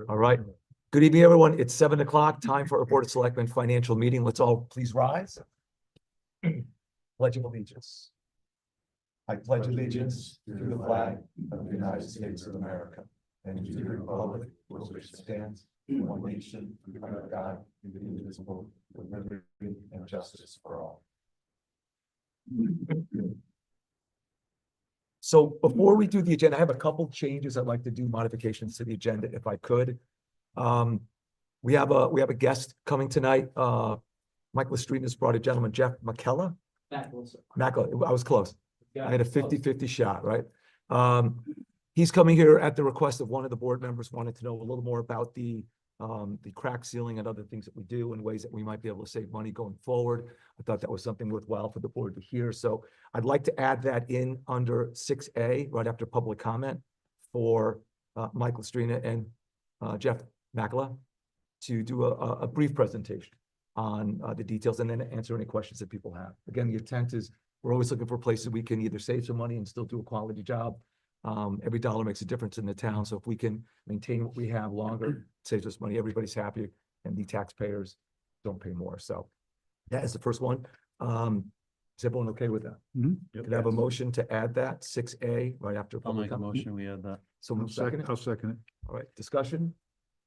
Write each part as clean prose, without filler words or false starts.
All right. Good evening, everyone. It's 7 o'clock. Time for our Board of Selectmen financial meeting. Let's all please rise. Pledge of allegiance. I pledge allegiance to the flag of the United States of America and to the republic for which it stands, one nation, under God, indivisible, with liberty and justice for all. So before we do the agenda, I have a couple changes. I'd like to do modifications to the agenda if I could. We have a guest coming tonight. Mike Lestreen has brought a gentleman, Jeff McKella. Mackle, I was close. I had a 50-50 shot, right? He's coming here at the request of one of the board members, wanted to know a little more about the crack ceiling and other things that we do and ways that we might be able to save money going forward. I thought that was something worthwhile for the board to hear. So I'd like to add that in under 6A, right after public comment, for Mike Lestreen and Jeff Mackla to do a brief presentation on the details and then answer any questions that people have. Again, the intent is we're always looking for places we can either save some money and still do a quality job. Every dollar makes a difference in the town. So if we can maintain what we have longer, it saves us money, everybody's happy, and the taxpayers don't pay more. So that is the first one. Is everyone okay with that? Yep. Could I have a motion to add that 6A right after I'll public make a comment? motion, we add that. Someone second it? I'll second it. All right, discussion?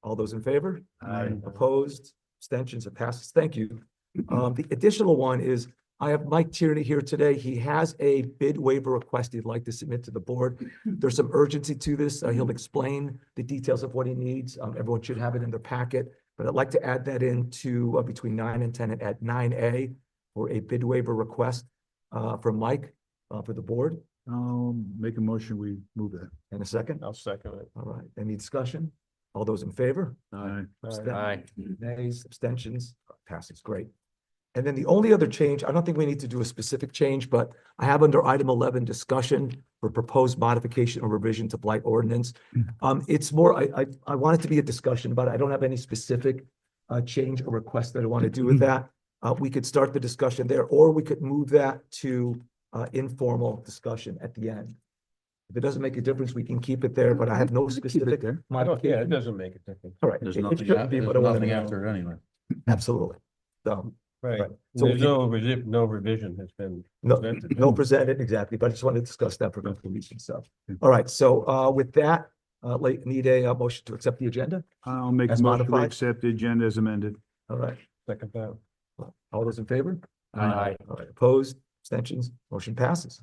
All those in favor? Aye. Opposed? Abstentions? It passes. Thank you. The additional one is I have Mike Tierney here today. He has a bid waiver request he'd like to submit to the board. There's some urgency to this. He'll explain the details of what he needs. Everyone should have it in their packet, but I'd like to add that into between 9 and 10 at 9A for a bid waiver request from Mike for the board. I'll make a motion, we move that. And a second? I'll second it. All right. Any discussion? All those in favor? Aye. Aye. Nays, abstentions, passes. Great. And then the only other change, I don't think we need to do a specific change, but I have under item 11 discussion for proposed modification or revision to blight ordinance. It's more, I want it to be a discussion, but I don't have any specific change or request that I want to do with that. We could start the discussion there, or we could move that to informal discussion at the end. If it doesn't make a difference, we can keep it there, but I have no specific there. modification. It doesn't make a difference. All right. There's It nothing, shouldn't be, there's but I wanted to nothing know. after it anyway. Absolutely. So, Right. Right. So There's we- no revision has been no, presented. no presented exactly, but I just wanted to discuss that for information stuff. All right, so with that, need a motion to accept the agenda. I'll make a As motion, we modified? accept the agenda as amended. All right, Second that. all those in favor? Aye. All right, opposed, abstentions, motion passes.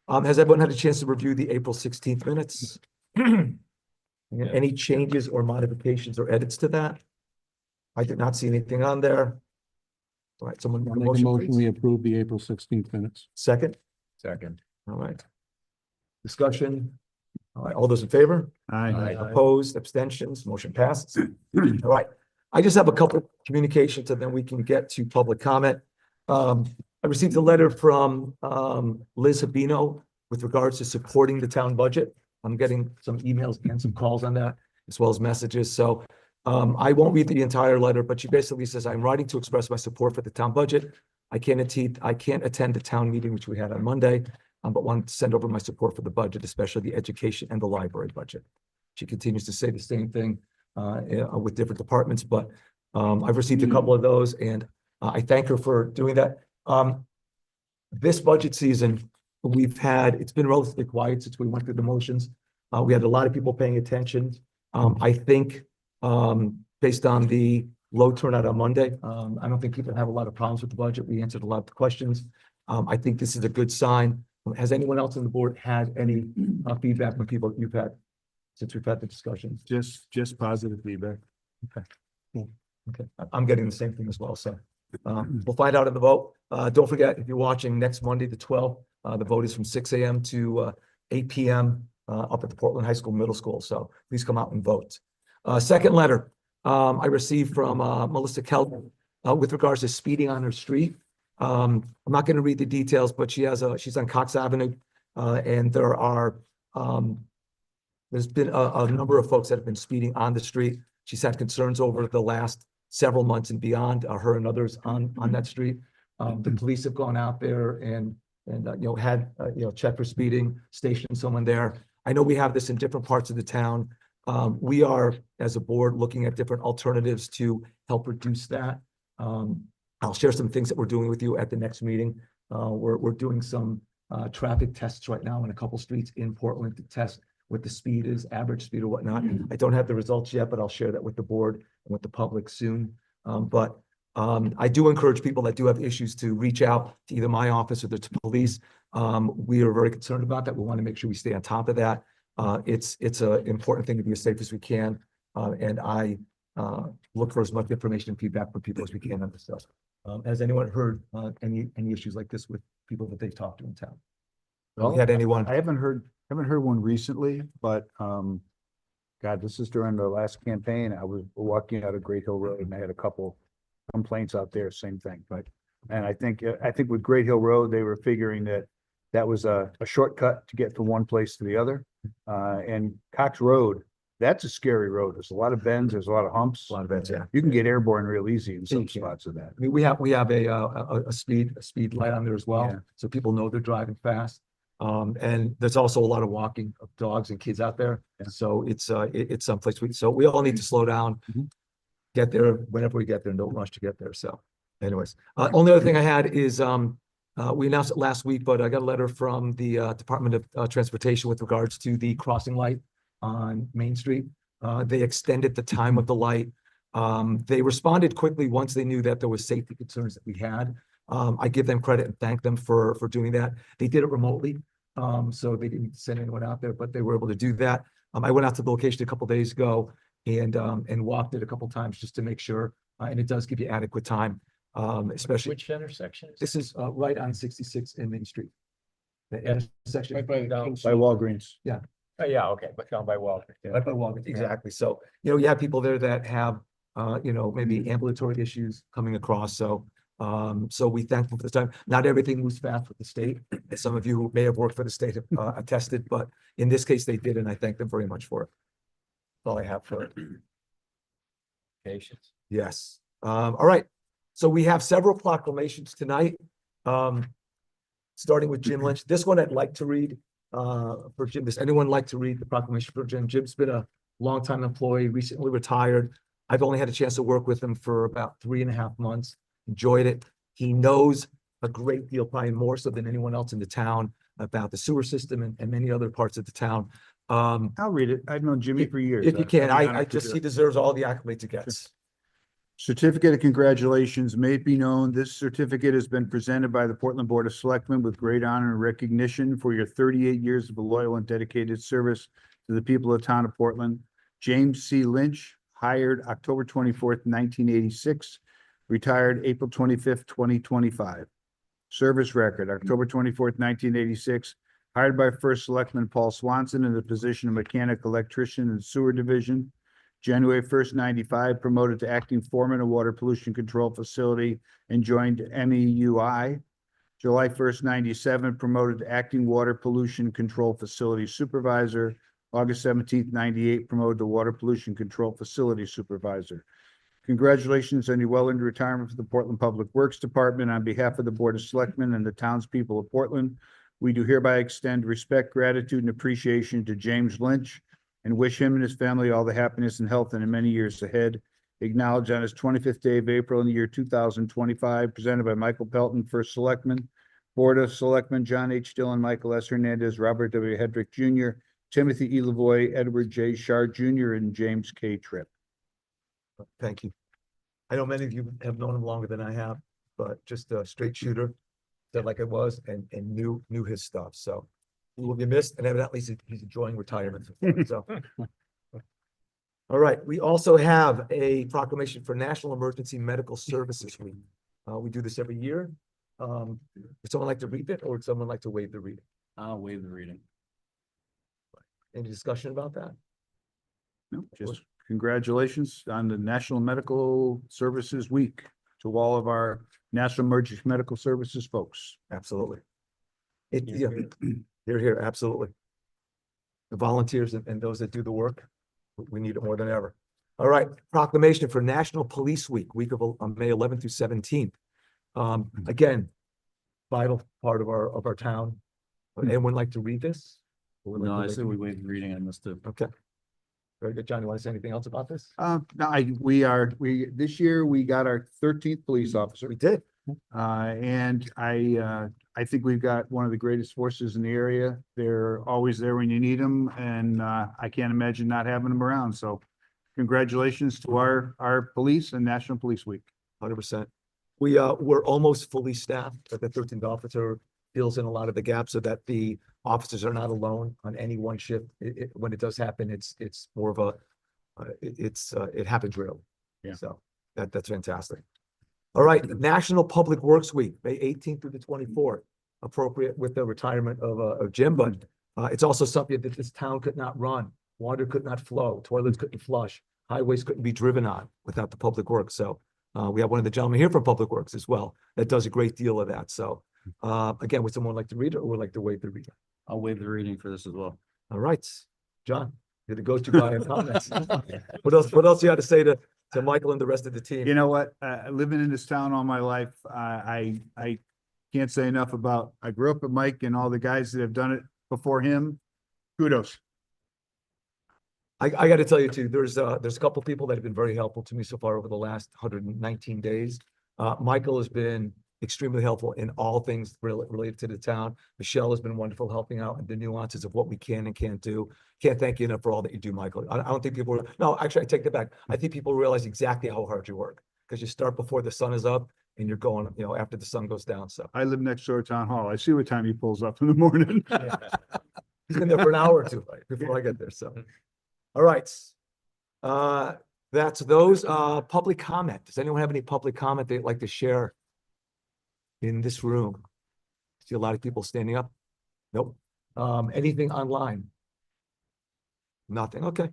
Has everyone had a chance to review the April 16th minutes? Any changes or modifications or edits to that? I did not see anything on there. All right, someone make a motion, please. We approve the April 16th minutes. Second? Second. All right. Discussion? All right, all those in favor? Aye. Opposed, abstentions, motion passes. All right, I just have a couple of communications and then we can get to public comment. I received a letter from Liz Habino with regards to supporting the town budget. I'm getting some emails and some calls on that, as well as messages. So I won't read the entire letter, but she basically says, I'm writing to express my support for the town budget. I can't attend the town meeting, which we had on Monday, but wanted to send over my support for the budget, especially the education and the library budget. She continues to say the same thing with different departments, but I've received a couple of those and I thank her for doing that. This budget season, it's been relatively quiet since we went through the motions. We had a lot of people paying attention. I think based on the low turnout on Monday, I don't think people have a lot of problems with the budget. We answered a lot of the questions. I think this is a good sign. Has anyone else on the board had any feedback from people you've had since we've had the discussions? Just positive feedback. Okay, I'm getting the same thing as well. So we'll find out in the vote. Don't forget, if you're watching next Monday, the 12th, the vote is from 6 a.m. to 8 p.m. Up at the Portland High School Middle School. So please come out and vote. Second letter I received from Melissa Keller with regards to speeding on her street. I'm not going to read the details, but she's on Cox Avenue, and there's been a number of folks that have been speeding on the street. She's had concerns over the last several months and beyond, her and others on that street. The police have gone out there and had checked for speeding, stationed someone there. I know we have this in different parts of the town. We are, as a board, looking at different alternatives to help reduce that. I'll share some things that we're doing with you at the next meeting. We're doing some traffic tests right now in a couple streets in Portland to test what the speed is, average speed or whatnot. I don't have the results yet, but I'll share that with the board and with the public soon. I do encourage people that do have issues to reach out to either my office or the police. We are very concerned about that. We want to make sure we stay on top of that. It's an important thing to be as safe as we can. And I look for as much information and feedback from people as we can on this stuff. Has anyone heard any issues like this with people that they've talked to in town? Have we had anyone? I haven't heard one recently, but, God, this is during the last campaign. I was walking out of Great Hill Road and I had a couple complaints out there, same thing, but, and I think with Great Hill Road, they were figuring that was a shortcut to get from one place to the other. And Cox Road, that's a scary road. There's a lot of bends, there's a lot of humps. A lot of events, yeah. You can get airborne real easy in You some can. spots of that. I mean, we have a speed light on there as well, Yeah. so people know they're driving fast. And there's also a lot of walking of dogs and kids out there, Yeah. so it's someplace so we all need to slow down. Mhm. Get there whenever we get there and don't rush to get there, so anyways. Only other thing I had is, we announced it last week, but I got a letter from the Department of Transportation with regards to the crossing light on Main Street. They extended the time of the light. They responded quickly once they knew that there was safety concerns that we had. I give them credit and thank them for doing that. They did it remotely, so they didn't send anyone out there, but they were able to do that. I went out to the location a couple days ago and walked it a couple times just to make sure, and it does give you adequate time, especially. Which intersection? This is right on 66 in Main Street. The Yeah. intersection. Right by By Walgreens. Oh, yeah, okay, but down by Walter. Right by Walgreens, exactly. So, you have people there that have, maybe ambulatory issues coming across. So we thank them for this time. Not everything moves fast with the state. As some of you who may have worked for the state have attested, but in this case they did, and I thank them very much for it. That's all I have for it. Patience. Yes. All right. So we have several proclamations tonight. Starting with Jim Lynch. This one I'd like to read for Jim. Does anyone like to read the proclamation for Jim? Jim's been a longtime employee, recently retired. I've only had a chance to work with him for about 3.5 months. Enjoyed it. He knows a great deal, probably more so than anyone else in the town, about the sewer system and many other parts of the town. I'll read it. I've known Jimmy for years. If you can, I'll be I honored to just, do he it. deserves all the accolades he gets. Certificate of congratulations. May it be known, this certificate has been presented by the Portland Board of Selectmen with great honor and recognition for your 38 years of loyal and dedicated service to the people of the town of Portland. James C. Lynch, hired October 24th, 1986, retired April 25th, 2025. Service record, October 24th, 1986, hired by First Selectman Paul Swanson in the position of mechanic electrician in the sewer division. January 1st, 95, promoted to acting foreman of water pollution control facility and joined MEUI. July 1st, 97, promoted to acting water pollution control facility supervisor. August 17th, 98, promoted to water pollution control facility supervisor. Congratulations on your well-earned retirement for the Portland Public Works Department. On behalf of the Board of Selectmen and the townspeople of Portland, we do hereby extend respect, gratitude, and appreciation to James Lynch and wish him and his family all the happiness and health in the many years ahead. Acknowledged on his 25th day of April in the year 2025, presented by Michael Pelton, First Selectman, Board of Selectmen, John H. Dillon, Michael S. Hernandez, Robert W. Hedrick Jr., Timothy E. Lavoy, Edward J. Shard Jr., and James K. Tripp. Thank you. I know many of you have known him longer than I have, but just a straight shooter, said like it was, and knew his stuff. So he will be missed, and evidently he's enjoying retirement. So, all right. We also have a proclamation for National Emergency Medical Services Week. We do this every year. Would someone like to read it, or would someone like to waive the reading? I'll waive the reading. Any discussion about that? No, just congratulations on the National Medical Services Week to all of our National Emergency Medical Services folks. Absolutely. You're here, absolutely. The volunteers and those that do the work, we need it more than ever. All right, proclamation for National Police Week, week of May 11th through 17th. Again, vital part of our town. Would anyone like to read this? Or would No, I like said to- we waive the reading. I missed it. Okay. Very good. John, you want to say anything else about this? No, this year, we got our 13th police officer. We did. And I think we've got one of the greatest forces in the area. They're always there when you need them, and I can't imagine not having them around. So congratulations to our police and National Police Week. 100%. We're almost fully staffed, but the 13th officer fills in a lot of the gaps so that the officers are not alone on any one shift. When it does happen, it's more of a, it happens rarely. Yeah. So that's fantastic. All right, National Public Works Week, May 18th through the 24th, appropriate with the retirement of Jim, but it's also something that this town could not run. Water could not flow, toilets couldn't flush, highways couldn't be driven on without the public works. So we have one of the gentlemen here from Public Works as well that does a great deal of that. So again, would someone like to read it or would like to waive the reading? I'll waive the reading for this as well. All right, John, you're the go-to guy in comments. What else you had to say to Michael and the rest of the team? You know what? Living in this town all my life, I can't say enough about, I grew up with Mike and all the guys that have done it before him. Kudos. I got to tell you too, there's a couple people that have been very helpful to me so far over the last 119 days. Michael has been extremely helpful in all things related to the town. Michelle has been wonderful helping out in the nuances of what we can and can't do. Can't thank you enough for all that you do, Michael. I don't think people, no, actually I take that back. I think people realize exactly how hard you work because you start before the sun is up and you're going, after the sun goes down. So I live next door to Town Hall. I see what time he pulls up in the morning. he's been there for an hour or two before I get there. So, all right. That's those, public comment. Does anyone have any public comment they'd like to share in this room? See a lot of people standing up. Nope. Anything online? Nothing. Okay.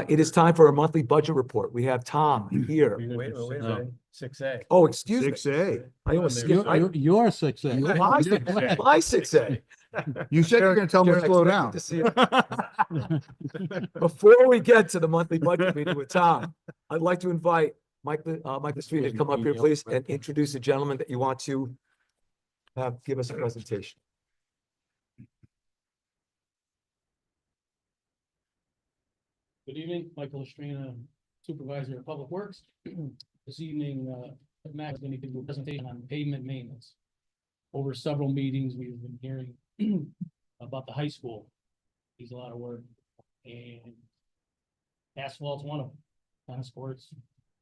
It is time for a monthly budget report. We have Tom here. Wait a minute, 6A. Oh, excuse me. 6A. I almost skipped. You're 6A. My 6A. You said you're gonna tell me to Jared, slow I down. expected to see it. Before we get to the monthly budget meeting with Tom, I'd like to invite Mike the Street to come up here, please, and introduce the gentleman that you want to give us a presentation. Good evening, Michael Estrina, Supervisor of Public Works. This evening, Max is going to give you a presentation on pavement maintenance. Over several meetings, we've been hearing about the high school. Needs a lot of work, and asphalt's one of them, tennis courts.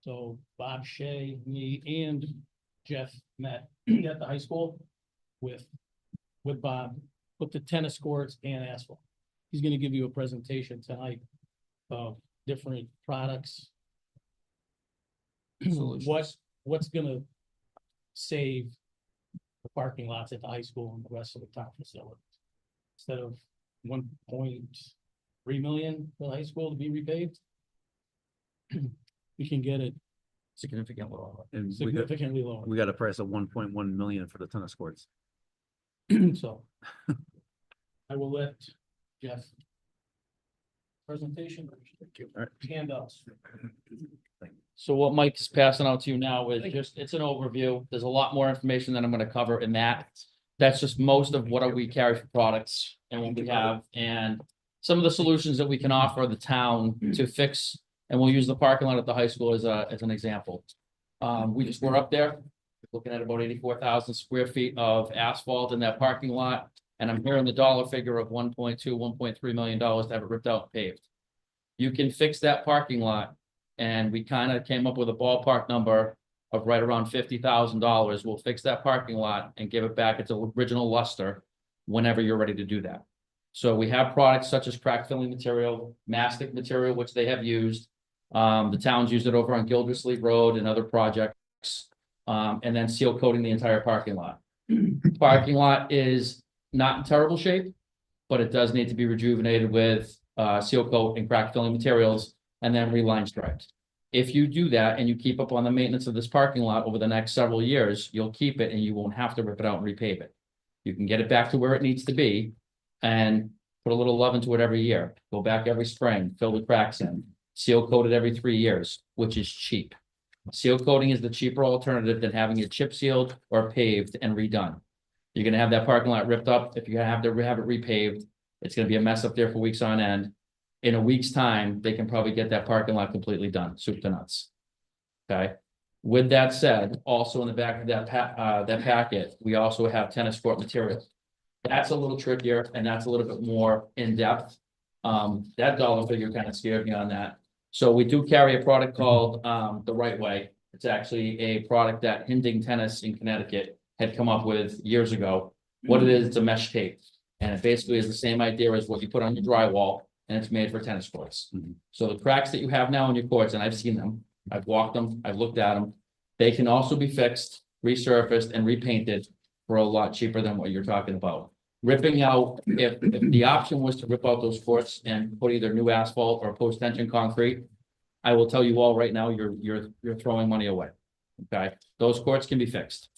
So Bob Shea, me, and Jeff met at the high school with Bob, with the tennis courts and asphalt. He's going to give you a presentation tonight of different products. What's gonna save the parking lots at the high school and the rest of the town facilities? Instead of 1.3 million for the high school to be repaved, we can get it Significantly lower. And we got, significantly lower. we got a price of 1.1 million for the tennis courts. So I will let Jeff presentation. All right. Handouts. So what Mike is passing out to you now is just, it's an overview. There's a lot more information that I'm gonna cover in that. That's just most of what we carry for products and what we have, and some of the solutions that we can offer the town to fix. And we'll use the parking lot at the high school as an example. We're up there, looking at about 84,000 square feet of asphalt in that parking lot. And I'm hearing the dollar figure of 1.2, $1.3 million to have it ripped out and paved. You can fix that parking lot, and we kind of came up with a ballpark number of right around $50,000. We'll fix that parking lot and give it back its original luster whenever you're ready to do that. So we have products such as crack filling material, mastic material, which they have used. The town's used it over on Gildersleeve Road and other projects, and then seal coating the entire parking lot. Parking lot is not in terrible shape, but it does need to be rejuvenated with seal coat and crack filling materials, and then reline stripes. If you do that and you keep up on the maintenance of this parking lot over the next several years, you'll keep it and you won't have to rip it out and repave it. You can get it back to where it needs to be and put a little love into it every year. Go back every spring, fill the cracks in, seal coat it every 3 years, which is cheap. Seal coating is the cheaper alternative than having it chip sealed or paved and redone. You're gonna have that parking lot ripped up. If you have to have it repaved, it's gonna be a mess up there for weeks on end. in a week's time, they can probably get that parking lot completely done, soup to nuts. Okay, with that said, also in the back of that that packet, we also have tennis court material. That's a little trickier and that's a little bit more in depth. That dollar figure kind of scared me on that. So we do carry a product called The Right Way. It's actually a product that Hinding Tennis in Connecticut had come up with years ago. What it is, it's a mesh tape. And it basically is the same idea as what you put on your drywall, and it's made for tennis courts. Mhm. So the cracks that you have now in your courts, and I've seen them, I've walked them, I've looked at them, they can also be fixed, resurfaced, and repainted for a lot cheaper than what you're talking about. Ripping out, if the option was to rip out those courts and put either new asphalt or post-tension concrete, I will tell you all right now, you're throwing money away. Okay, those courts can be fixed.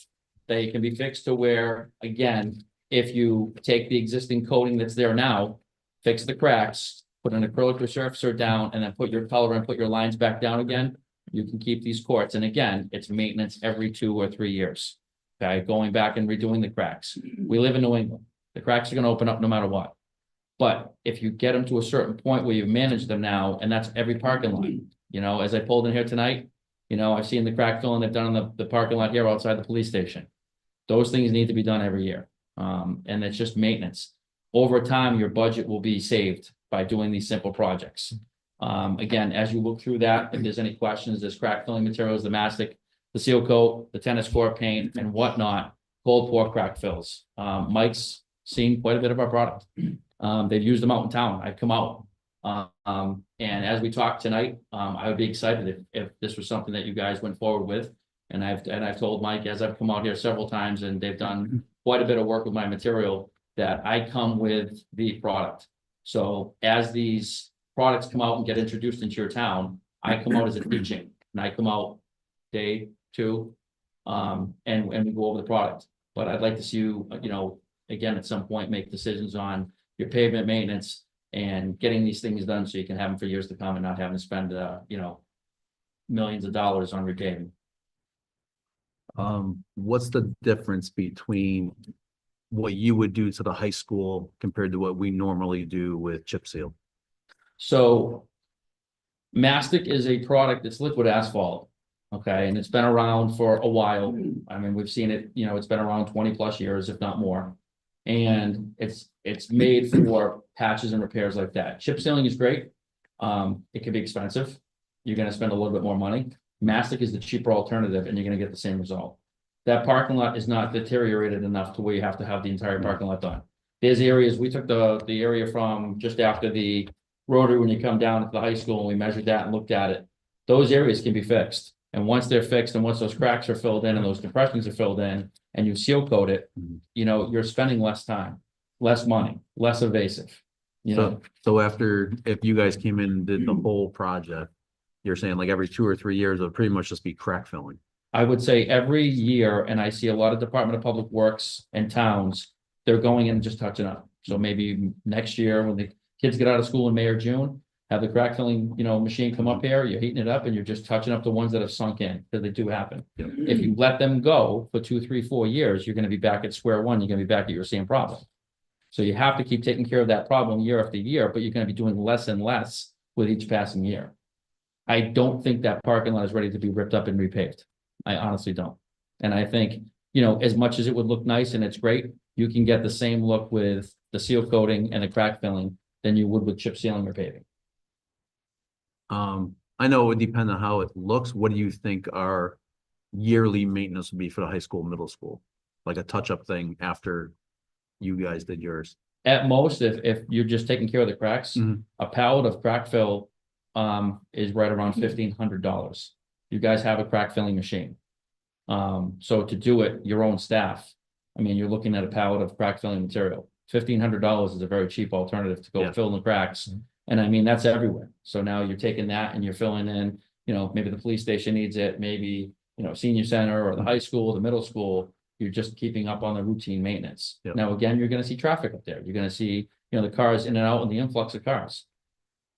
They can be fixed to where, again, if you take the existing coating that's there now, fix the cracks, put an acrylic resurfacer down, and then put your color and put your lines back down again, you can keep these courts. And again, it's maintenance every 2 or 3 years. Okay, going back and redoing the cracks. We live in New England. The cracks are gonna open up no matter what. But if you get them to a certain point where you've managed them now, and that's every parking lot, you know, as I pulled in here tonight, you know, I've seen the crack filling they've done in the parking lot here outside the police station. Those things need to be done every year. And it's just maintenance. Over time, your budget will be saved by doing these simple projects. Again, as you look through that, if there's any questions, there's crack filling materials, the mastic, the seal coat, the tennis court paint and whatnot, cold pour crack fills. Mike's seen quite a bit of our product. They've used them out in town. I've come out. And as we talk tonight, I would be excited if this was something that you guys went forward with. And I've told Mike, as I've come out here several times and they've done quite a bit of work with my material, that I come with the product. So as these products come out and get introduced into your town, I come out as a teaching and I come out day 2, and we go over the product. But I'd like to see you, you know, again, at some point, make decisions on your pavement maintenance and getting these things done so you can have them for years to come and not having to spend, you know, millions of dollars on repaving. What's the difference between what you would do to the high school compared to what we normally do with chip seal? So mastic is a product that's liquid asphalt. Okay, and it's been around for a while. I mean, we've seen it, you know, it's been around 20 plus years, if not more. And it's made for patches and repairs like that. Chip sealing is great. It can be expensive. You're gonna spend a little bit more money. Mastic is the cheaper alternative and you're gonna get the same result. That parking lot is not deteriorated enough to where you have to have the entire parking lot done. There's areas, we took the area from just after the rotary when you come down to the high school and we measured that and looked at it. Those areas can be fixed. And once they're fixed and once those cracks are filled in and those compressions are filled in and you seal coat it, you know, you're spending less time, less money, less evasive. You know, So after, if you guys came in and did the whole project, you're saying like every 2 or 3 years, it would pretty much just be crack filling. I would say every year, and I see a lot of Department of Public Works and towns, they're going in and just touching up. So maybe next year when the kids get out of school in May or June, have the crack filling, you know, machine come up here, you're heating it up and you're just touching up the ones that have sunk in, because they do happen. Yeah. If you let them go for 2, 3, 4 years, you're gonna be back at square one, you're gonna be back at your same problem. So you have to keep taking care of that problem year after year, but you're gonna be doing less and less with each passing year. I don't think that parking lot is ready to be ripped up and repaved. I honestly don't. And I think, you know, as much as it would look nice and it's great, you can get the same look with the seal coating and the crack filling than you would with chip sealing or paving. I know it would depend on how it looks. What do you think our yearly maintenance would be for the high school, middle school? Like a touch-up thing after you guys did yours? At most, if you're just taking care of the cracks, Mhm. a pallet of crack fill is right around $1,500. You guys have a crack filling machine. So to do it, your own staff, I mean, you're looking at a pallet of crack filling material. $1,500 is a very cheap alternative to go Yeah. fill in the cracks. And I mean, that's everywhere. So now you're taking that and you're filling in, you know, maybe the police station needs it, maybe, you know, senior center or the high school, the middle school. You're just keeping up on the routine maintenance. Yeah. Now, again, you're gonna see traffic up there. You're gonna see, you know, the cars in and out and the influx of cars.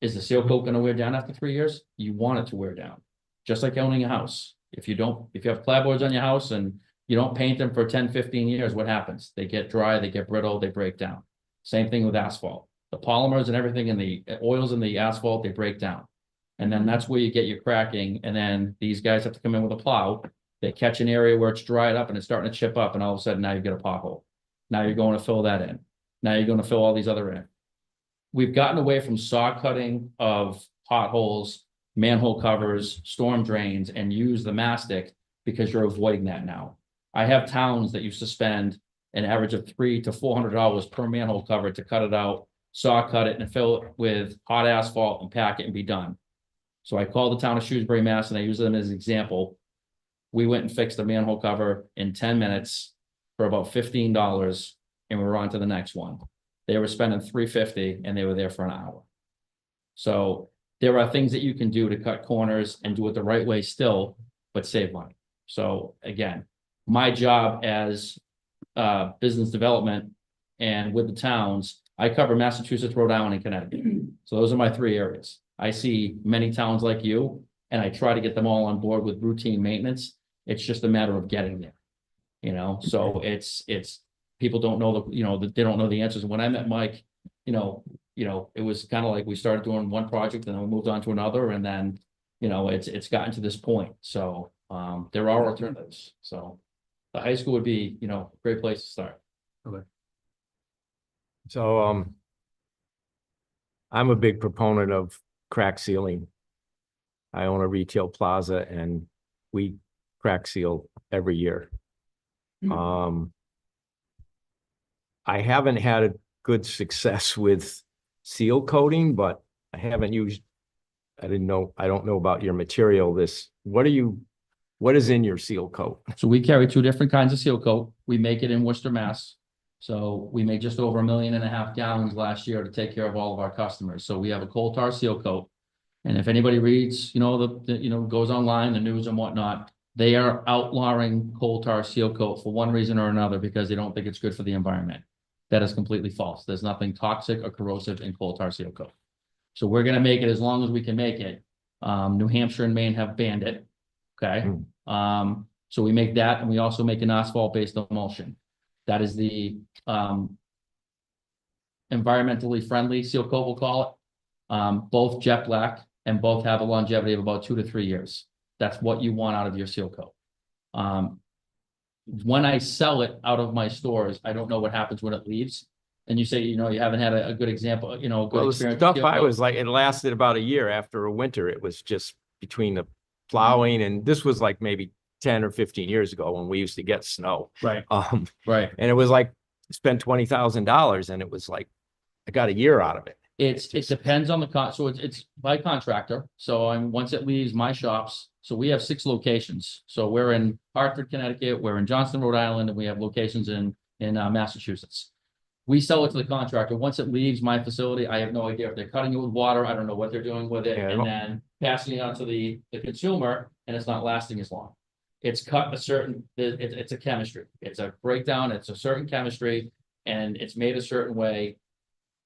Is the seal coat gonna wear down after 3 years? You want it to wear down. Just like owning a house. If you have clapboards on your house and you don't paint them for 10, 15 years, what happens? They get dry, they get brittle, they break down. Same thing with asphalt. The polymers and everything and the oils in the asphalt, they break down. And then that's where you get your cracking, and then these guys have to come in with a plow. They catch an area where it's dried up and it's starting to chip up, and all of a sudden now you've got a pothole. Now you're going to fill that in. Now you're going to fill all these other in. We've gotten away from saw cutting of potholes, manhole covers, storm drains, and use the mastic because you're avoiding that now. I have towns that used to spend an average of $300 to $400 per manhole cover to cut it out, saw cut it and fill it with hot asphalt and pack it and be done. So I called the town of Shrewsbury, Mass, and I use them as an example. We went and fixed the manhole cover in 10 minutes for about $15, and we were on to the next one. They were spending $350 and they were there for an hour. So there are things that you can do to cut corners and do it the right way still, but save money. So again, my job as business development and with the towns, I cover Massachusetts, Rhode Island, and Connecticut. So those are my 3 areas. I see many towns like you, and I try to get them all on board with routine maintenance. It's just a matter of getting there. You know, so it's people don't know they don't know the answers. When I met Mike, it was kind of like we started doing one project and then we moved on to another, and then it's gotten to this point. So there are alternatives. So the high school would be a great place to start. So, I'm a big proponent of crack sealing. I own a retail plaza and we crack seal every year. I haven't had a good success with seal coating, but I haven't used, I don't know about your material. What is in your seal coat? So we carry 2 different kinds of seal coat. We make it in Worcester, Mass. So we made just over 1.5 million gallons last year to take care of all of our customers. So we have a coal tar seal coat. And if anybody reads, goes online, the news and whatnot, they are outlawing coal tar seal coat for one reason or another, because they don't think it's good for the environment. That is completely false. There's nothing toxic or corrosive in coal tar seal coat. So we're going to make it as long as we can make it. New Hampshire and Maine have banned it. Okay. So we make that, and we also make an asphalt-based emulsion. That is the environmentally friendly seal coat, we'll call it. Both jet black and both have a longevity of about 2 to 3 years. That's what you want out of your seal coat. When I sell it out of my stores, I don't know what happens when it leaves. And you say, you haven't had a good example, a good Well, the experience. stuff with seal I coat. was like, it lasted about a year after a winter. It was just between the plowing, and this was like maybe 10 or 15 years ago when we used to get snow. Right, And right. it was like, spend $20,000 and it was like, I got a year out of it. It depends on the so it's by contractor. So once it leaves my shops, so we have 6 locations. So we're in Hartford, Connecticut, we're in Johnston, Rhode Island, and we have locations in Massachusetts. We sell it to the contractor. Once it leaves my facility, I have no idea if they're cutting it with water. I don't know what they're doing with it, Yeah, and then passing it on to the consumer, and it's not lasting as long. It's cut a certain, it's a chemistry. It's a breakdown. It's a certain chemistry, and it's made a certain way.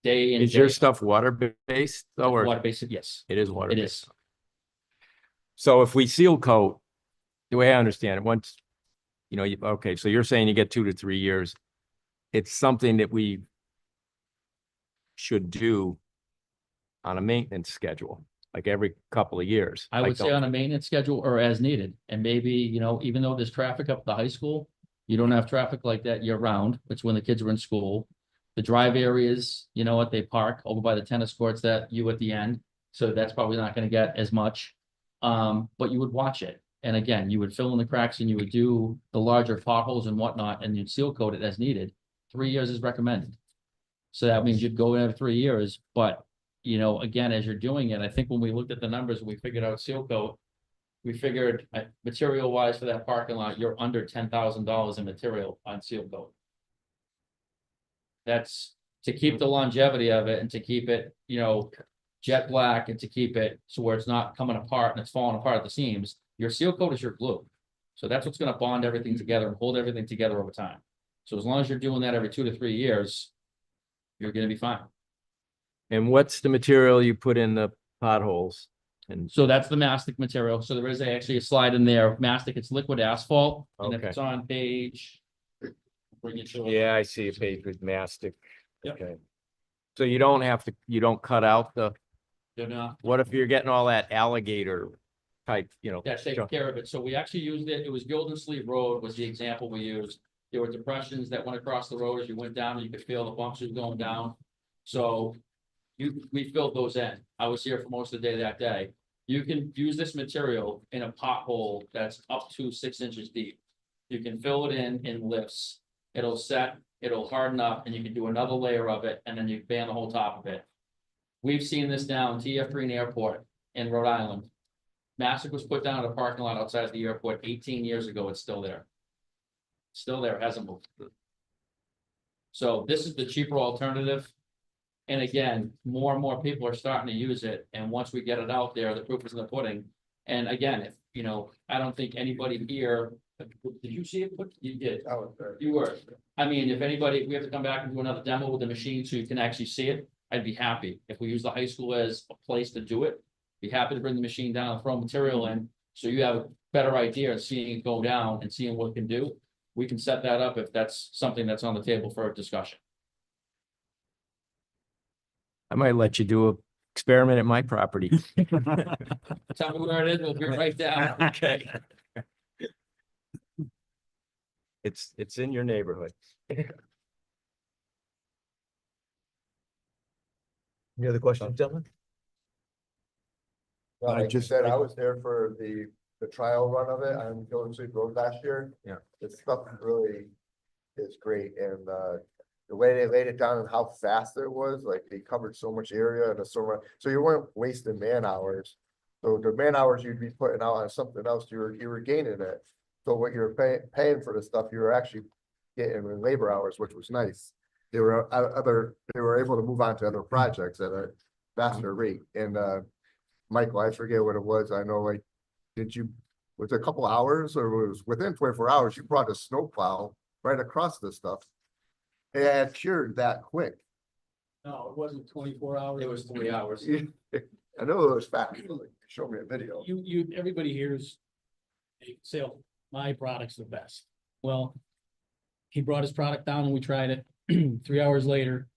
Day in, Is your day stuff water-based though, out. or Water based? Yes, it is it water-based? is. So if we seal coat, the way I understand it, once, okay, so you're saying you get 2 to 3 years. It's something that we should do on a maintenance schedule, like every couple of years. I would say on a maintenance schedule or as needed. And maybe, even though there's traffic up at the high school, you don't have traffic like that year round. It's when the kids are in school. The drive areas, they park over by the tennis courts at the end. So that's probably not going to get as much. But you would watch it. And again, you would fill in the cracks and you would do the larger potholes and whatnot, and you'd seal coat it as needed. 3 years is recommended. So that means you'd go every 3 years, but again, as you're doing it, I think when we looked at the numbers, we figured out seal coat, we figured material wise for that parking lot, you're under $10,000 in material on seal coat. That's to keep the longevity of it and to keep it, jet black, and to keep it so where it's not coming apart and it's falling apart at the seams. Your seal coat is your glue. So that's what's going to bond everything together and hold everything together over time. So as long as you're doing that every 2 to 3 years, you're going to be fine. And what's the material you put in the potholes? And So that's the mastic material. So there is actually a slide in there. Mastic, it's liquid asphalt. And if Okay. it's on page. Bring it to. yeah, I see a page with mastic. Yep. Okay. So you don't have to, you don't cut out the, They're not, what if you're getting all that alligator type, that's taking care of it. So we actually used it. It was Gilden Sleeve Road was the example we used. There were depressions that went across the road as you went down, and you could feel the bumps was going down. So we filled those in. I was here for most of the day that day. You can use this material in a pothole that's up to 6 inches deep. You can fill it in lifts. It'll set, it'll harden up, and you can do another layer of it, and then you band the whole top of it. We've seen this down TF Green Airport in Rhode Island. Mastic was put down at a parking lot outside the airport 18 years ago. It's still there. Still there, hasn't moved. So this is the cheaper alternative. And again, more and more people are starting to use it, and once we get it out there, the proof is in the pudding. And again, if, I don't think anybody here, did you see it? You did. I was there. You were. I mean, if anybody, if we have to come back and do another demo with the machine so you can actually see it, I'd be happy. If we use the high school as a place to do it, be happy to bring the machine down and throw material in, so you have a better idea of seeing it go down and seeing what it can do. We can set that up if that's something that's on the table for a discussion. I might let you do a experiment at my property. Tell me where it is, we'll be right down. Okay. It's in your neighborhood. Any other questions, gentlemen? I Like you just- said, I was there for the trial run of it on Golden Sweet Road last year. Yeah. The stuff really is great, and the way they laid it down and how fast it was, like they covered so much area and so you weren't wasting man hours. So the man hours you'd be putting out on something else, you were gaining it. So what you're paying for the stuff, you were actually getting in labor hours, which was nice. They were able to move on to other projects at a faster rate. And Michael, I forget what it was. I know, like, was it a couple hours, or it was within 24 hours, you brought a snowplow right across this stuff. It had cured that quick. No, it wasn't 24 hours. It was 3 hours. I know it was fast. Like, show me a video. Everybody hears, they say, "Oh, my product's the best." Well, he brought his product down and we tried it. 3 hours later,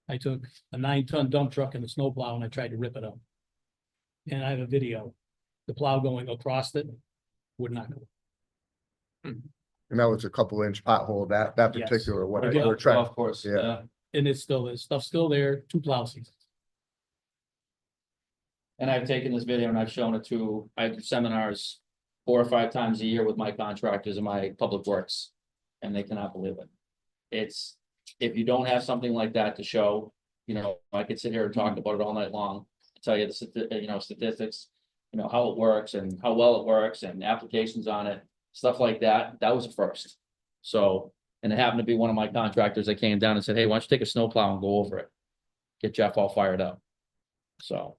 I took a 9-ton dump truck and a snowplow and I tried to rip it up. And I have a video, the plow going across it would not go. And that was a couple inch pothole, that Yes. particular one. Yeah. They were trying. Of course, Yeah. yeah. And it's still, there's stuff still there, 2 plow seasons. And I've taken this video and I've shown it to, I do seminars 4 or 5 times a year with my contractors and my public works. And they cannot believe it. It's, if you don't have something like that to show, I could sit here and talk about it all night long. Tell you the statistics, how it works and how well it works and applications on it, stuff like that. That was a first. So, and it happened to be one of my contractors that came down and said, "Hey, why don't you take a snowplow and go over it? Get Jeff all fired up." So.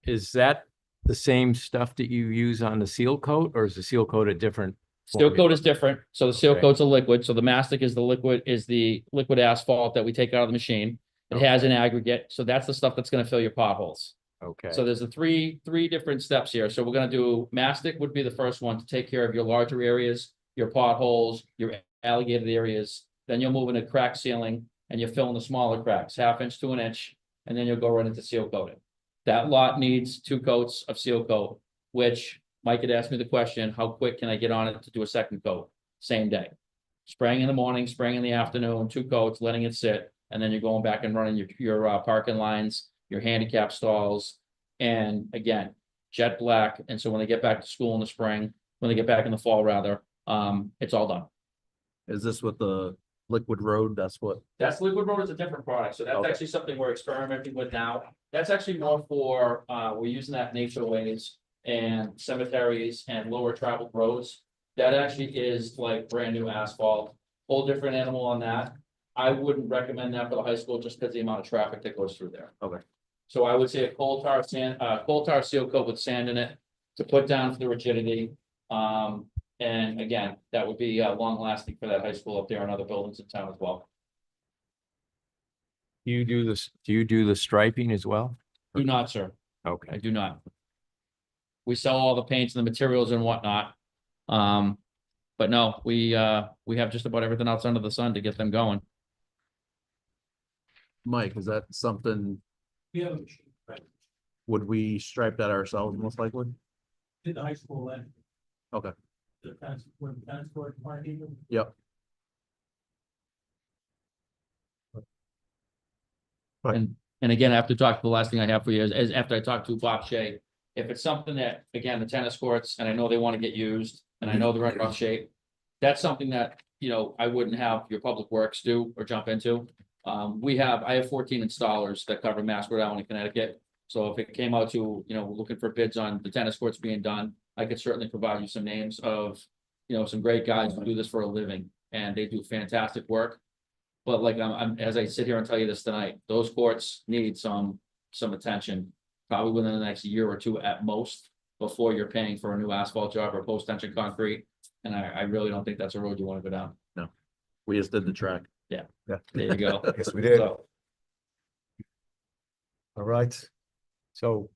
Is that the same stuff that you use on the seal coat, or is the seal coat a different? Seal formula? coat is different. So the seal Okay. coat's a liquid. So the mastic is the liquid asphalt that we take out of the machine. It has an aggregate. So that's the stuff that's gonna fill your potholes. Okay, So there's the three different steps here. So we're gonna do mastic would be the first one to take care of your larger areas, your potholes, your alligated areas. Then you'll move into crack sealing and you're filling the smaller cracks, 1/2 inch to 1 inch, and then you'll go right into seal coating. That lot needs 2 coats of seal coat, which Mike had asked me the question, how quick can I get on it to do a second coat? Same day. Spraying in the morning, spraying in the afternoon, 2 coats, letting it sit, and then you're going back and running your parking lines, your handicap stalls, and again, jet black. And so when they get back to school in the spring, when they get back in the fall rather, it's all done. Is this with the liquid road? That's what, That's liquid road is a different product, so that's Okay. actually something we're experimenting with now. That's actually more for, we're using that nature ways and cemeteries and lower traveled roads. That actually is like brand new asphalt, whole different animal on that. I wouldn't recommend that for the high school just because the amount of traffic that goes through there. Okay. So I would say a coal tar seal coat with sand in it to put down for the rigidity. And again, that would be long lasting for that high school up there and other buildings in town as well. do you do this, do you do the striping as well? Do not, sir. I Okay, do not. We sell all the paints and the materials and whatnot. But no, we have just about everything else under the sun to get them going. Mike, is that something, Yeah. would we stripe that ourselves most likely? Did the high school then. Okay. When the tennis court party. Yep. Right. And again, I have to talk, the last thing I have for you is after I talk to Bob Shea, if it's something that, again, the tennis courts, and I know they want to get used, and I know they're in rough shape. That's something that, you know, I wouldn't have your public works do or jump into. I have 14 installers that cover Mass, Rhode Island, and Connecticut. So if it came out to, you know, looking for bids on the tennis courts being done, I could certainly provide you some names of, you know, some great guys who do this for a living, and they do fantastic work. But like, as I sit here and tell you this tonight, those courts need some attention, probably within the next year or two at most, before you're paying for a new asphalt job or post-tension concrete. And I really don't think that's a road you want to go down. We just did the track. Yeah. There you go. Yes, we did. So, All right. So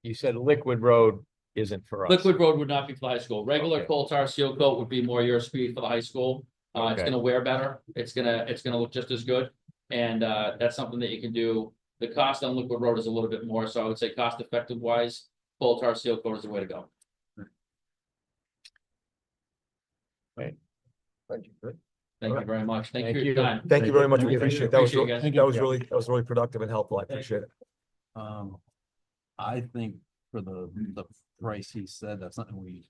you said Liquid Road isn't for us. Liquid road would not be for the high school. Regular Okay. coal tar seal coat would be more your speed for the high school. It's Okay. gonna wear better. It's gonna look just as good. And that's something that you can do. The cost on liquid road is a little bit more, so I would say cost effective wise, coal tar seal coat is the way to go. Thank you. Thank you very much. Thank you for Thank your you. time. Thank you very much. We appreciate it. That was, Appreciate real- you guys. that was really productive and helpful. I appreciate it. I think for the price he said, that's something we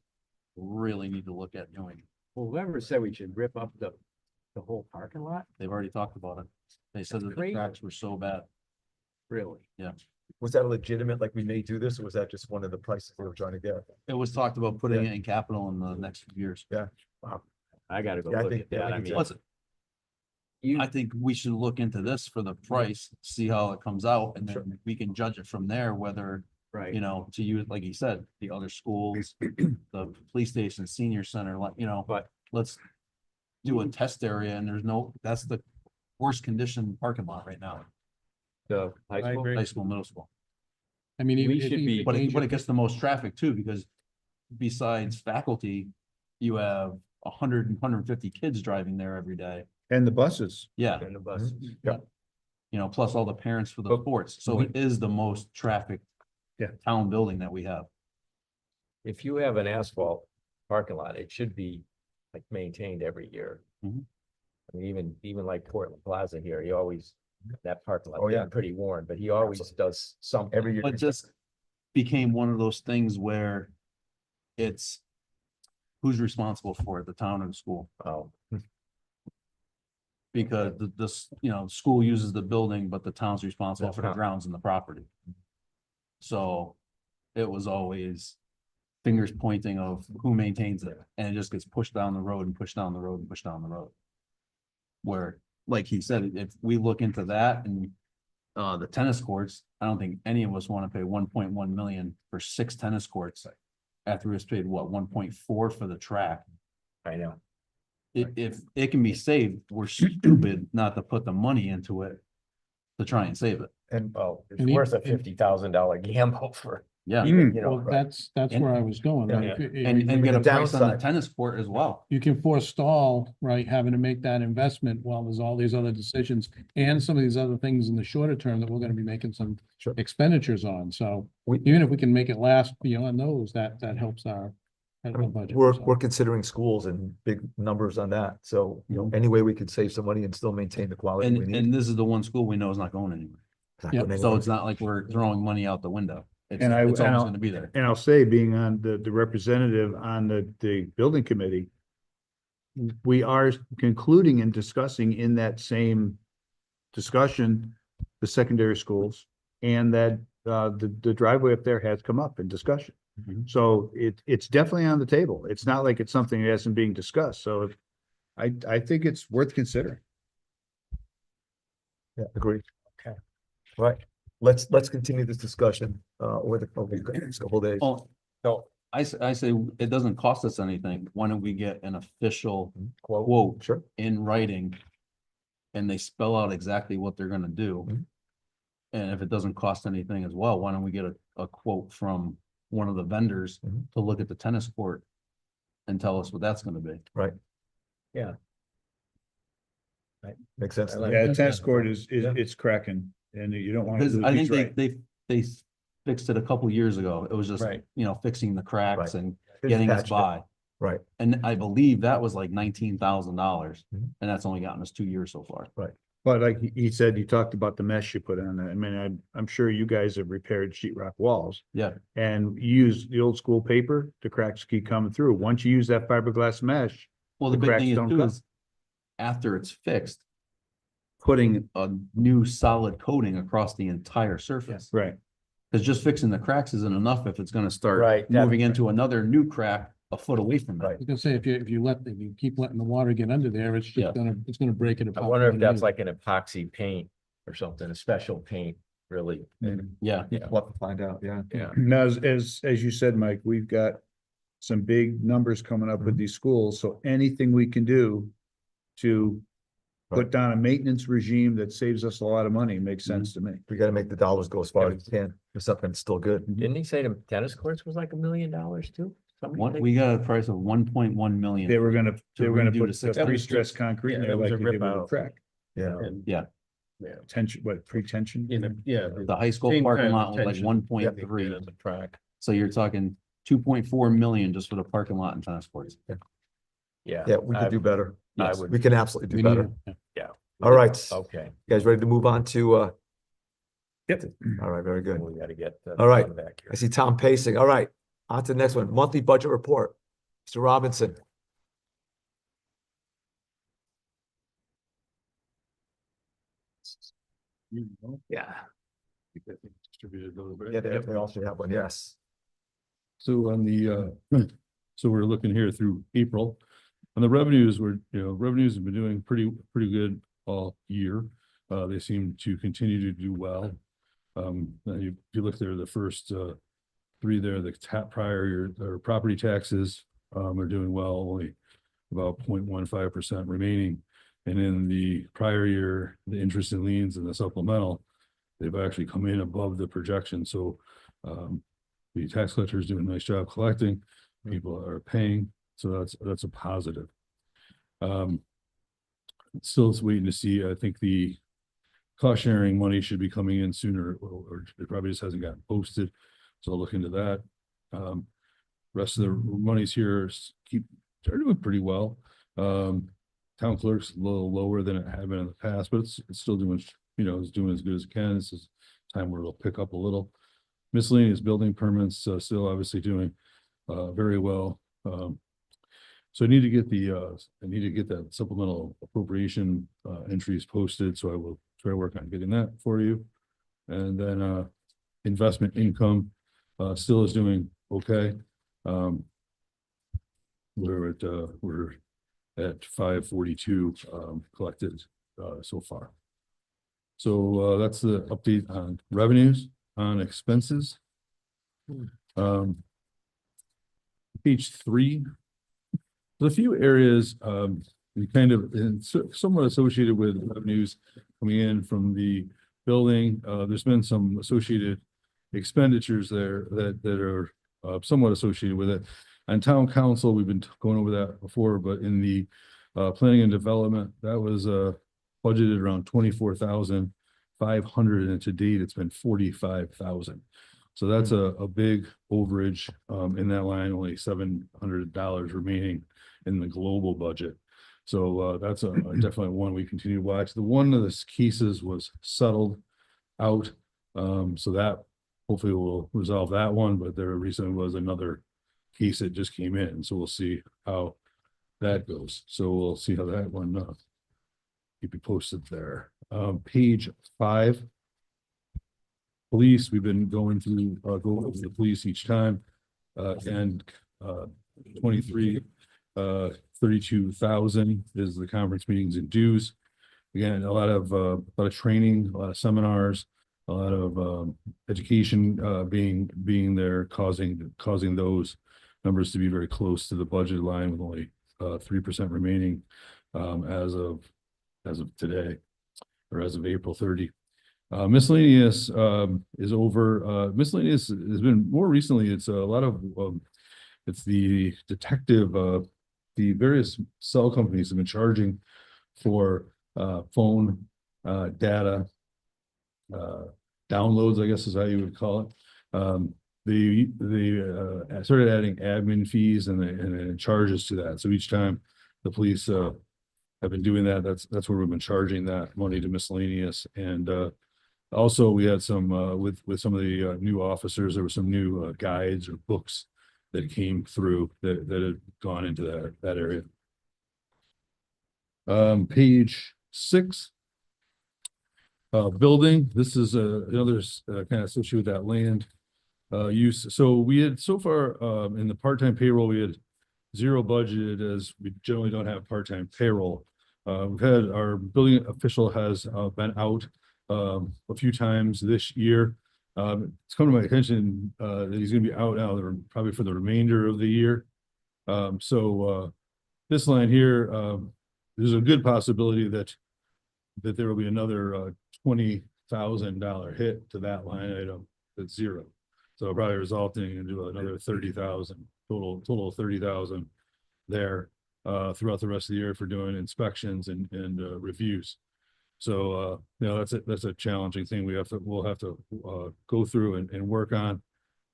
really need to look at doing. Well, whoever said we should rip up the whole parking lot, They've already talked about it. They said that the Great. tracks were so bad. really? Was that legitimate, like we may do this, or was that just one of the prices they were trying to get? It was talked about putting it in capital in the next few years. I gotta go Yeah, I look think- at yeah, that. we I can mean, do Listen, I think we should look into this for the price, see how it comes out, and then we can judge it from there, whether, right. you know, to use, like he said, the other schools, the police station, senior center, like, you know, But let's do a test area, and that's the worst condition parking lot right now, the high I school, agree. high school, middle school. I mean, We if should you be- But change it gets the most traffic too, because besides faculty, you have 150 kids driving there every day. And the buses. Yeah, and the buses. Yeah. you know, plus all the parents for the But- sports. So it is the most traffic Yeah. town building that we have. If you have an asphalt parking lot, it should be like maintained every year. Mhm. I mean, even like Portland Plaza here, he always, that parking lot, Oh, yeah. pretty worn, but he always does something. Every year. But it just became one of those things where it's who's responsible for it, the town or the school? Oh, Because you know, school uses the building, but the town's responsible for the Uh-huh. grounds and the property. So it was always fingers pointing of who maintains it, and it just gets pushed down the road and pushed down the road and pushed down the road. Where, like he said, if we look into that and the tennis courts, I don't think any of us want to pay 1.1 million for 6 tennis courts. After we just paid, what, 1.4 for the track? I know. If it can be saved, we're stupid not to put the money into it to try and save it. And Oh, it's And he- worth a and- $50,000 gamble for, Yeah, even, you know, Well, that's And- where I was going. Yeah. right? If and you- get the a price on the downside. tennis court as well. You can forestall, right, having to make that investment while there's all these other decisions and some of these other things in the shorter term that we're gonna be making some Sure. expenditures on. So We- even if we can make it last beyond those, that helps our budget. we're, so. we're considering schools and big numbers on that. So, you know, Mhm. any way we could save some money and still maintain the quality we need. And this is the one school we know is not going anywhere. It's not Yeah. going So anywhere. it's not like we're throwing money out the window. It's And always I'll- gonna be there. And I'll say, being on the representative on the building committee, we are concluding and discussing in that same discussion, the secondary schools, and that the driveway up there has come up in discussion. Mhm. So it's definitely on the table. It's not like it's something that hasn't being discussed. So I think it's worth considering. Yeah, agreed. Okay. Right. Let's continue this discussion, over the next couple of days. Oh, so I say it doesn't cost us anything. Why don't we get an official Quote. quote Sure. in writing? And they spell out exactly what they're gonna do. Mhm. And if it doesn't cost anything as well, why don't we get a quote from one of the vendors Mhm. to look at the tennis court? And tell us what that's gonna be. Right. Yeah. Makes sense. Yeah, tennis court is, it's cracking and you don't want to. Because I think they fixed it a couple years ago. It was just, Right. you know, fixing the cracks Right. and Just getting us patched it. by. Right. And I believe that was like $19,000. Mhm. And that's only gotten us 2 years so far. But like he said, you talked about the mesh you put on that. I mean, I'm sure you guys have repaired sheetrock walls Yeah, and you use the old school paper, the cracks keep coming through. Once you use that fiberglass mesh, well, The the big cracks thing is don't too come. is after it's fixed, putting a new solid coating across the entire surface. right, Because just fixing the cracks isn't enough if it's gonna start Right, moving into another new crack a foot away from Right. it. You can say if you keep letting the water get under there, it's Yeah. just gonna break it I apart. wonder if that's like an epoxy paint or something, a special paint, really. Yeah, We'll have to find out, yeah. Yeah. now, as you said, Mike, we've got some big numbers coming up with these schools, so anything we can do to put down a maintenance regime that saves us a lot of money makes sense to me. We gotta make the dollars go as far as we can, for something that's still good. Didn't he say the tennis courts was like $1 million too? we got a price of 1.1 million. They were gonna redo put the the 6,000. pre-stressed concrete in Yeah, there that was like a they did rip with the out. crack. Yeah. Yeah, Tension, what, pre-tension? the high school parking lot was like 1.3. Track. So you're talking 2.4 million just for the parking lot and tennis courts. Yeah. Yeah, we could do better. I Yes. would, We can absolutely We do need better. it. yeah. All right. Okay. You guys ready to move on to, Yep. all right, very good. We gotta get. All right. Back I here. see Tom pacing. All right, on to the next one, monthly budget report. Mr. Robinson. Yeah. Yeah, they also have one, yes. So on the, so we're looking here through April. On the revenues, revenues have been doing pretty good all year. They seem to continue to do well. If you look there, the first three there, the prior year, or property taxes are doing well, only about 0.15% remaining. And in the prior year, the interest and liens and the supplemental, they've actually come in above the projection. So the tax collector is doing a nice job collecting. People are paying, so that's a positive. Still is waiting to see. I think the cost sharing money should be coming in sooner, or it probably just hasn't gotten posted. So I'll look into that. Rest of the monies here are doing pretty well. Town clerk's a little lower than it had been in the past, but it's still doing, it's doing as good as it can. This is time where it'll pick up a little. Miscellaneous building permits, still obviously doing very well. So I need to get that supplemental appropriation entries posted, so I will try to work on getting that for you. And then investment income still is doing okay. We're at 542 collected so far. So that's the update on revenues. On expenses. Page 3. There's a few areas we kind of somewhat associated with revenues coming in from the building. There's been some associated expenditures there that are somewhat associated with it. And town council, we've been going over that before, but in the planning and development, that was budgeted around 24,500, and to date it's been 45,000. So that's a big overage in that line, only $700 remaining in the global budget. So that's definitely one we continue to watch. The one of the cases was settled out. So that hopefully will resolve that one, but there recently was another case that just came in. So we'll see how that goes. So we'll see how that one keep you posted there. Page 5. Police, we've been going through, go over the police each time. And 32,000 is the conference meetings and dues. Again, a lot of training, a lot of seminars, a lot of education being there, causing those numbers to be very close to the budget line, with only 3% remaining as of today, or as of April 30. Miscellaneous is over. Miscellaneous has been more recently. It's a lot of it's the detective. The various cell companies have been charging for phone, data, downloads, I guess is how you would call it. They started adding admin fees and charges to that. So each time the police, have been doing that, that's where we've been charging that money to miscellaneous. And, also we had some, with some of the, new officers, there were some new, guides or books that came through that had gone into that area. Page 6. Building, this is another kind of associated with that land use. So we had so far in the part-time payroll, we had zero budgeted, as we generally don't have part-time payroll. We've had our building official has been out a few times this year. It's come to my attention that he's going to be out now probably for the remainder of the year. So this line here, there's a good possibility that there will be another $20,000 hit to that line item. That's zero. So probably resulting into another 30,000 total of 30,000 there throughout the rest of the year for doing inspections and reviews. So you know, that's a challenging thing we'll have to go through and work on.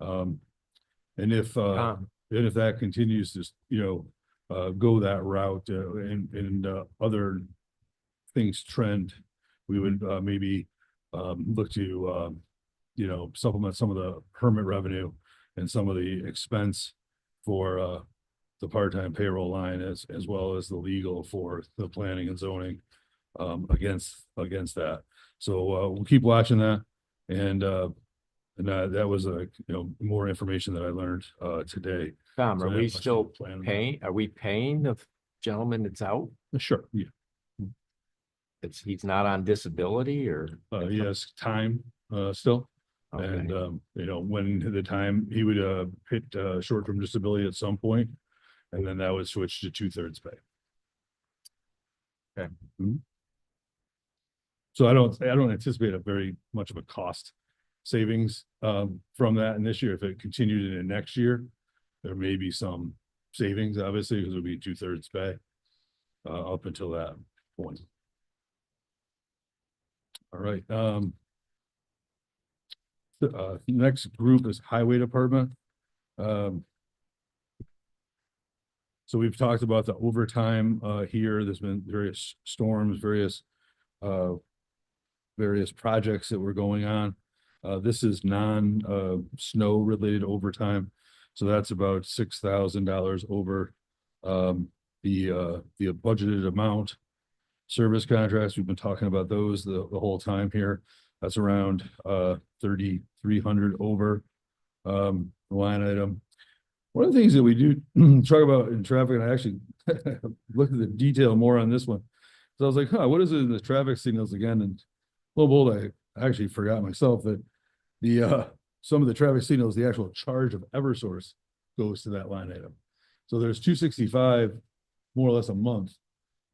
And if that continues to, you know, go that route and other things trend, we would maybe look to you know, supplement some of the permit revenue and some of the expense for the part-time payroll line as well as the legal for the planning and zoning against that. So we'll keep watching that. And that was you know, more information that I learned today. Tom, So are I we have still plan. paying, are we paying the gentleman that's out? Sure, yeah. He's not on disability or? Yes, time still. Okay. And you know, when the time he would hit short-term disability at some point, and then that would switch to 2/3 pay. Okay. Mhm. So I don't anticipate a very much of a cost savings from that in this year. If it continued into next year, there may be some savings, obviously, because it would be 2/3 pay up until that point. All right. Next group is Highway Department. So we've talked about the overtime here. There's been various storms, various projects that were going on. This is snow related overtime. So that's about $6,000 over the budgeted amount. Service contracts, we've been talking about those the whole time here. That's around 3,300 over the line item. One of the things that we do talk about in traffic, and I actually looked at the detail more on this one. So I was like, what is it in the traffic signals again? And lo and behold, I actually forgot myself that some of the traffic signals, the actual charge of Eversource goes to that line item. So there's 265 more or less a month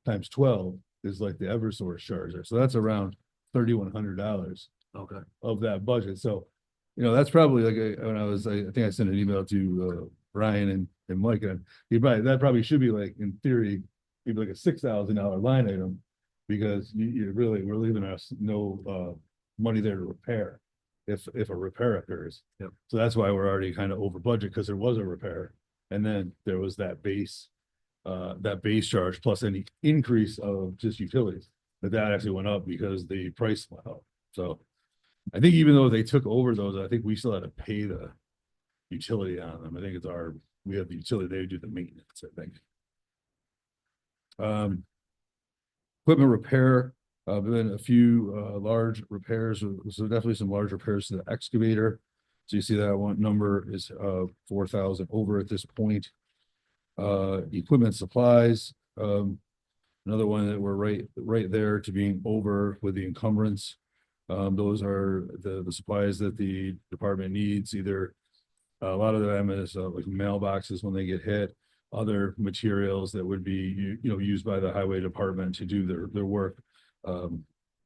times 12 is like the Eversource charge there. So that's around $3,100 of that budget. So, you know, that's probably like when I think I sent an email to Brian and Mike, and that probably should be like, in theory, maybe like a $6,000 line item, because we're leaving us no money there to repair if a repair occurs. Yep. So that's why we're already kind of over budget, because there was a repair, and then there was that base charge plus any increase of just utilities that actually went up because the price went up. So I think even though they took over those, I think we still had to pay the utility on them. I think we have the utility, they do the maintenance, I think. Equipment repair, been a few large repairs, so definitely some large repairs to the excavator. So you see that one number is 4,000 over at this point. Equipment supplies, another one that we're right there to being over with the encumbrance. Those are the supplies that the department needs. Either a lot of them is like mailboxes when they get hit, other materials that would be used by the highway department to do their work,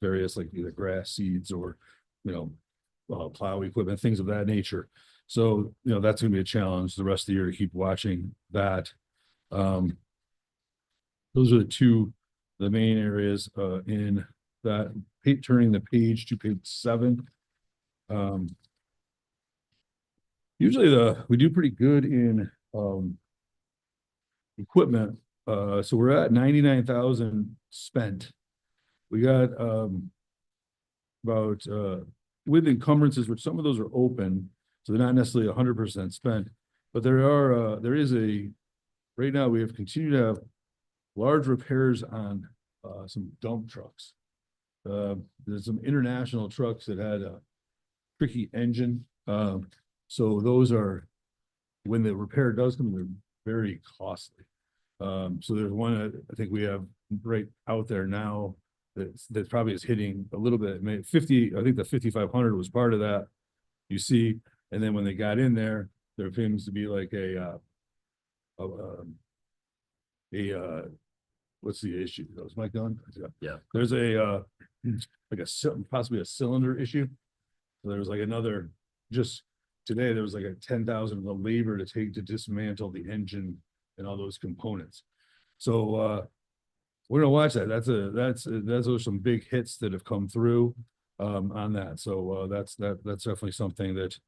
various like either grass seeds or plow equipment, things of that nature. So that's going to be a challenge the rest of the year to keep watching that. Those are the two the main areas, in that, turning the page to page 7. Usually we do pretty good in, equipment. So we're at 99,000 spent. We got, about, with encumbrances, which some of those are open, so they're not necessarily 100% spent. But there is right now we have continued to have large repairs on, some dump trucks. There's some international trucks that had a tricky engine. So those are, when the repair does come, they're very costly. So there's one that I think we have right out there now that probably is hitting a little bit, 50, I think the 5,500 was part of that. You see, and then when they got in there seems to be like what's the issue? Was Mike done? Yeah. There's like possibly a cylinder issue. So there was like another, just today, there was like a 10,000 of the labor to dismantle the engine and all those components. So, we're gonna watch that. Those are some big hits that have come through, on that. So, that's definitely something that's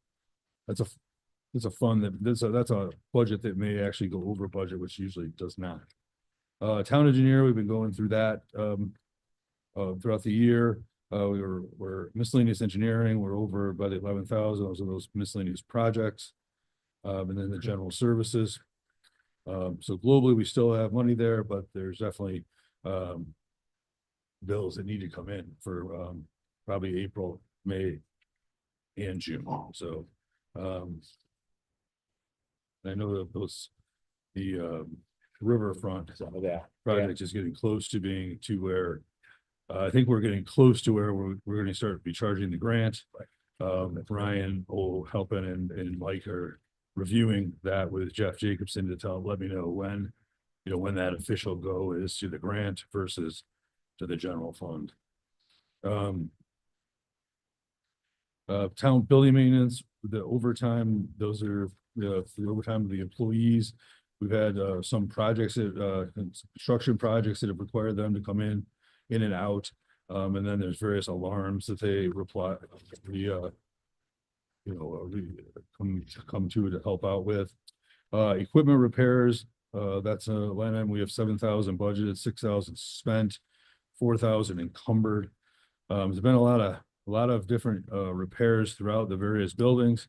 a budget that may actually go over budget, which usually does not. Town engineer, we've been going through that, throughout the year. We're miscellaneous engineering, we're over by the 11,000, those miscellaneous projects. And then the general services. So globally, we still have money there, but there's definitely, bills that need to come in for, probably April, May, and June. So, I know that the riverfront project is getting close to being to where, I think we're getting close to where we're gonna start be charging the grant. Brian helping and Mike are reviewing that with Jeff Jacobson to let me know when, when that official go is to the grant versus to the general fund. Town building maintenance, the overtime, those are the overtime of the employees. We've had some projects that construction projects that have required them to come in and out. And then there's various alarms that they come to help out with. Equipment repairs, that's a line item. We have 7,000 budgeted, 6,000 spent, 4,000 encumbered. There's been a lot of different repairs throughout the various buildings.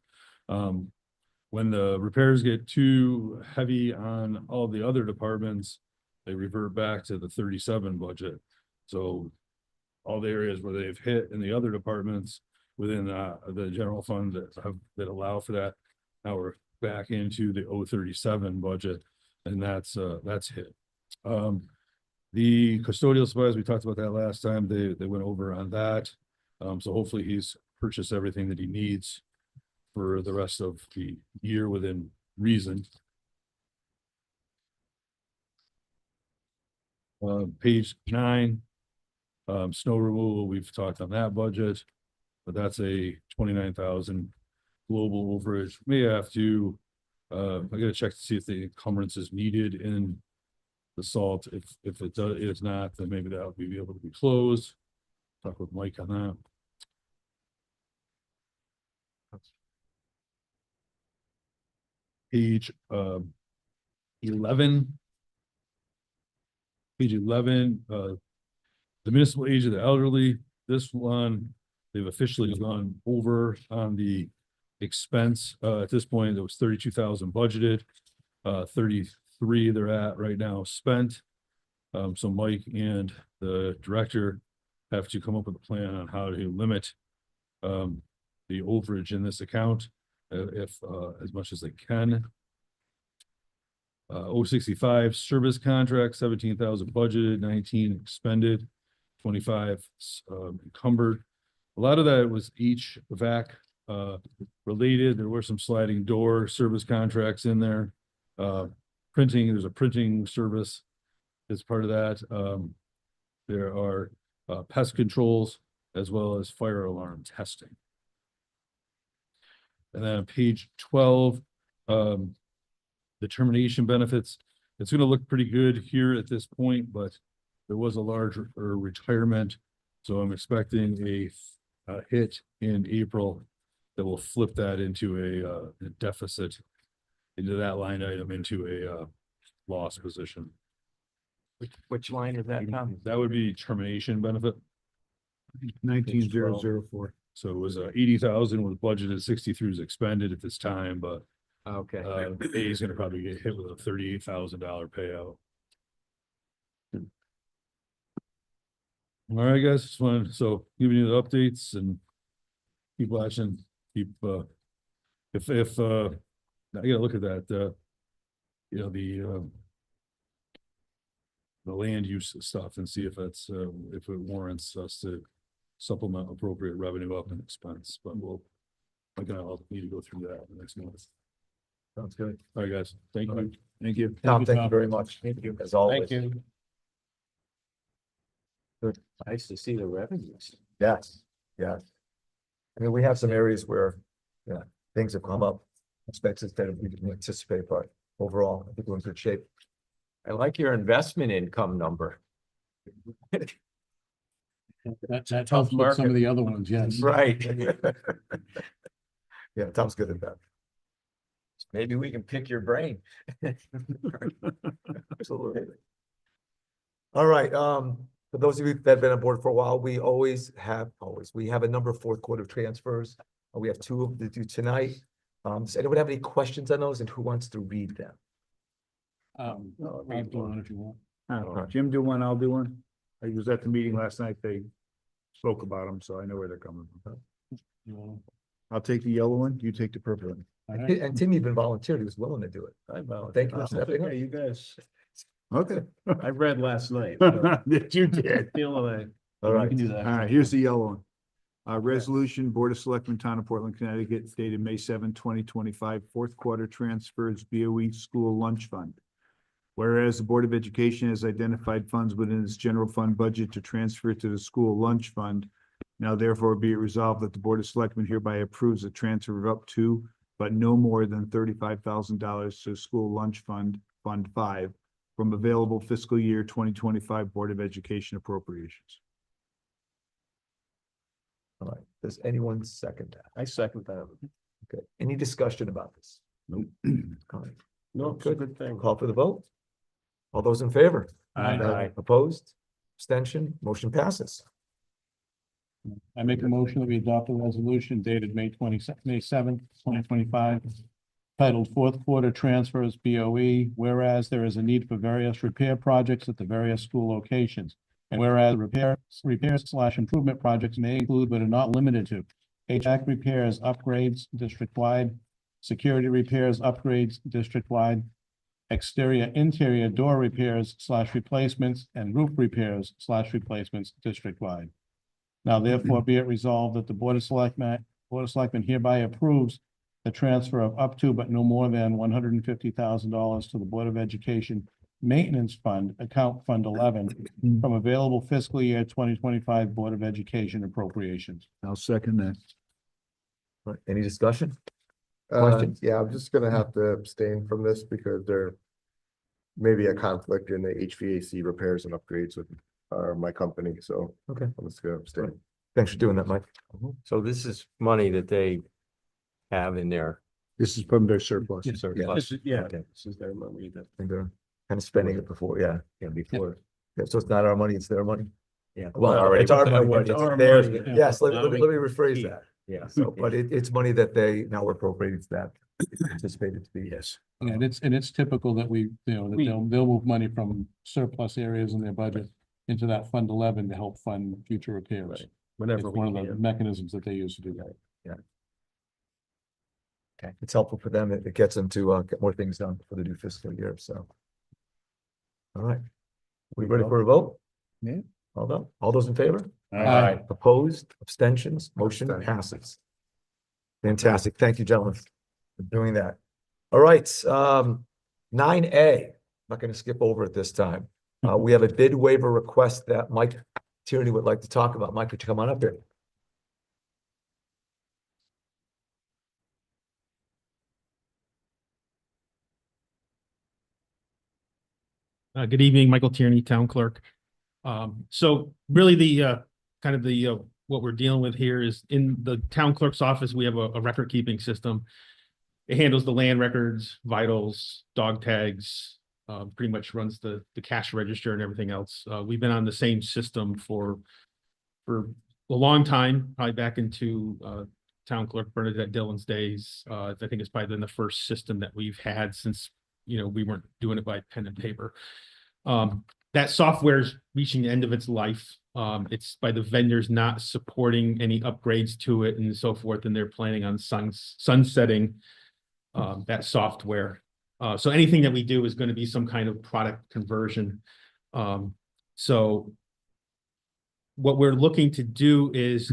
When the repairs get too heavy on all the other departments, they revert back to the 37 budget. So all the areas where they've hit in the other departments within the general fund that allow for that, now we're back into the 037 budget, and that's hit. The custodial supplies, we talked about that last time. They went over on that. So hopefully he's purchased everything that he needs for the rest of the year within reason. Page 9, snow removal, we've talked on that budget, but that's a 29,000 global overage. May have to, I gotta check to see if the encumbrance is needed in the salt. If it is not, then maybe that will be able to be closed. Talk with Mike on that. Page 11. Page 11, the municipal age of the elderly. This one, they've officially gone over on the expense. At this point, it was 32,000 budgeted, 33 they're at right now spent. So Mike and the director have to come up with a plan on how to limit the overage in this account, if as much as they can. 065 service contract, 17,000 budgeted, 19 expended, 25 encumbered. A lot of that was HVAC related. There were some sliding door service contracts in there. Printing, there's a printing service as part of that. There are pest controls as well as fire alarm testing. And then on page 12, the termination benefits, it's going to look pretty good here at this point, but there was a large retirement. So I'm expecting a hit in April that will flip that into a deficit into that line item into a loss position. Which line is that, Tom? That would be termination benefit. 19004. So it was 80,000 was budgeted, 63 was expended at this time, but Okay. A is gonna probably get hit with a $38,000 payout. All right, guys, just wanted, so giving you the updates and keep watching, keep, if, I gotta look at that, you know, the land use stuff and see if that's, if it warrants us to supplement appropriate revenue up and expense, but I'll need to go through that next month. Sounds good. All right, guys, thank All you. right. Thank you. Tom, thank you Tom. very much. Thank you. As always. Thank you. Nice to see the revenues. Yes, yes. I mean, we have some areas where, yeah, things have come up, expenses that we didn't anticipate, but overall, I think we're in good shape. I like your investment income number. That helps with some of the other ones, yes. Right. Yeah, Tom's good at that. Maybe we can pick your brain. Absolutely. All right, for those of you that have been on board for a while, we have a number of fourth quarter transfers. We have two of them to do tonight. Does anyone have any questions on those, and who wants to read them? I'll do one if you want. Jim do one, I'll do one. I was at the meeting last night. They spoke about them, so I know where they're coming from. You want- I'll take the yellow one, you take the purple one. all right. And Tim even volunteered, he was willing to do it. Thank you for stepping up. You guys, Okay. I read last night. You did. Feeling like All You right, can do that. All right, here's the yellow one. Resolution, Board of Selectmen, Town of Portland, Connecticut, dated May 7, 2025, fourth quarter transfers, BOE School Lunch Fund. Whereas the Board of Education has identified funds within its general fund budget to transfer to the school lunch fund. Now therefore be it resolved that the Board of Selectmen hereby approves a transfer of up to, but no more than $35,000 to School Lunch Fund, Fund 5, from available fiscal year 2025 Board of Education appropriations. all right. Does anyone second that? I second that. Okay, any discussion about this? Nope. All right, No, it's a good thing. call for the vote. All those in favor? Aye. Opposed? Abstention? Motion passes. I make a motion that we adopt a resolution dated May 7th, 2025. Titled Fourth Quarter Transfers BOE, whereas there is a need for various repair projects at the various school locations. And whereas repairs/improvement projects may include but are not limited to HVAC repairs, upgrades district-wide, security repairs, upgrades district-wide, exterior/interior door repairs/replacements, and roof repairs/replacements district-wide. Now therefore be it resolved that the Board of Selectmen hereby approves the transfer of up to but no more than $150,000 to the Board of Education Maintenance Fund, Account Fund 11, from available fiscal year 2025 Board of Education appropriations. I'll second that. All right, any discussion? Uh, Questions? yeah, I'm just gonna have to abstain from this because there may be a conflict in the HVAC repairs and upgrades with my company, so Okay, I'm just gonna abstain. thanks for doing that, Mike. So this is money that they have in their This is from their surplus. surplus. Yeah, Okay. this is their money that. And they're kind of spending it before, yeah. Yeah, before. Yeah, so it's not our money, it's their money. Yeah. Well, Already it's our put money, that but money. it's our theirs. money. Yes, let Now me we rephrase keep. that. Yeah. So, but it's money that they now appropriated to that anticipated to be. Yes. And it's typical that that they'll move money from surplus areas in their budget into that Fund 11 to help fund future repairs. Right. It's Whenever one we of the can. mechanisms that they use to do that. Okay, it's helpful for them. It gets them to get more things done for the new fiscal year, so. All right. We ready for a vote? Yeah. All those in favor? Aye. Opposed, abstentions, motion Abstention. passes. Fantastic. Thank you, gentlemen, for doing that. All right, 9A, not going to skip over it this time. We have a bid waiver request that Mike Tierney would like to talk about. Mike, could you come on up here? Good evening, Michael Tierney, Town Clerk. So really kind of what we're dealing with here is in the town clerk's office, we have a record keeping system. It handles the land records, vitals, dog tags, pretty much runs the cash register and everything else. We've been on the same system for a long time, probably back into town clerk Bernadette Dillon's days. I think it's probably been the first system that we've had since, we weren't doing it by pen and paper. That software is reaching the end of its life. It's by the vendors not supporting any upgrades to it and so forth, and they're planning on sunsetting that software. So anything that we do is going to be some kind of product conversion. So what we're looking to do is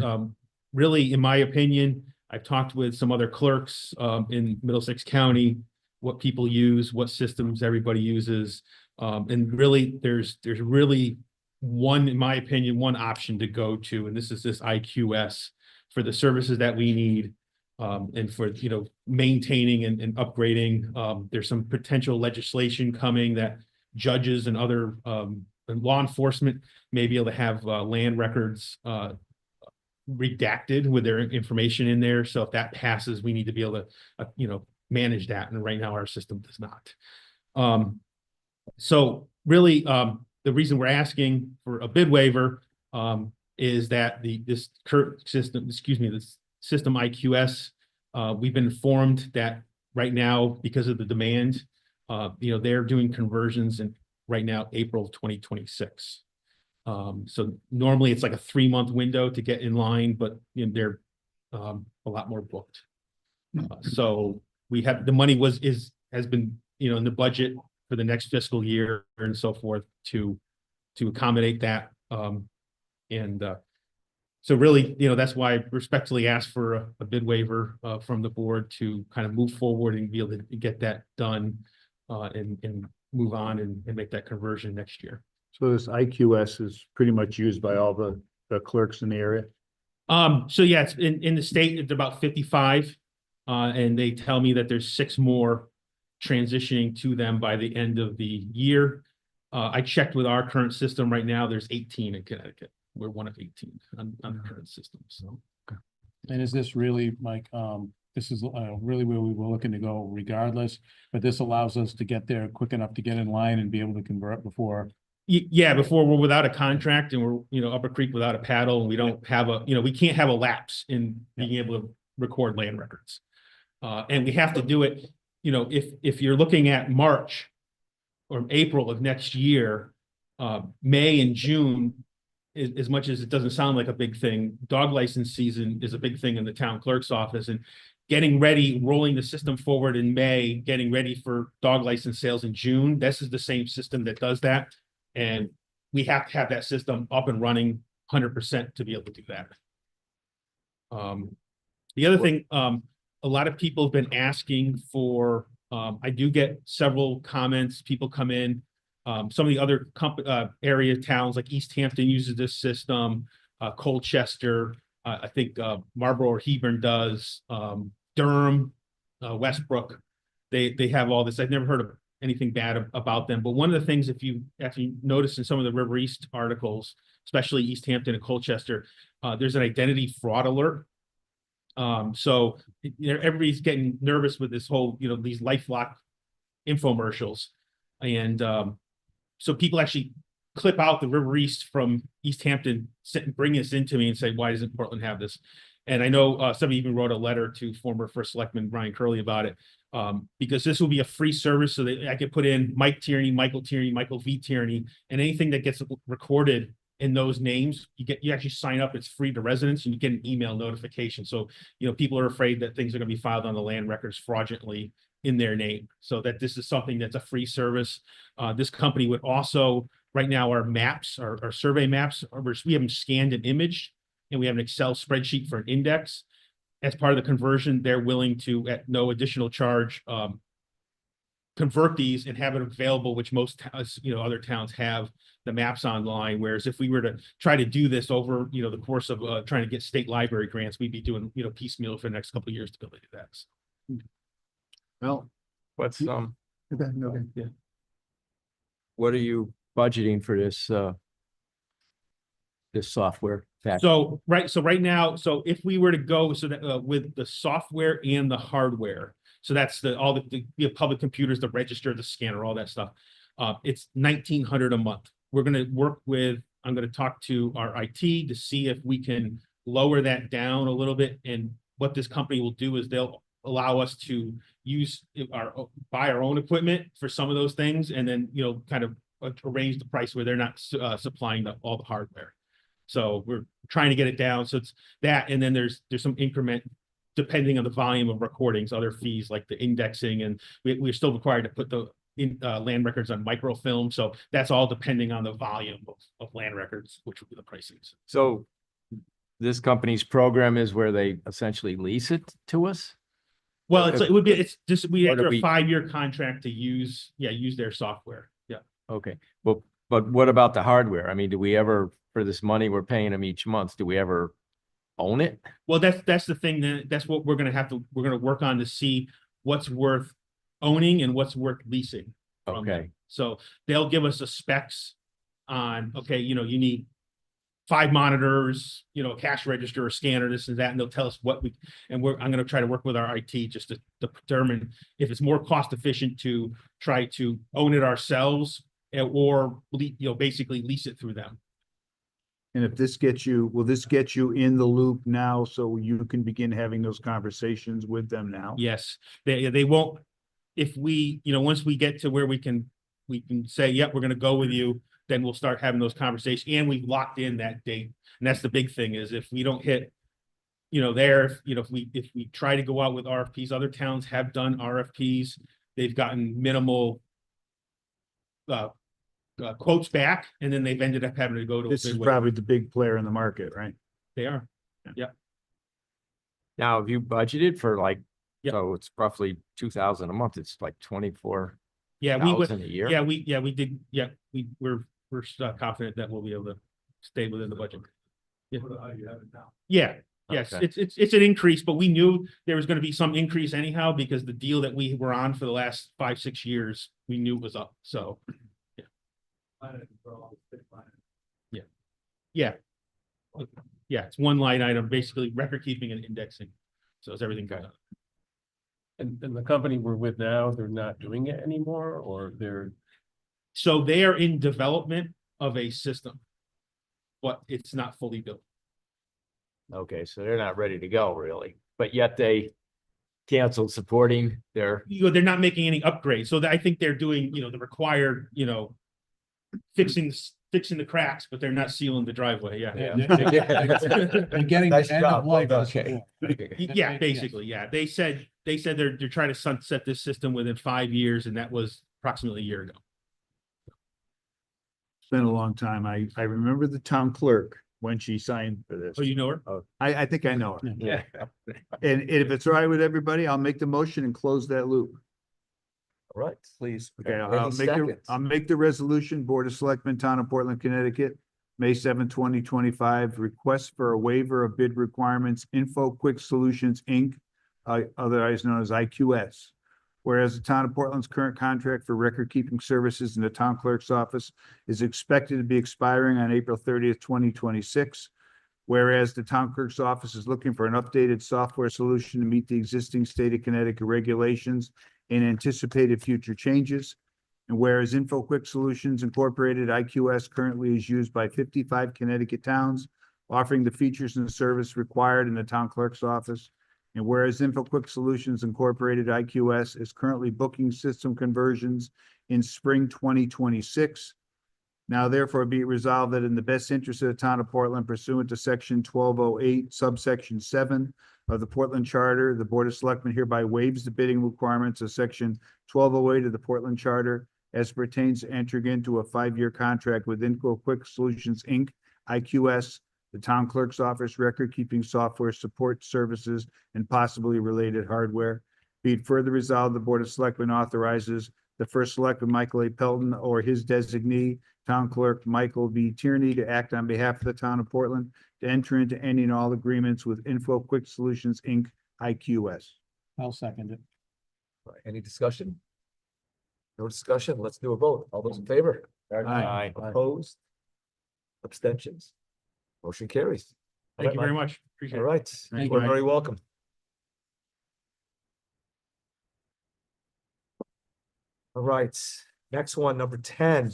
really, in my opinion, I've talked with some other clerks in Middlesex County, what people use, what systems everybody uses. And really, there's really one, in my opinion, one option to go to, and this is this IQS for the services that we need. And for, maintaining and upgrading. There's some potential legislation coming that judges and other and law enforcement may be able to have land records redacted with their information in there. So if that passes, we need to be able to, manage that. And right now our system does not. So really, the reason we're asking for a bid waiver is that this current system, this system IQS, we've been informed that right now, because of the demand, they're doing conversions in right now, April 2026. So normally it's like a 3-month window to get in line, but they're a lot more booked. So we have the money has been in the budget for the next fiscal year and so forth to accommodate that. So really, that's why I respectfully asked for a bid waiver from the board to kind of move forward and be able to get that done and move on and make that conversion next year. So this IQS is pretty much used by all the clerks in the area? So yeah, it's in the state, it's about 55. And they tell me that there's 6 more transitioning to them by the end of the year. I checked with our current system right now, there's 18 in Connecticut. We're one of 18 on the current system, so. And is this really, Mike, this is really where we were looking to go regardless, but this allows us to get there quick enough to get in line and be able to convert before. Yeah, before we're without a contract and we're, up a creek without a paddle, and we don't have we can't have a lapse in being able to record land records. And we have to do it, if you're looking at March or April of next year, May and June, as much as it doesn't sound like a big thing, dog license season is a big thing in the town clerk's office, and getting ready, rolling the system forward in May, getting ready for dog license sales in June. This is the same system that does that. And we have to have that system up and running 100% to be able to do that. The other thing, a lot of people have been asking for, I do get several comments, people come in, some of the other area towns like East Hampton uses this system, Colchester, I think Marlborough or Hebron does, Durham, Westbrook, they have all this. I've never heard of anything bad about them, but one of the things, if you notice in some of the River East articles, especially East Hampton and Colchester, there's an identity fraud alert. So everybody's getting nervous with this whole, these LifeLock infomercials. And so people actually clip out the River East from East Hampton, bring this into me and say, why doesn't Portland have this? And I know somebody even wrote a letter to former First Selectman Brian Curley about it, because this will be a free service, so that I could put in Mike Tierney, Michael Tierney, Michael V. Tierney, and anything that gets recorded in those names, you actually sign up. It's free to residents, and you get an email notification. So people are afraid that things are going to be filed on the land records fraudulently in their name. So that this is something that's a free service. This company would also, right now, our maps, our survey maps, we have them scanned and imaged, and we have an Excel spreadsheet for an index. As part of the conversion, they're willing to, at no additional charge, convert these and have it available, which most other towns have the maps online. Whereas if we were to try to do this over, the course of trying to get state library grants, we'd be doing, piecemeal for the next couple of years to be able to do that. Well, What's, okay. Yeah. what are you budgeting for this, this software? package? So, right now, so if we were to go, so that, with the software and the hardware, so that's all the public computers, the register, the scanner, all that stuff. It's 1,900 a month. I'm gonna talk to our IT to see if we can lower that down a little bit. And what this company will do is they'll allow us to buy our own equipment for some of those things, and then, kind of arrange the price where they're not supplying all the hardware. So we're trying to get it down. So it's that, and then there's some increment depending on the volume of recordings, other fees like the indexing, and we're still required to put the land records on microfilm. So that's all depending on the volume of land records, which would be the pricings. So this company's program is where they essentially lease it to us? Well, it's just, we Or do after a we- 5-year contract to use their software. Yeah. Okay, well, but what about the hardware? I mean, do we ever, for this money we're paying them each month, do we ever own it? Well, that's the thing, that's what we're gonna work on to see what's worth owning and what's worth leasing. from them. Okay, So they'll give us the specs on, okay, you need 5 monitors, a cash register, a scanner, this and that, and they'll tell us I'm gonna try to work with our IT just to determine if it's more cost efficient to try to own it ourselves, or basically lease it through them. And if will this get you in the loop now so you can begin having those conversations with them now? Yes, they won't, if we, once we get to where we can say, yep, we're gonna go with you, then we'll start having those conversations, and we've locked in that date. And that's the big thing, is if we don't hit, if we try to go out with RFPs, other towns have done RFPs, they've gotten minimal quotes back, and then they've ended up having to go to. This is probably the big player in the market, right? They are. now have you budgeted for like, Yep. so it's roughly 2,000 a month, it's like 24,000 Yeah, we would, a year? we did, we're confident that we'll be able to stay within the budget. Yeah, yes, Okay. it's an increase, but we knew there was gonna be some increase anyhow, because the deal that we were on for the last 5-6 years, we knew it was up, so. Yeah. Yeah, it's one line item, basically record keeping and indexing. So it's everything going on. And the company we're with now, they're not doing it anymore, or they're, So they are in development of a system, but it's not fully built. Okay, so they're not ready to go really, but yet they canceled supporting their, They're not making any upgrades. So I think they're doing, the required, fixing the cracks, but they're not sealing the driveway. Yeah. They're getting Nice the end job, of well life. done. Okay. Yeah, basically, yeah. They said they're trying to sunset this system within 5 years, and that was approximately a year ago. It's been a long time. I remember the town clerk when she signed for this. Oh, you know her? I think I know her. yeah. And if it's all right with everybody, I'll make the motion and close that loop. All right, please. Okay, Any seconds? I'll make the resolution, Board of Selectmen, Town of Portland, Connecticut, May 7, 2025, request for a waiver of bid requirements, Info Quick Solutions, Inc., otherwise known as IQS. Whereas the Town of Portland's current contract for record-keeping services in the town clerk's office is expected to be expiring on April 30th, 2026. Whereas the town clerk's office is looking for an updated software solution to meet the existing state of Connecticut regulations and anticipated future changes. And whereas InfoQuick Solutions Incorporated, IQS, currently is used by 55 Connecticut towns, offering the features and service required in the town clerk's office. And whereas InfoQuick Solutions Incorporated, IQS, is currently booking system conversions in spring 2026. Now therefore be it resolved that in the best interest of the town of Portland pursuant to section 1208, subsection 7 of the Portland Charter, the Board of Selectmen hereby waives the bidding requirements of section 1208 of the Portland Charter as pertains to entering into a 5-year contract with InfoQuick Solutions, Inc., IQS, the town clerk's office record-keeping software support services and possibly related hardware. Be it further resolved, the Board of Selectmen authorizes the first selectman, Michael A. Pelton, or his designee, town clerk Michael B. Tierney, to act on behalf of the town of Portland to enter into any and all agreements with InfoQuick Solutions, Inc., IQS. I'll second it. Any discussion? No discussion, let's do a vote. All those in favor? Aye. Opposed? Abstentions? Motion carries. All Thank right, you very Mike. much. Appreciate All it. right, Thank you're you, very welcome. All right, next one, number 10,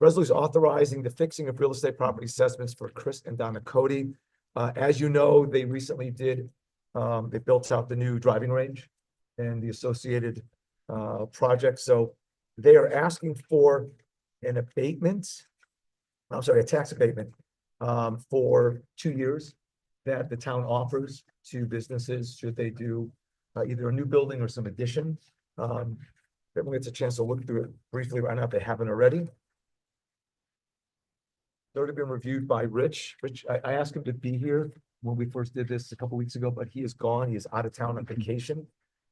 resolution authorizing the fixing of real estate property assessments for Chris and Donna Cody. As you know, they recently they built out the new driving range and the associated project, so they are asking for an abatement. I'm sorry, a tax abatement for 2 years that the town offers to businesses should they do either a new building or some addition. Everyone gets a chance to look through it briefly right now if they haven't already. It's already been reviewed by Rich. Rich, I asked him to be here when we first did this a couple weeks ago, but he is gone. He is out of town on vacation.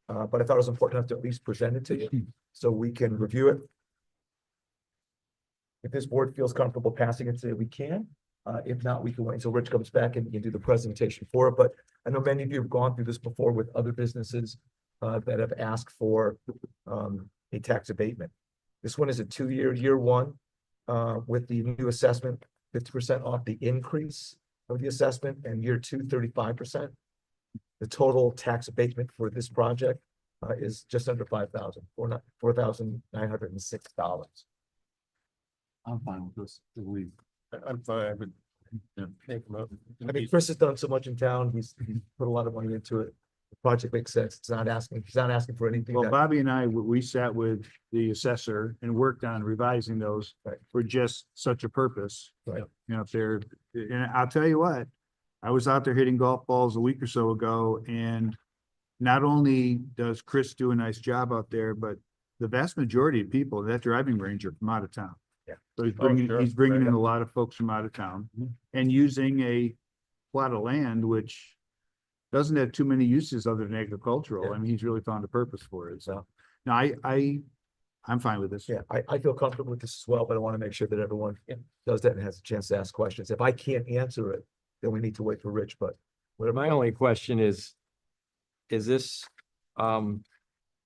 But I thought it was important enough to at least present it to you so we can review it. If this board feels comfortable passing it today, we can. If not, we can wait until Rich comes back and he can do the presentation for it. But I know many of you have gone through this before with other businesses that have asked for a tax abatement. This one is a 2-year, year one, with the new assessment, 50% off the increase of the assessment, and year two, 35%. The total tax abatement for this project is just under $5,000, $4,906. I'm fine with this. I'm fine, but. Make a mo- I mean, Chris has done so much in town. He's put a lot of money into it. The project makes sense. He's not asking for anything. Well, that- Bobby and I, we sat with the assessor and worked on revising those Right. for just such a purpose. Right. You know, if they're, and I'll tell you what, I was out there hitting golf balls a week or so ago, and not only does Chris do a nice job out there, but the vast majority of people, that driving range are from out of town. Yeah. So he's Oh, bringing, sure. he's bringing in Right. a lot of folks from out of town and using a plot of land, which doesn't have too many uses other than agricultural. Yeah. I mean, he's really found a purpose for it. So, So, no, I'm fine with this. yeah, I feel comfortable with this as well, but I want to make sure that everyone does that and has a chance to ask questions. If I can't answer it, then we need to wait for Rich, but whatever. My only question is this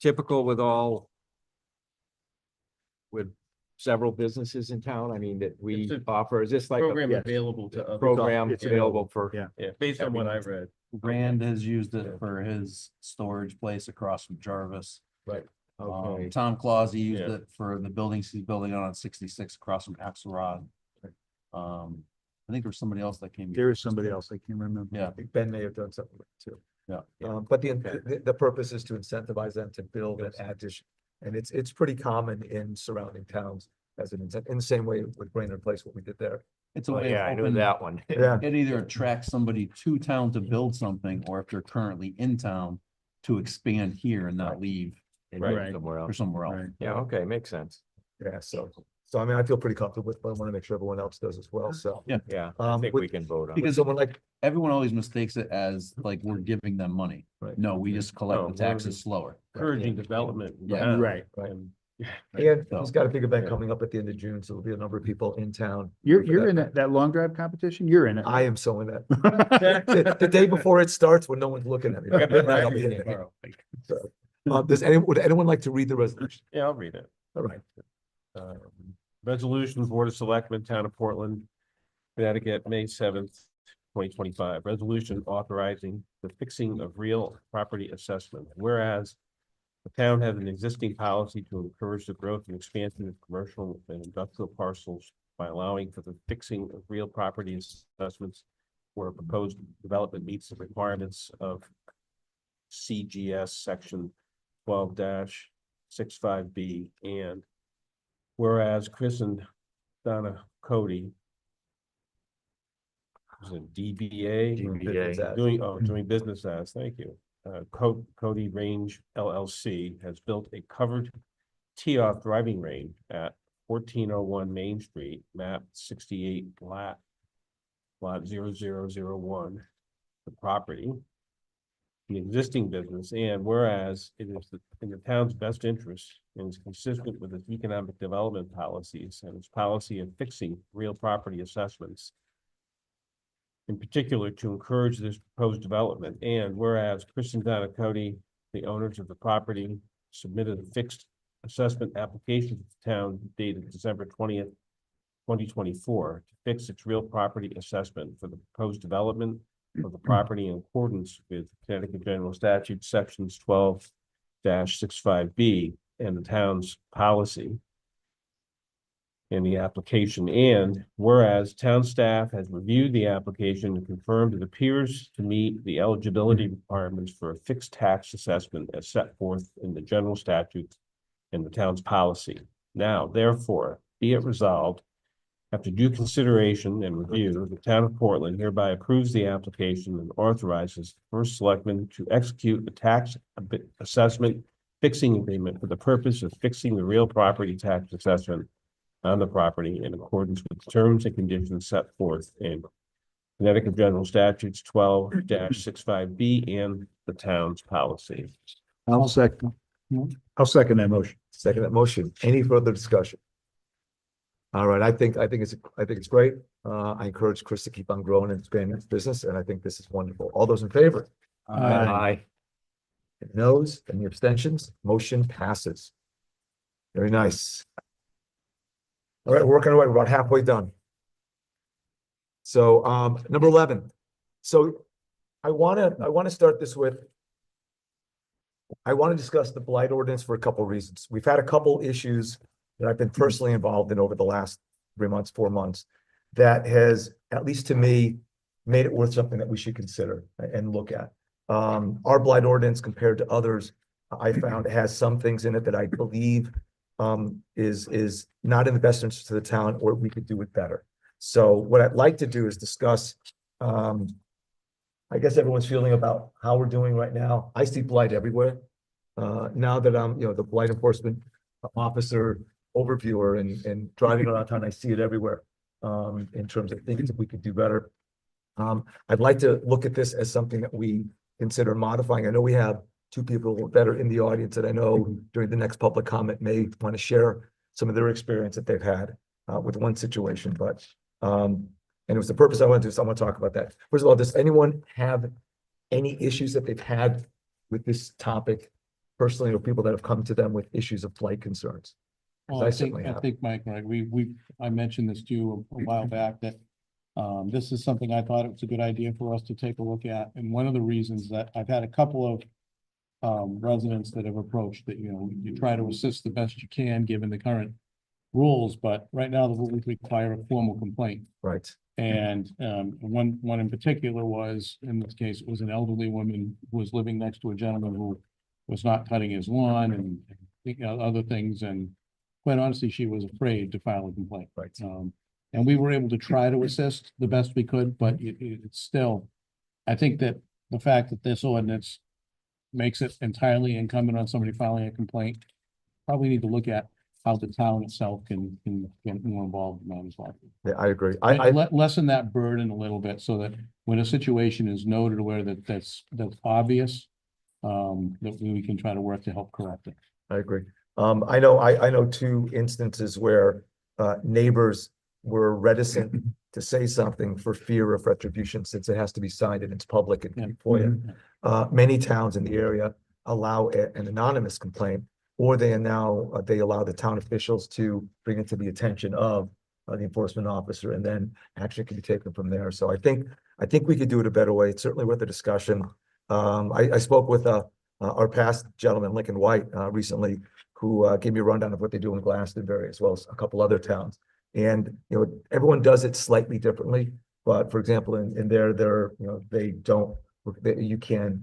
typical with several businesses in town? I mean, that we It's a offer, is this like a Program yes. available to others. program It's available for? Yeah. Yeah, based on what I read. Rand has used it for his storage place across from Jarvis. Okay. Tom Clausy used Yeah. it for the buildings he's building on 66 across from Axelrod. I think there was somebody else that came. There is somebody else, I can't remember. Yeah. I think Ben may have done something with it too. Yeah. But the purpose is to incentivize them to build and add to, and it's pretty common in surrounding towns as an incentive, in the same way with Brainerd Place, what we did there. It's a Oh, way yeah, I of knew hoping that one. Yeah. it either attracts somebody to town to build something, or if they're currently in town, to expand here and not leave And Right. somewhere for else. somewhere else. Right. Yeah, okay, makes sense. Yeah, so I mean, I feel pretty comfortable with, but I want to make sure everyone else does as well, so. Yeah, I think with- we can vote on it. Because someone like, Everyone always mistakes it as like we're giving them money. Right. No, we just No, collect the we're- taxes slower. Encouraging development. Yeah. Right. And and So- he's got a big event Yeah. coming up at the end of June, so there'll be a number of people in town. You're in that long drive competition? You're in it. I am so in that. The day before it starts, when no one's looking at me. Midnight, I'll be in there. So, would anyone like to read the resolution? Yeah, I'll read it. All right. Resolution, Board of Selectmen, Town of Portland, Connecticut, May 7th, 2025. Resolution authorizing the fixing of real property assessment. Whereas the town has an existing policy to encourage the growth and expansion of commercial and industrial parcels by allowing for the fixing of real property assessments where a proposed development meets the requirements of CGS section 12-65B, and whereas Chris and Donna Cody is it DBA? DBA. Doing business as, thank you. Cody Range LLC has built a covered tee-off driving range at 1401 Main Street, map 68, lot 0001, the property, the existing business, and whereas it is in the town's best interest and is consistent with its economic development policies and its policy of fixing real property assessments, in particular to encourage this proposed development, and whereas Chris and Donna Cody, the owners of the property, submitted a fixed assessment application to the town dated December 20th, 2024 to fix its real property assessment for the proposed development of the property in accordance with Connecticut General Statute Sections 12-65B and the town's policy in the application. And whereas town staff has reviewed the application and confirmed it appears to meet the eligibility requirements for a fixed tax assessment as set forth in the general statutes and the town's policy. Now, therefore, be it resolved, after due consideration and review, the town of Portland hereby approves the application and authorizes the first selectman to execute a tax assessment fixing agreement for the purpose of fixing the real property tax assessment on the property in accordance with the terms and conditions set forth in Connecticut General Statutes 12-65B and the town's policy. I'll second that motion. Second that motion. Any further discussion? All right, I think it's great. I encourage Chris to keep on growing and expanding his business, and I think this is wonderful. All those in favor? Aye. Any noes, any abstentions? Motion passes. Very nice. All right, we're working away. We're about halfway done. So, number 11. So I want to start this with, I want to discuss the blight ordinance for a couple of reasons. We've had a couple issues that I've been personally involved in over the last 3 months, 4 months, that has, at least to me, made it worth something that we should consider and look at. Our blight ordinance compared to others, I found has some things in it that I believe is not in the best interest of the town, or we could do it better. So what I'd like to do is discuss, I guess everyone's feeling about how we're doing right now. I see blight everywhere. Now that I'm, the blight enforcement officer, overviewer, and driving around town, I see it everywhere. In terms of things that we could do better. I'd like to look at this as something that we consider modifying. I know we have 2 people that are in the audience that I know during the next public comment may want to share some of their experience that they've had with one situation, but and it was the purpose I wanted to do, so I want to talk about that. First of all, does anyone have any issues that they've had with this topic personally, or people that have come to them with issues of blight concerns? Well, I I certainly have. think, Mike, right, I mentioned this to you a while back that this is something I thought it was a good idea for us to take a look at. And one of the reasons that I've had a couple of residents that have approached that, you try to assist the best you can, given the current rules, but right now the rules require a formal complaint. Right. And one in particular was, in this case, it was an elderly woman who was living next to a gentleman who was not cutting his lawn and other things. And quite honestly, she was afraid to file a complaint. Right. And we were able to try to assist the best we could, but it's still, I think that the fact that this ordinance makes it entirely incumbent on somebody filing a complaint, probably need to look at how the town itself can get more involved in that as well. Yeah, I agree. Lessen that burden a little bit so that when a situation is noted where that's obvious, that we can try to work to help correct it. I agree. I know 2 instances where neighbors were reticent to say something for fear of retribution, since it has to be signed and it's public and FOIA. Many towns in the area allow an anonymous complaint, or they allow the town officials to bring it to the attention of the enforcement officer, and then action can be taken from there. So I think we could do it a better way. It's certainly worth a discussion. I spoke with our past gentleman, Lincoln White, recently, who gave me a rundown of what they do in Glastonbury, as well as a couple other towns. And, everyone does it slightly differently, but for example, in there, they don't, you can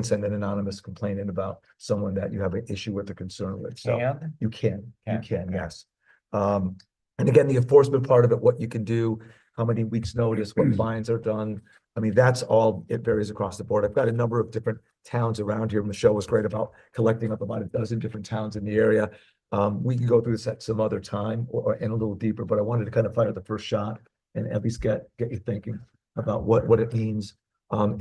send an anonymous complaint in about someone that you have an issue with or concern with. So you can, yes. And again, the enforcement part of it, what you can do, how many weeks notice, what fines are done. I mean, that's all, it varies across the board. I've got a number of different towns around here. Michelle was great about collecting up about a dozen different towns in the area. We can go through this at some other time and a little deeper, but I wanted to kind of fire the first shot and at least get you thinking about what it means.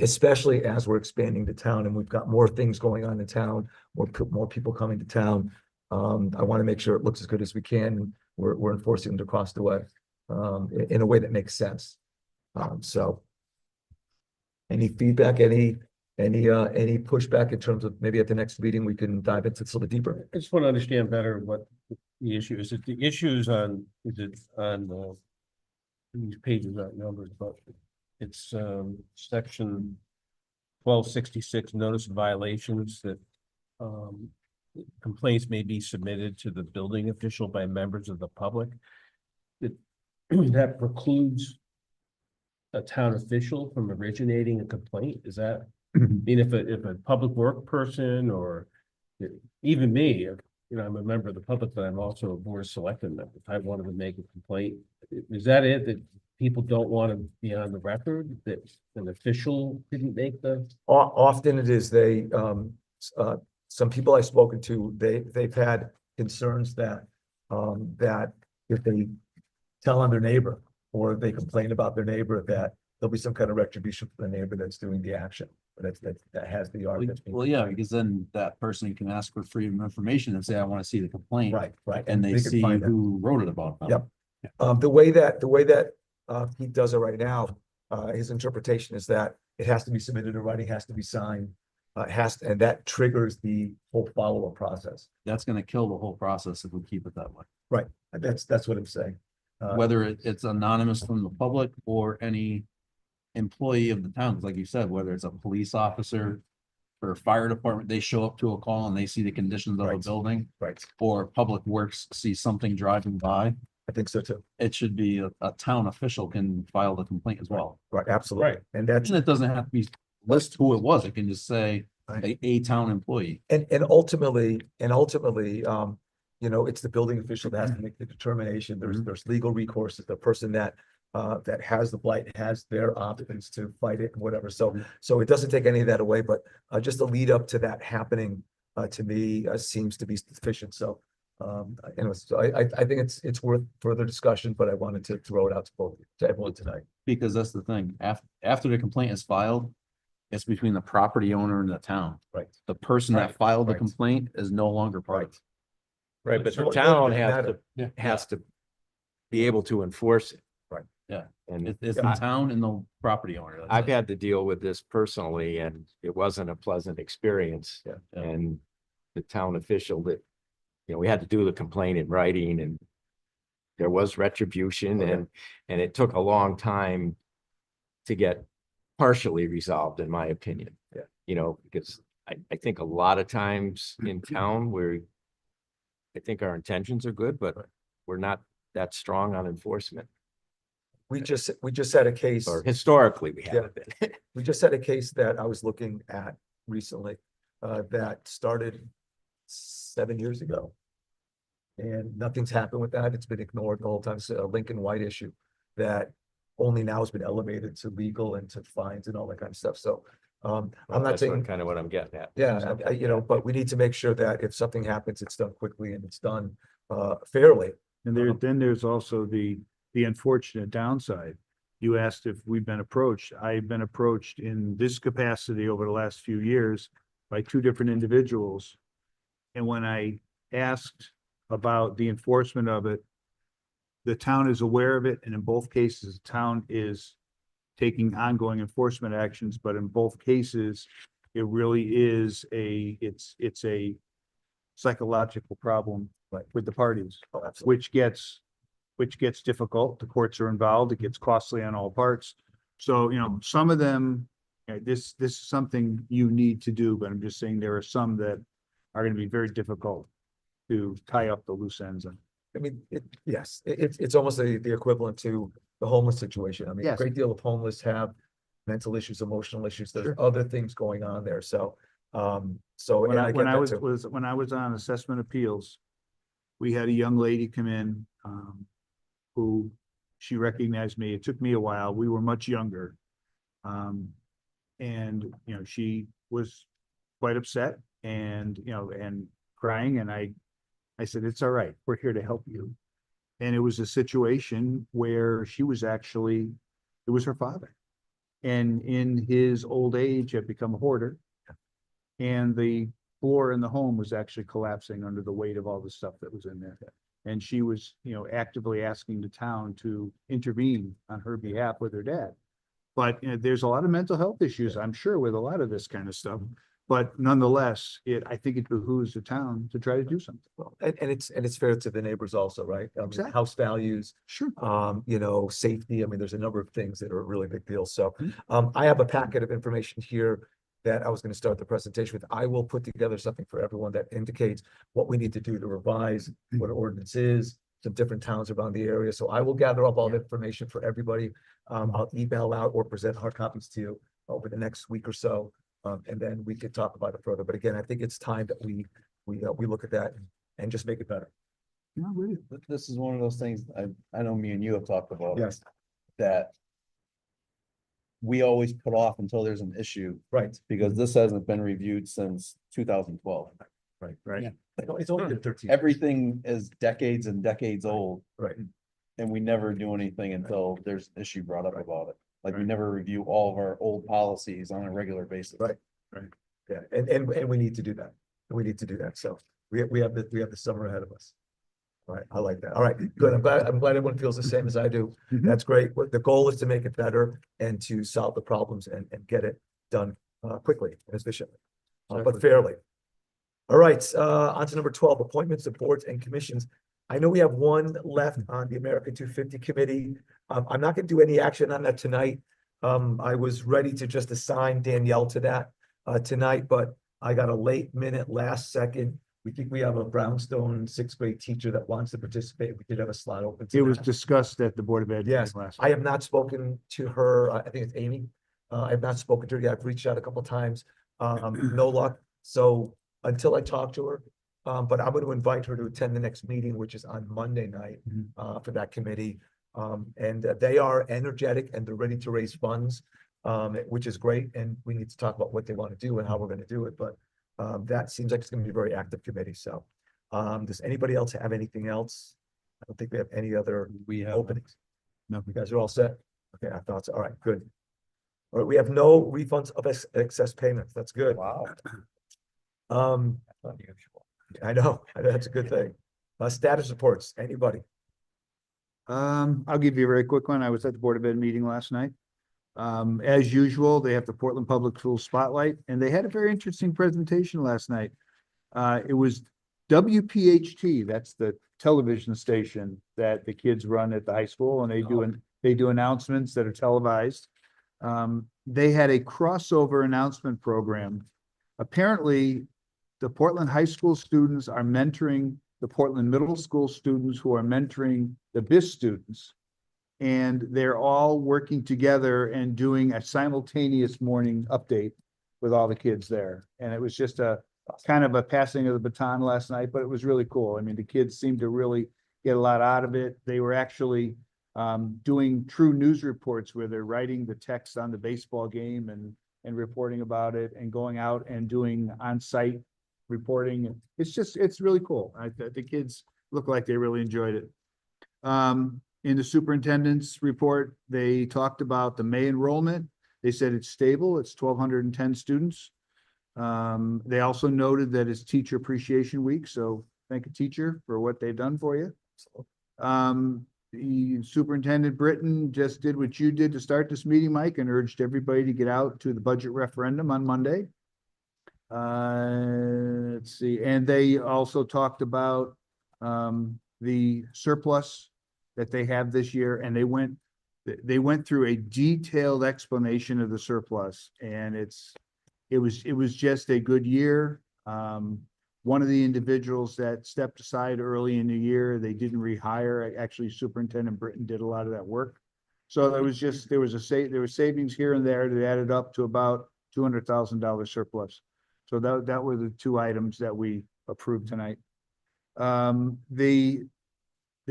Especially as we're expanding the town and we've got more things going on in town, more people coming to town. I want to make sure it looks as good as we can. We're enforcing it across the way, in a way that makes sense. So any feedback, any pushback in terms of maybe at the next meeting, we can dive into this a little bit deeper? I just want to understand better what the issue? Is it the issues on, is it on, these pages aren't numbered, but it's, section 1266, notice of violations that, complaints may be submitted to the building official by members of the public. That, that precludes a town official from originating a complaint, is that? I mean, if a public work person or even me, you know, I'm a member of the public, but I'm also a board of selectmen member. If I wanted to make a complaint, is that it? That people don't want to be on the record, that an official didn't make the? Often it is some people I've spoken to, they've had concerns that, that if they tell on their neighbor or they complain about their neighbor, that there'll be some kind of retribution for the neighbor that's doing the action. That has the art. that's being Well, yeah, complained. because then that person can ask for freedom of information and say, I want to see the complaint. Right. And they can see find that. who wrote it about them. Yep. The way that he does it right now, his interpretation is that it has to be submitted in writing, has to be signed. And that triggers the whole follow-up process. That's gonna kill the whole process if we keep it that way. Right, that's what I'm saying. Whether it's anonymous from the public or any employee of the town, like you said, whether it's a police officer or fire department, they show up to a call and they see the conditions of a Right. building, Right, or public works sees something driving by, I think so too. it should be a town official can file the complaint as well. Right, absolutely. Right. And that's, And it doesn't have to be list who it was, it can just say a town employee. and ultimately, you know, it's the building official that has to make the determination. There's legal recourse. The person that has the blight has their options to fight it and whatever. So it doesn't take any of that away, but just the lead up to that happening, to me, seems to be sufficient. So, anyways, so I think it's worth further discussion, but I wanted to throw it out to everyone tonight. Because that's the thing, after the complaint is filed, it's between the property owner and the town. Right. The person that Right, filed the right. complaint is no longer part. Right, but the So it town doesn't matter. has to be able to enforce it. Right. Yeah. And It's the town and the property owner. that's I've it. had to deal with this personally, and it wasn't a pleasant experience. Yeah. Yeah. And the town official that, you know, we had to do the complaint in writing, and there was retribution, Okay. and it took a long time to get partially resolved, in my opinion. Yeah. You know, because I think a lot of times in town, I think our intentions are good, but we're not that strong on enforcement, We just had a case. or historically we haven't been. We just had a case that I was looking at recently, that started 7 years ago. And nothing's happened with that. It's been ignored the whole time. It's a Lincoln White issue that only now has been elevated to legal and to fines and all that kind of stuff. So, I'm not That's saying, kind of what I'm getting at. yeah, you know, but we need to make sure that if something happens, it's done quickly and it's done, fairly. And then there's also the unfortunate downside. You asked if we've been approached. I've been approached in this capacity over the last few years by two different individuals. And when I asked about the enforcement of it, the town is aware of it, and in both cases, the town is taking ongoing enforcement actions, but in both cases, it really is it's a psychological problem with the parties, Oh, absolutely. which gets difficult. The courts are involved. It gets costly on all parts. So, you know, some of them, this is something you need to do, but I'm just saying there are some that are going to be very difficult to tie up the loose ends on. I mean, it's almost the equivalent to the homeless situation. I mean, a Yes. great deal of homeless have mental issues, emotional issues. There's Sure. other things going on there. So, and When I I, get when I that was, too. when I was on assessment appeals, we had a young lady come in, who she recognized me. It took me a while. We were much younger. And, you know, she was quite upset and, you know, and crying. And I said, it's all right. We're here to help you. And it was a situation where she was actually, it was her father. And in his old age had become a hoarder. And the floor in the home was actually collapsing under the weight of all the stuff that was in there. And she was, you know, actively asking the town to intervene on her behalf with her dad. But, you know, there's a lot of mental health issues, I'm sure, with a lot of this kind of stuff. But nonetheless, I think it behooves the town to try to do something. Well, and it's fair to the neighbors also, right? I mean, Exactly. house values, Sure. safety. I mean, there's a number of things that are a really big deal. So, Mhm. I have a packet of information here that I was going to start the presentation with. I will put together something for everyone that indicates what we need to do to revise what our ordinance is, some different towns around the area. So I will gather up all the information for everybody. I'll email out or present hard copies to you over the next week or so. And then we could talk about it further. But again, I think it's time that we look at that and just make it better. No, really. This is one of those things, I know me and you have talked about. Yes, That we always put off until there's an issue, right, because this hasn't been reviewed since 2012. right. Right. It's only been 13. Everything is decades and decades old, Right. and we never do anything until there's an issue brought up about it. Like, we Right. never review all of our old policies on a regular basis. Right. Yeah, and we need to do that. We need to do that. So we have the summer ahead of us. All right, I like that. All right, good. I'm glad everyone feels the same as I do. Mhm. That's great. The goal is to make it better and to solve the problems and get it done quickly and efficiently, but fairly. All right, on to number 12, appointments of boards and commissions. I know we have one left on the America 250 committee. I'm not gonna do any action on that tonight. I was ready to just assign Danielle to that tonight, but I got a late minute, last second. We think we have a Brownstone sixth grade teacher that wants to participate. We did have a slot open. to It was that. discussed at the Board of Ed. meeting Yes, last I have not spoken to her. I think it's Amy. I have not spoken to her yet. I've reached out a couple of times. No luck. So until I talk to her, but I'm going to invite her to attend the next meeting, which is on Monday night, Mhm. for that committee. And they are energetic and they're ready to raise funds, which is great. And we need to talk about what they want to do and how we're going to do it. But that seems like it's going to be a very active committee. So does anybody else have anything else? I don't think we have any other We have. openings. No. You guys are all set? Okay, I thought so. All right, good. All right, we have no refunds of excess payments. That's good. Wow. Unusual. I know, that's a good thing. Status reports, anybody? I'll give you a very quick one. I was at the Board of Ed meeting last night. As usual, they have the Portland Public Schools Spotlight, and they had a very interesting presentation last night. It was WPHT, that's the television station that the kids run at the high school, and they do announcements that are televised. They had a crossover announcement program. Apparently, the Portland high school students are mentoring the Portland middle school students who are mentoring the BIS students. And they're all working together and doing a simultaneous morning update with all the kids there. And it was just a kind of a passing of the baton last night, but it was really cool. I mean, the kids seemed to really get a lot out of it. They were actually doing true news reports where they're writing the text on the baseball game and reporting about it and going out and doing on-site reporting. It's really cool. The kids look like they really enjoyed it. In the superintendent's report, they talked about the May enrollment. They said it's stable. It's 1,210 students. They also noted that it's Teacher Appreciation Week, so thank a teacher for what they've done for you. The Superintendent Britton just did what you did to start this meeting, Mike, and urged everybody to get out to the budget referendum on Monday. Let's see, and they also talked about the surplus that they have this year, and they went through a detailed explanation of the surplus, and it was just a good year. One of the individuals that stepped aside early in the year, they didn't rehire. Actually, Superintendent Britton did a lot of that work. So there was savings here and there that added up to about $200,000 surplus. So that were the two items that we approved tonight. There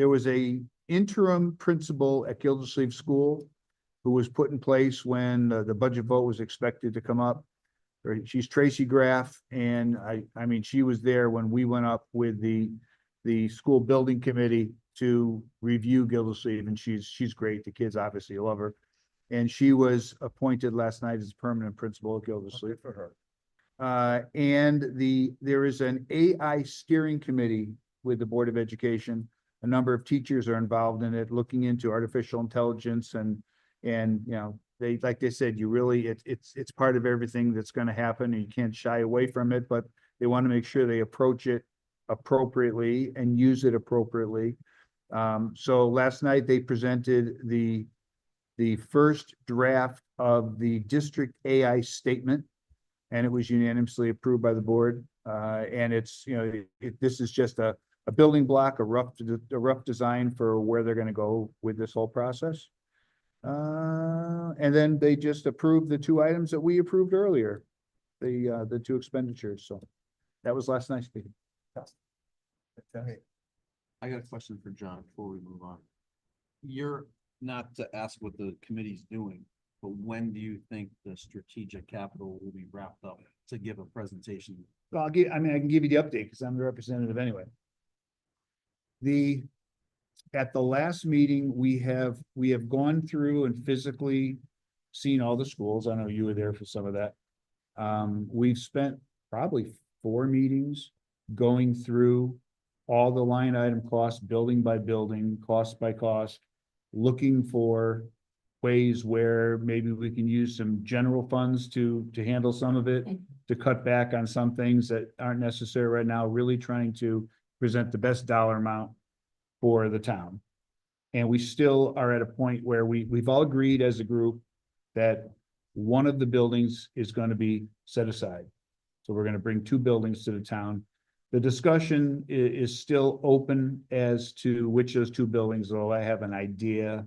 was a interim principal at Gildersleeve School who was put in place when the budget vote was expected to come up. She's Tracy Graff, and I mean, she was there when we went up with the school building committee to review Gildersleeve, and she's great. The kids obviously love her. And she was appointed last night as permanent principal at Gildersleeve. For her. And there is an AI steering committee with the Board of Education. A number of teachers are involved in it, looking into artificial intelligence and like they said, you really, it's part of everything that's gonna happen, and you can't shy away from it, but they want to make sure they approach it appropriately and use it appropriately. So last night they presented the first draft of the district AI statement, and it was unanimously approved by the board. And it's, this is just a building block, a rough design for where they're gonna go with this whole process. And then they just approved the two items that we approved earlier, the two expenditures, so that was last night's meeting. I got a question for John before we move on. You're not to ask what the committee's doing, but when do you think the strategic capital will be wrapped up to give a presentation? Well, I can give you the update because I'm the representative anyway. At the last meeting, we have gone through and physically seen all the schools. I know you were there for some of that. We've spent probably 4 meetings going through all the line item costs, building by building, cost by cost, looking for ways where maybe we can use some general funds to handle some of it, to cut back on some things that aren't necessary right now, really trying to present the best dollar amount for the town. And we still are at a point where we've all agreed as a group that one of the buildings is going to be set aside. So we're going to bring 2 buildings to the town. The discussion is still open as to which of those 2 buildings, though I have an idea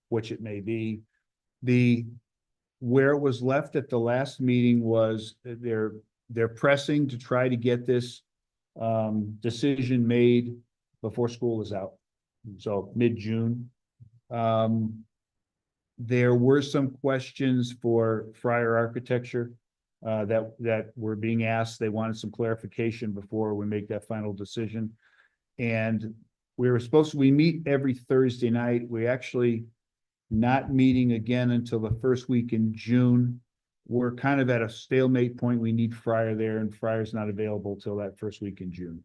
which it may be. Where it was left at the last meeting was they're pressing to try to get this decision made before school is out. So mid-June. There were some questions for Friar Architecture that were being asked. They wanted some clarification before we make that final decision. And we meet every Thursday night. We actually not meeting again until the first week in June. We're kind of at a stalemate point. We need Friar there, and Friar's not available till that first week in June.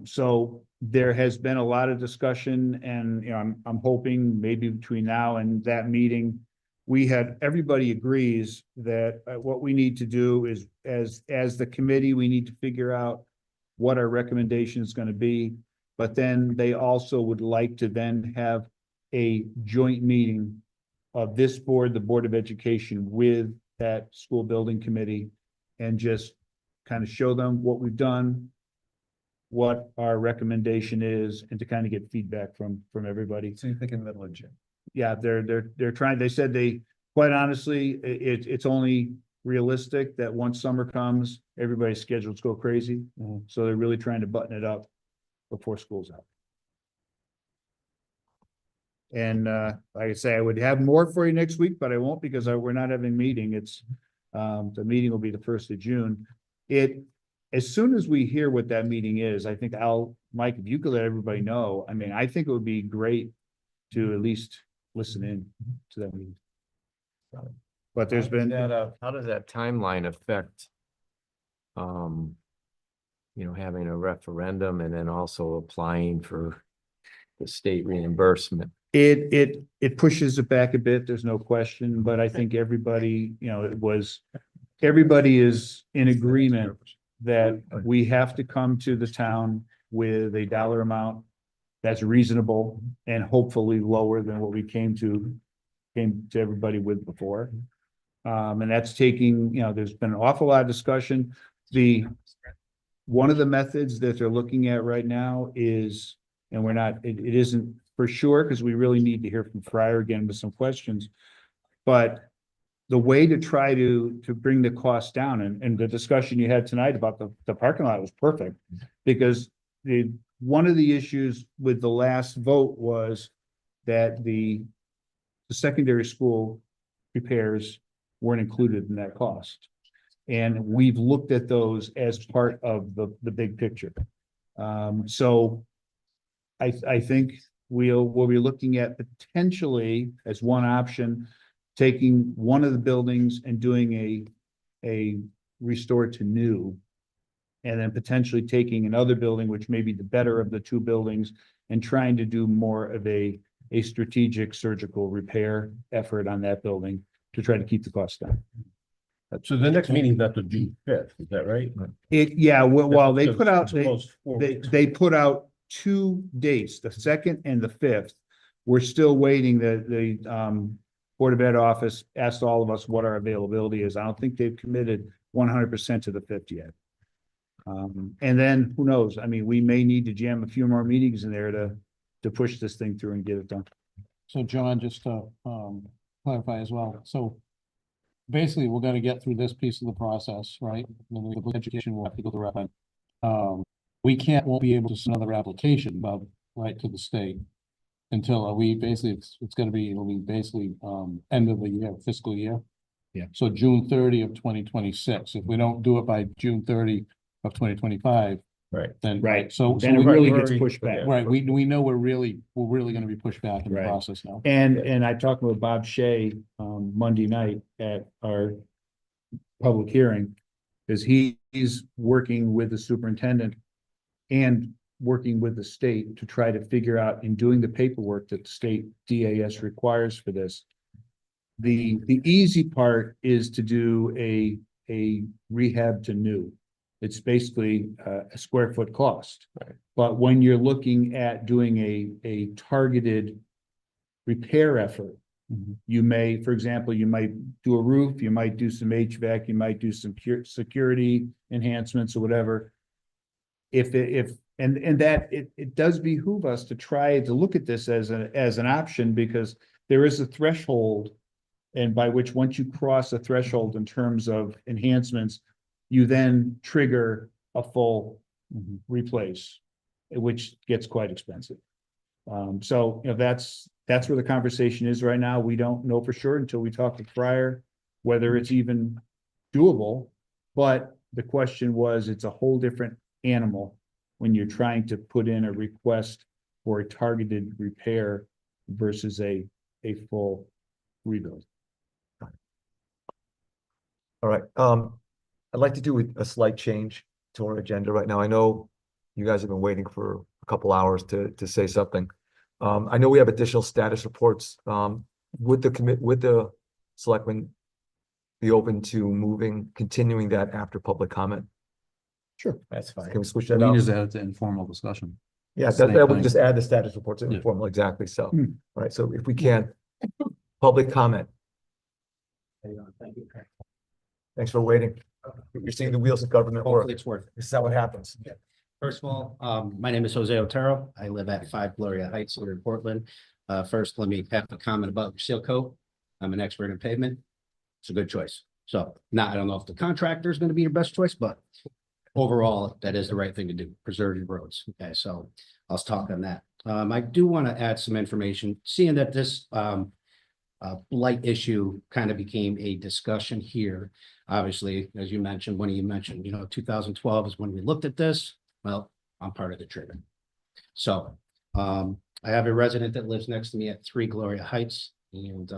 So there has been a lot of discussion, and I'm hoping maybe between now and that meeting, everybody agrees that what we need to do is, as the committee, we need to figure out what our recommendation is going to be. But then they also would like to then have a joint meeting of this board, the Board of Education, with that school building committee, and just kind of show them what we've done, what our recommendation is, and to kind of get feedback from everybody. So you think in the middle of June? Yeah, they're trying, they said quite honestly, it's only realistic that once summer comes, everybody's schedules go crazy. So they're really trying to button it up before school's out. And like I say, I would have more for you next week, but I won't, because we're not having a meeting. The meeting will be the 1st of June. As soon as we hear what that meeting is, I think Mike, if you could let everybody know, I think it would be great to at least listen in to that meeting. But there's been. How does that timeline affect? Having a referendum and then also applying for the state reimbursement. It pushes it back a bit, there's no question, but I think everybody, everybody is in agreement that we have to come to the town with a dollar amount that's reasonable and hopefully lower than what we came to everybody with before. And that's taking, there's been an awful lot of discussion. One of the methods that they're looking at right now is, and it isn't for sure, because we really need to hear from Friar again with some questions, but the way to try to bring the cost down, and the discussion you had tonight about the parking lot was perfect, because one of the issues with the last vote was that the secondary school repairs weren't included in that cost. And we've looked at those as part of the big picture. So I think we'll be looking at potentially, as one option, taking one of the buildings and doing a restore to new, and then potentially taking another building, which may be the better of the 2 buildings, and trying to do more of a a strategic surgical repair effort on that building to try to keep the costs down. So the next meeting is after June fifth, is that right? Yeah, well, they So put out, it's almost 4 weeks. they put out 2 dates, the 2nd and the 5th. We're still waiting. The Board of Ed office asked all of us what our availability is. I don't think they've committed 100% to the 5th yet. And then who knows? I mean, we may need to jam a few more meetings in there to push this thing through and get it done. So John, just to clarify as well, so basically, we're gonna get through this piece of the process, right? And then the education will have to go to rep. Won't be able to send another application about, right, to the state. Until we basically, it'll be basically end of the year, fiscal year. Yeah. So June 30 of 2026. If we don't do it by June 30 of 2025. Right. Then. Right. So Then it we really we're gets already- pushed back. Right, we know we're really gonna be pushed back in the Right. process now. And I talked with Bob Shea Monday night at our public hearing. Because he's working with the superintendent and working with the state to try to figure out in doing the paperwork that the state DAS requires for this. The easy part is to do a rehab to new. It's basically a square foot cost. Right. But when you're looking at doing a targeted repair effort, you may, for example, you might do a roof, you might do some HVAC, you might do some security enhancements or whatever. It does behoove us to try to look at this as an option, because there is a threshold. And by which, once you cross a threshold in terms of enhancements, you then trigger a full replace, which gets quite expensive. So, that's where the conversation is right now. We don't know for sure until we talk to Fryer whether it's even doable. But the question was, it's a whole different animal when you're trying to put in a request for a targeted repair versus a full rebuild. All right, I'd like to do a slight change to our agenda right now. I know you guys have been waiting for a couple hours to say something. I know we have additional status reports. Would the selectmen be open to continuing that after public comment? Sure. That's fine. Can we switch We that can out? just add it to informal discussion. Yeah, Same that would thing. just add the status reports to Yeah. informal, exactly, so, Hmm. all right, so if we can, public comment. Thanks for waiting. You're seeing the wheels of government work. Hopefully it's worth it. This is how it happens. First of all, my name is Jose Otero. I live at 5 Gloria Heights here in Portland. First, let me have a comment about your seal coat. I'm an expert in pavement. It's a good choice. So now I don't know if the contractor is going to be your best choice, but overall, that is the right thing to do. Preserve your roads. Okay, so I'll talk on that. I do want to add some information, seeing that this blight issue kind of became a discussion here. Obviously, as you mentioned, when you mentioned, 2012 is when we looked at this. Well, I'm part of the trigger. So I have a resident that lives next to me at 3 Gloria Heights. And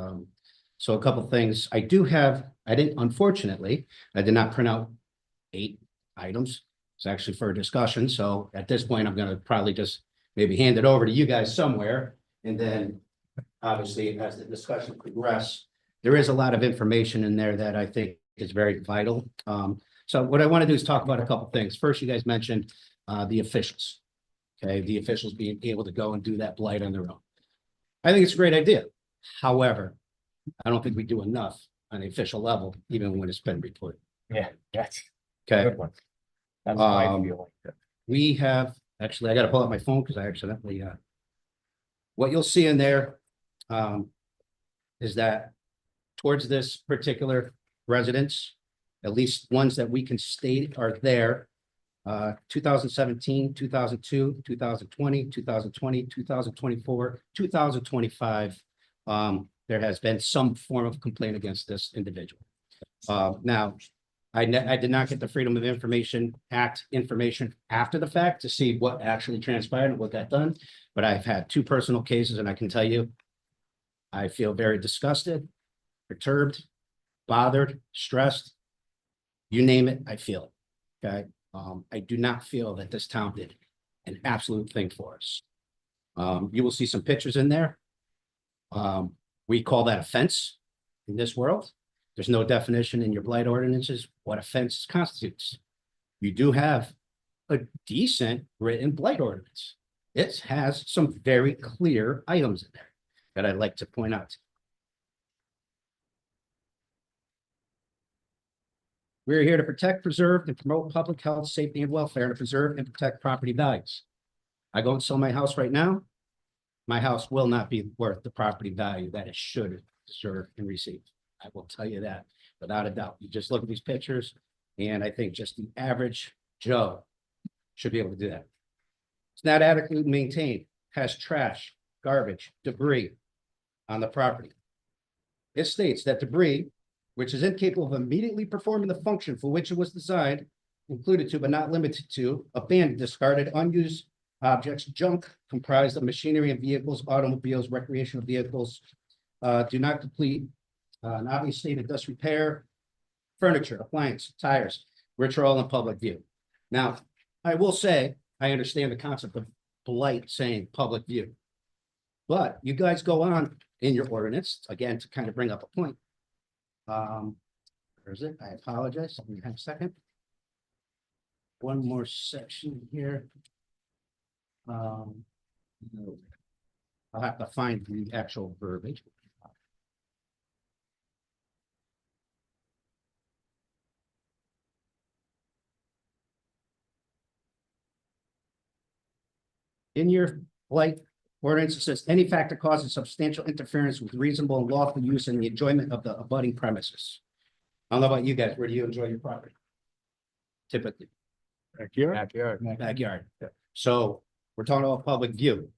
so a couple things. Unfortunately, I did not print out 8 items. It's actually for a discussion. So at this point, I'm going to probably just maybe hand it over to you guys somewhere. And then obviously, as the discussion progresses, there is a lot of information in there that I think is very vital. So what I want to do is talk about a couple things. First, you guys mentioned the officials. Okay, the officials being able to go and do that blight on their own. I think it's a great idea. However, I don't think we do enough on the official level, even when it's been reported. Yeah, that's Okay. a good one. That's my Um, feeling. We have, actually, I got to pull out my phone because I accidentally, what you'll see in there is that towards this particular residence, at least ones that we can state are there, 2017, 2002, 2020, 2020, 2024, 2025, there has been some form of complaint against this individual. Now, I did not get the Freedom of Information Act information after the fact to see what actually transpired and what got done, but I've had 2 personal cases, and I can tell you, I feel very disgusted, perturbed, bothered, stressed. You name it, I feel it. Okay. I do not feel that this town did an absolute thing for us. You will see some pictures in there. We call that a fence in this world. There's no definition in your blight ordinances what a fence constitutes. You do have a decent written blight ordinance. It has some very clear items in there that I'd like to point out. We're here to protect, preserve, and promote public health, safety, and welfare, and to preserve and protect property values. I go and sell my house right now. My house will not be worth the property value that it should deserve and receive. I will tell you that without a doubt. You just look at these pictures, and I think just the average Joe should be able to do that. It's not adequately maintained, has trash, garbage, debris on the property. It states that debris, which is incapable of immediately performing the function for which it was designed, included to but not limited to abandoned, discarded, unused objects, junk comprised of machinery and vehicles, automobiles, recreational vehicles, do not complete an obvious state of dust repair, furniture, appliance, tires, which are all in public view. Now, I will say, I understand the concept of blight saying public view. But you guys go on in your ordinance, again, to kind of bring up a point. Where is it? I apologize. Let me have a second. One more section here. I'll have to find the actual verbiage. In your blight ordinance, it says any factor causing substantial interference with reasonable and lawful use and the enjoyment of the abutting premises. I don't know about you guys, where do you enjoy your property? Typically. Backyard. So we're talking about public view.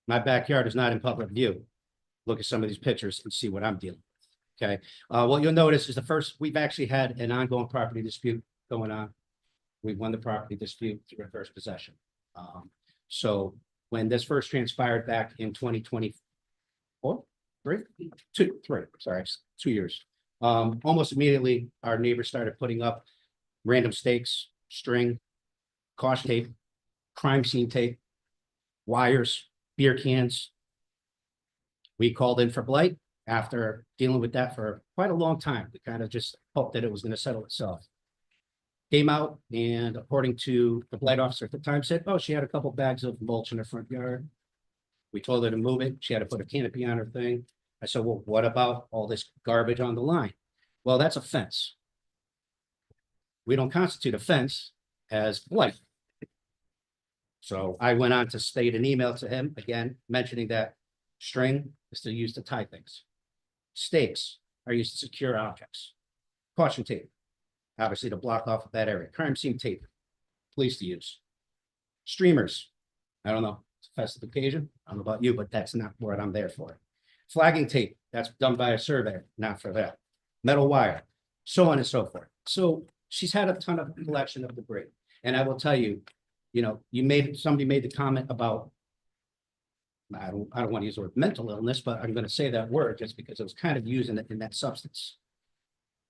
My backyard is not in public view. Look at some of these pictures and see what I'm dealing with. Okay. What you'll notice is we've actually had an ongoing property dispute going on. We won the property dispute through reverse possession. So when this first transpired back in 2024, 2 years. Almost immediately, our neighbors started putting up random stakes, string, caution tape, crime scene tape, wires, beer cans. We called in for blight after dealing with that for quite a long time. We kind of just hoped that it was going to settle itself. Came out and according to the blight officer at the time said, oh, she had a couple bags of mulch in her front yard. We told her to move it. She had to put a canopy on her thing. I said, well, what about all this garbage on the line? Well, that's a fence. We don't constitute a fence as blight. So I went on to state an email to him, again, mentioning that string is still used to tie things. Stakes are used to secure objects. Caution tape, obviously to block off of that area. Crime scene tape, police to use. Streamers, I don't know, it's a festive occasion. I don't know about you, but that's not what I'm there for. Flagging tape, that's done by a surveyor, not for that. Metal wire, so on and so forth. So she's had a ton of collection of debris. And I will tell you, you know, somebody made the comment about, I don't want to use the word mental illness, but I'm going to say that word just because it was kind of used in that substance.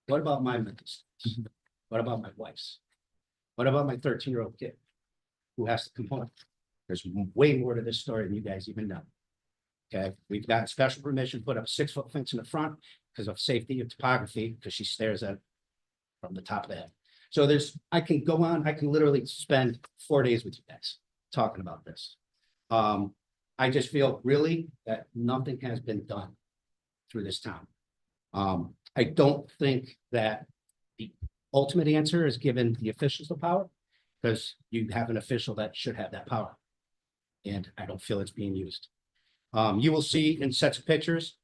What about my mental illness? What about my wife's? What about my 13-year-old kid who has to come home? There's way more to this story than you guys even know. Okay, we've got special permission to put up a 6-foot fence in the front because of safety and topography, because she stares at it from the top of the head. So I can go on, I can literally spend 4 days with you guys talking about this. I just feel really that nothing has been done through this town. I don't think that the ultimate answer is given the officials the power, because you have an official that should have that power. And I don't feel it's being used. You will see in sets of pictures,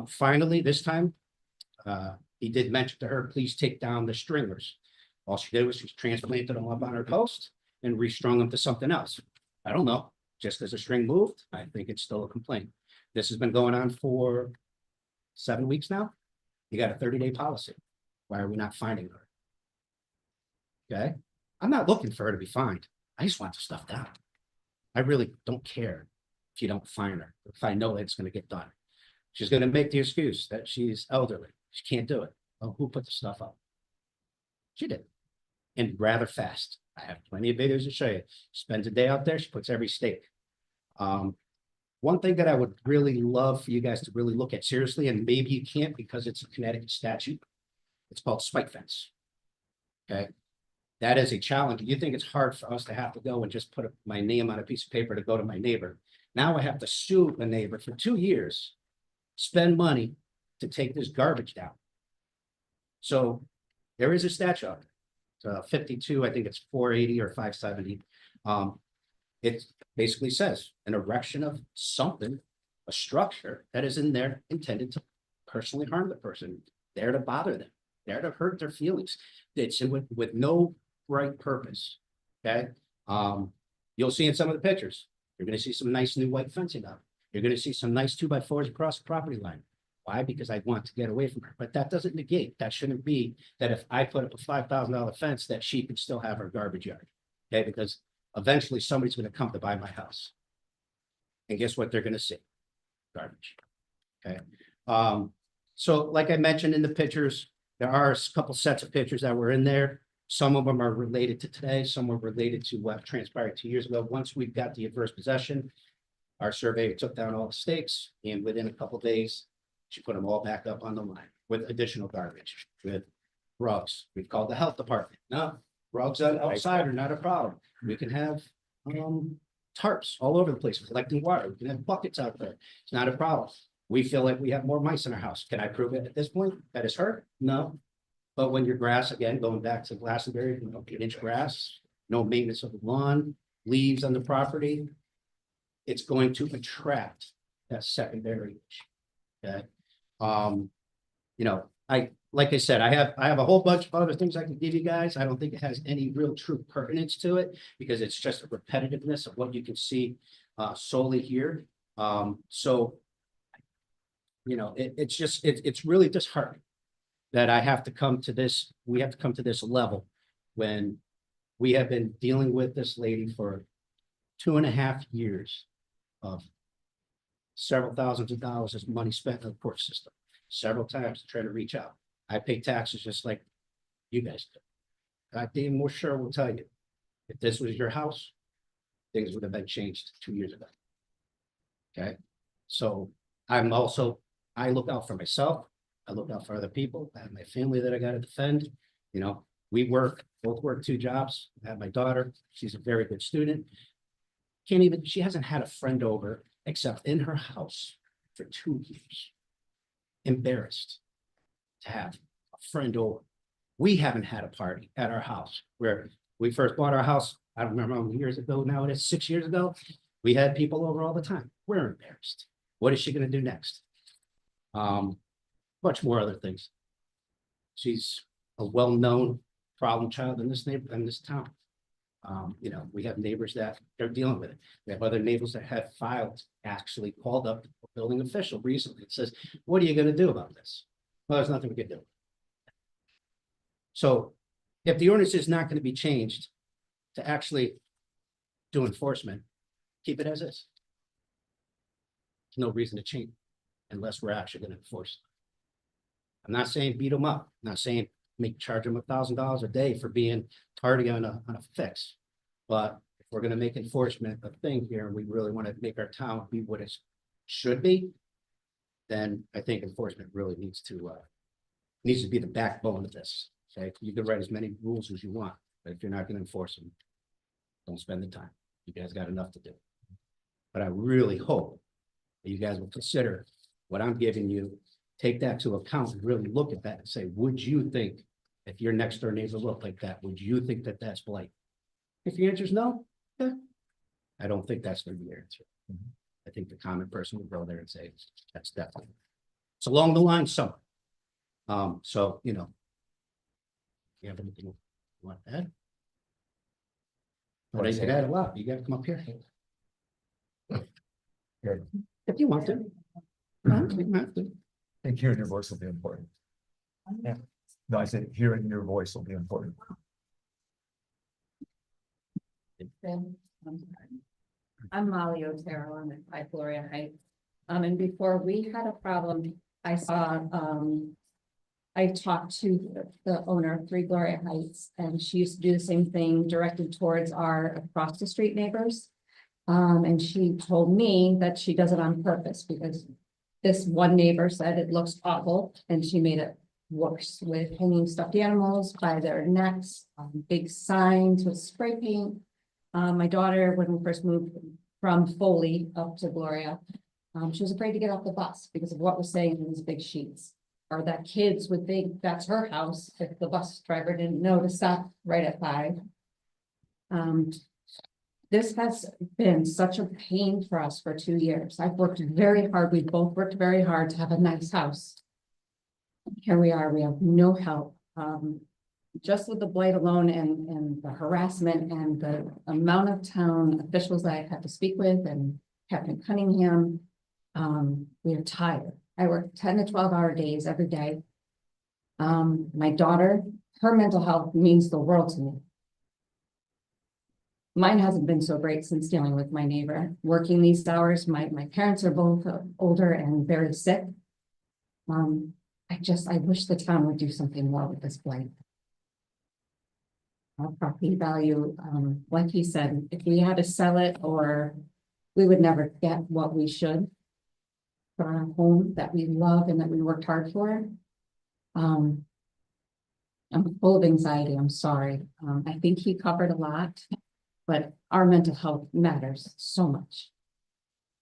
finally, this time, he did mention to her, please take down the stringers. All she did was she transplanted them up on her post and restrung them to something else. I don't know, just as a string moved, I think it's still a complaint. This has been going on for 7 weeks now. You got a 30-day policy. Why are we not finding her? Okay, I'm not looking for her to be fined. I just want the stuff down. I really don't care if you don't find her, if I know it's going to get done. She's going to make the excuse that she's elderly. She can't do it. Oh, who put the stuff up? She did. And rather fast. I have plenty of videos to show you. Spends a day out there. She puts every stake. One thing that I would really love for you guys to really look at seriously, and maybe you can't because it's a Connecticut statute. It's called spike fence. Okay? That is a challenge. You think it's hard for us to have to go and just put my name on a piece of paper to go to my neighbor. Now I have to sue a neighbor for 2 years, spend money to take this garbage down. So there is a statute out there. 52, I think it's 480 or 570. It basically says an erection of something, a structure that is in there intended to personally harm the person, there to bother them, there to hurt their feelings. It's with no right purpose. Okay. You'll see in some of the pictures, you're going to see some nice new white fencing up. You're going to see some nice 2x4s across the property line. Why? Because I want to get away from her. But that doesn't negate, that shouldn't be that if I put up a $5,000 fence, that she could still have her garbage yard. Okay, because eventually somebody's going to come to buy my house. And guess what they're going to see? Garbage. Okay. So like I mentioned in the pictures, there are a couple sets of pictures that were in there. Some of them are related to today. Some were related to what transpired 2 years ago. Once we've got the adverse possession, our surveyor took down all the stakes, and within a couple of days, she put them all back up on the line with additional garbage, with rugs. We've called the health department. No, rugs outside are not a problem. We can have tarps all over the place collecting water. We can have buckets out there. It's not a problem. We feel like we have more mice in our house. Can I prove it at this point that it's her? No. But when your grass, again, going back to Glastonbury, 8-inch grass, no maintenance of the lawn, leaves on the property, it's going to attract that secondary. Okay. Like I said, I have a whole bunch of other things I can give you guys. I don't think it has any real true pertinence to it because it's just a repetitiveness of what you can see solely here. It's really disheartening that I have to come to this. We have to come to this level when we have been dealing with this lady for 2.5 years of several thousands of dollars of money spent in the court system, several times to try to reach out. I pay taxes just like you guys do. God damn more sure will tell you, if this was your house, things would have been changed 2 years ago. Okay, so I look out for myself. I look out for other people. I have my family that I got to defend. We both work 2 jobs. I have my daughter. She's a very good student. She hasn't had a friend over except in her house for 2 years. Embarrassed to have a friend over. We haven't had a party at our house where we first bought our house. I don't remember how many years ago now it is, 6 years ago. We had people over all the time. We're embarrassed. What is she going to do next? Much more other things. She's a well-known problem child in this town. We have neighbors that they're dealing with it. We have other neighbors that have actually called up the building official recently. It says, what are you going to do about this? Well, there's nothing we can do. So if the ordinance is not going to be changed to actually do enforcement, keep it as is. There's no reason to change unless we're actually going to enforce it. I'm not saying beat them up. I'm not saying charge them $1,000 a day for being tardy on a fix. But if we're going to make enforcement a thing here, and we really want to make our town be what it should be, then I think enforcement really needs to be the backbone of this. Okay, you can write as many rules as you want, but if you're not going to enforce them, don't spend the time. You guys got enough to do. But I really hope that you guys will consider what I'm giving you, take that to account and really look at that and say, would you think if your next door neighbor looked like that, would you think that that's blight? If the answer is no, I don't think that's going to be your answer. I think the common person would go there and say, that's definitely. It's along the line somewhere. You have anything you want to add? But I had a lot. You got to come up here. If you want to. No, you don't have to. I think hearing your voice will be important. Yeah. No, I said hearing your voice will be important. I'm Molly Otero. I'm at 5 Gloria Heights. And before we had a problem, I talked to the owner of 3 Gloria Heights, and she used to do the same thing directed towards our across the street neighbors. And she told me that she does it on purpose because this one neighbor said it looks awful and she made it worse with hanging stuffed animals by their necks, big signs with spray paint. My daughter, when we first moved from Foley up to Gloria, she was afraid to get off the bus because of what was saying in these big sheets. Or that kids would think that's her house if the bus driver didn't know to stop right at 5. This has been such a pain for us for 2 years. I've worked very hard. We've both worked very hard to have a nice house. Here we are, we have no help. Just with the blight alone and the harassment and the amount of town officials that I've had to speak with and Captain Cunningham, we are tired. I work 10 to 12-hour days every day. My daughter, her mental health means the world to me. Mine hasn't been so great since dealing with my neighbor. Working these hours, my parents are both older and very sick. I wish the town would do something more with this blight. Our property value, like he said, if we had to sell it or we would never get what we should for our home that we love and that we worked hard for. I'm full of anxiety. I'm sorry. I think he covered a lot, but our mental health matters so much.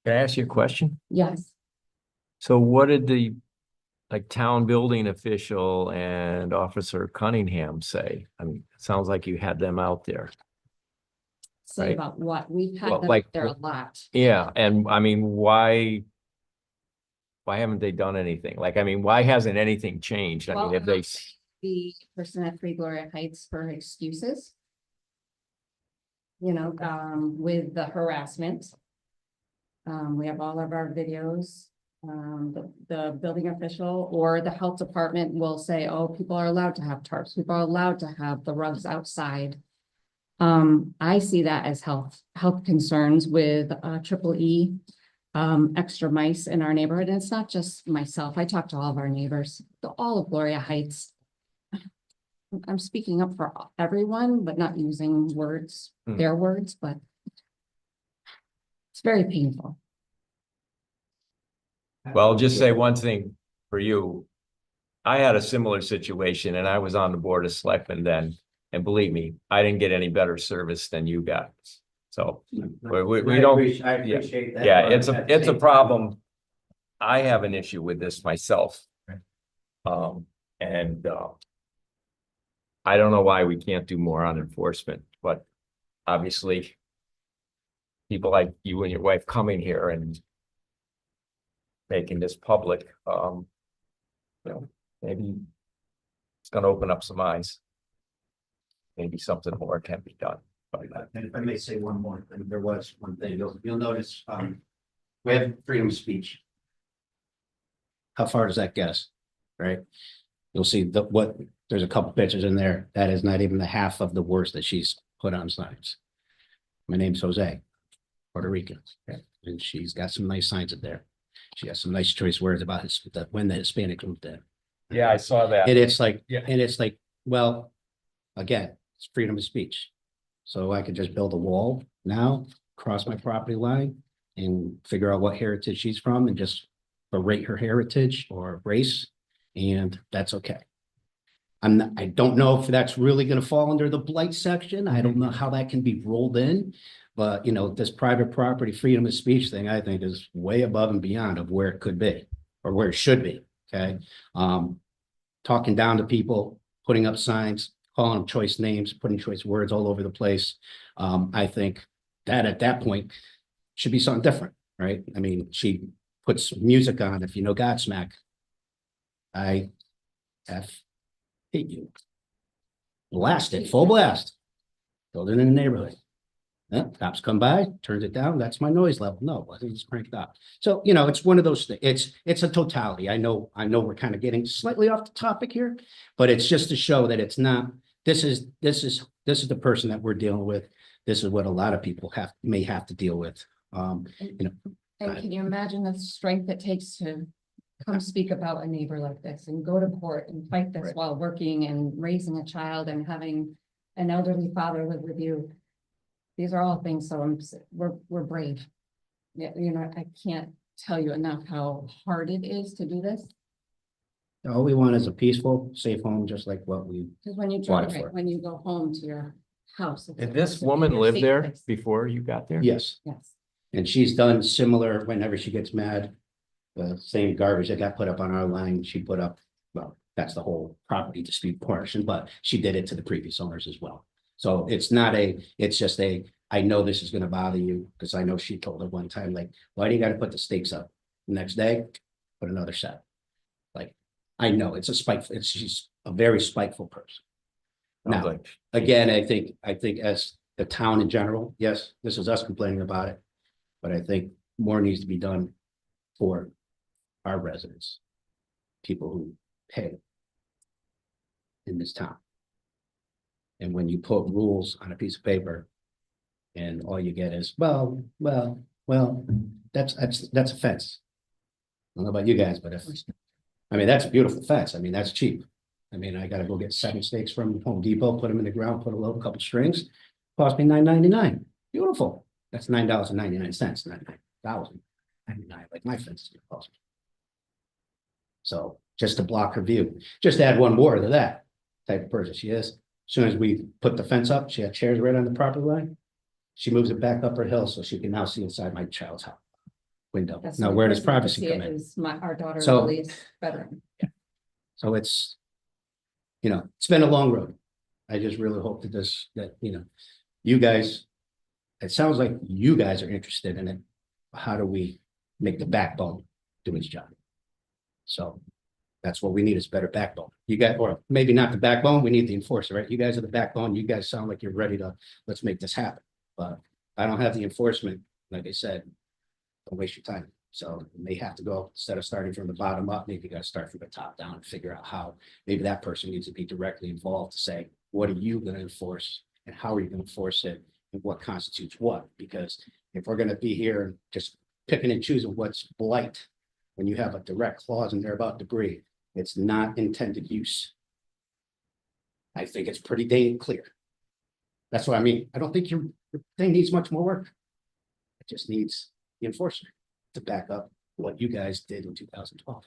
Can I ask you a question? Yes. So what did the town building official and Officer Cunningham say? I mean, it sounds like you had them out there. Say Right. about what we've had Well, them like, out there a lot. Yeah, and I mean, why haven't they done anything? Like, I mean, why hasn't anything changed? I mean, Well, if they, the person at 3 Gloria Heights for excuses. You know, with the harassment. We have all of our videos. The building official or the health department will say, oh, people are allowed to have tarps. People are allowed to have the rugs outside. I see that as health concerns with triple E, extra mice in our neighborhood. And it's not just myself. I talk to all of our neighbors, all of Gloria Heights. I'm speaking up for everyone, but not using words, their words, but it's very painful. well, I'll just say one thing for you. I had a similar situation and I was on the board of selectmen then. And believe me, I didn't get any better service than you got. So we don't. I appreciate that. Yeah, but it's at the a same problem. I have an issue with this myself. I don't know why we can't do more on enforcement, but obviously people like you and your wife coming here and making this public, maybe it's gonna open up some eyes. Maybe something more can be done. And if I may say one more thing, there was one thing, you'll notice, we have freedom of speech. How far does that get us? Right? You'll see there's a couple pictures in there. That is not even the half of the worst that she's put on signs. My name's Jose, Puerto Rican, and she's got some nice signs in there. She has some nice choice words about when the Hispanic moved in. Yeah, I saw that. And it's like, Yeah. well, again, it's freedom of speech. So I could just build a wall now, cross my property line and figure out what heritage she's from and just berate her heritage or race. And that's okay. I don't know if that's really going to fall under the blight section. I don't know how that can be rolled in. But, this private property freedom of speech thing, I think is way above and beyond of where it could be or where it should be. Okay. Talking down to people, putting up signs, calling them choice names, putting choice words all over the place. I think that at that point should be something different, right? I mean, she puts music on, if you know Godsmack. I hate you. Blast it, full blast. Build it in the neighborhood. Yeah, cops come by, turns it down. That's my noise level. No, I think it's cranked up. So, it's one of those things. It's a totality. I know we're kind of getting slightly off the topic here, but it's just to show that it's not, this is the person that we're dealing with. This is what a lot of people may have to deal with. And can you imagine the strength it takes to come speak about a neighbor like this and go to court and fight this while working and raising a child and having an elderly father live with you? these are all things, so we're brave. Yeah, you know, I can't tell you enough how hard it is to do this, All we want is a peaceful, safe home, just like what we, because when you Water drive, for it. when you go home to your house. Did this woman your live safe there place. before you got there? yes. Yes, And she's done similar whenever she gets mad. The same garbage that got put up on our line, she put up, well, that's the whole property dispute portion, but she did it to the previous owners as well. So it's not it's just I know this is gonna bother you, because I know she told her one time, like, why do you gotta put the stakes up? The next day, put another set. Like, I know it's a spiteful, she's a very spiteful person. Sounds Now, like again, I think as the town in general, yes, this is us complaining about it. But I think more needs to be done for our residents. People who pay in this town. And when you put rules on a piece of paper. And all you get is, well, that's a fence. I don't know about you guys, but I mean, that's a beautiful fence. I mean, that's cheap. I mean, I gotta go get 7 stakes from Home Depot, put them in the ground, put a couple strings, cost me $9.99. Beautiful. That's $9.99, not $9.99, like my fence is gonna cost me. So just to block her view, just add one more to that type of person she is. As soon as we put the fence up, she had chairs right on the property line. She moves it back up her hill so she can now see inside my child's house window. that's Now, the where does first one to privacy see come it in? is our daughter So- Lily's bedroom. So it's, it's been a long road. I just really hope that you guys, it sounds like you guys are interested in it. How do we make the backbone do its job? So that's what we need is better backbone. You got, or maybe not the backbone, we need the enforcer, right? You guys are the backbone. You guys sound like you're ready to, let's make this happen. But I don't have the enforcement, like I said, don't waste your time. So you may have to go, instead of starting from the bottom up, maybe you gotta start from the top down and figure out how, maybe that person needs to be directly involved to say, what are you gonna enforce? And how are you gonna enforce it? And what constitutes what? Because if we're gonna be here just picking and choosing what's blight, when you have a direct clause in there about debris, it's not intended use. I think it's pretty dang clear. That's what I mean. I don't think your thing needs much more work. It just needs the enforcement to back up what you guys did in 2012.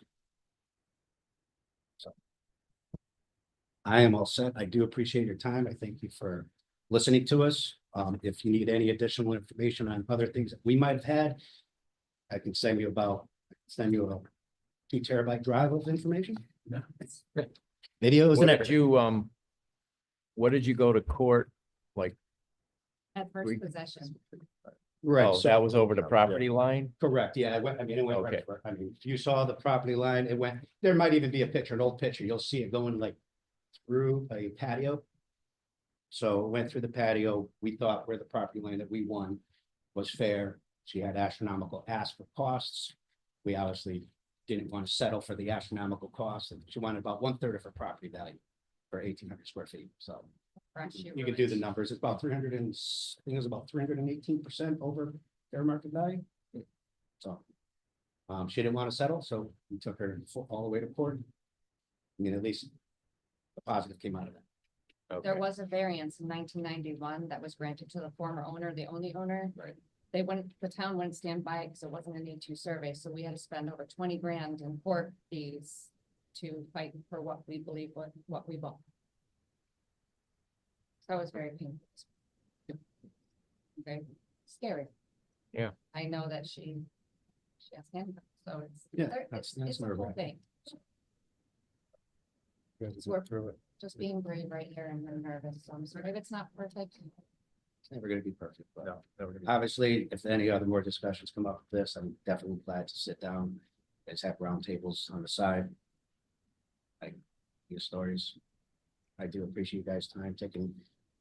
So I am all set. I do appreciate your time. I thank you for listening to us. If you need any additional information on other things that we might have had, I can send you a 2 terabyte drive of information. Videos and everything. What did you go to court? Like, At We- first possession. Right, oh, so that was over the property line? correct, yeah, it went right Okay. for, I mean, if you saw the property line, it went, there might even be a picture, an old picture, you'll see it going like through a patio. So it went through the patio, we thought where the property line that we won was fair. She had astronomical ask for costs. We obviously didn't want to settle for the astronomical costs, and she wanted about 1/3 of her property value for 1,800 square feet, so. You can do the numbers, it's about 300 and, I think it was about 318% over fair market value. So. She didn't want to settle, so we took her all the way to court. I mean, at least the positive came out of that. There was a variance in 1991 that was granted to the former owner, the only owner. The town wouldn't stand by it because it wasn't an E2 survey, so we had to spend over 20 grand in court fees to fight for what we believe what we bought. So it was very painful. Very scary. Yeah. I know that she has handguns, so it's. Yeah, it's that's a whole nerve-wracking. thing. It's worth just being brave right here and I'm nervous, so I'm sorry if it's not perfect. It's never gonna be perfect, but No, never gonna be- obviously, if any other more discussions come up with this, I'm definitely glad to sit down. Let's have roundtables on the side. Like, your stories. I do appreciate you guys' time taking,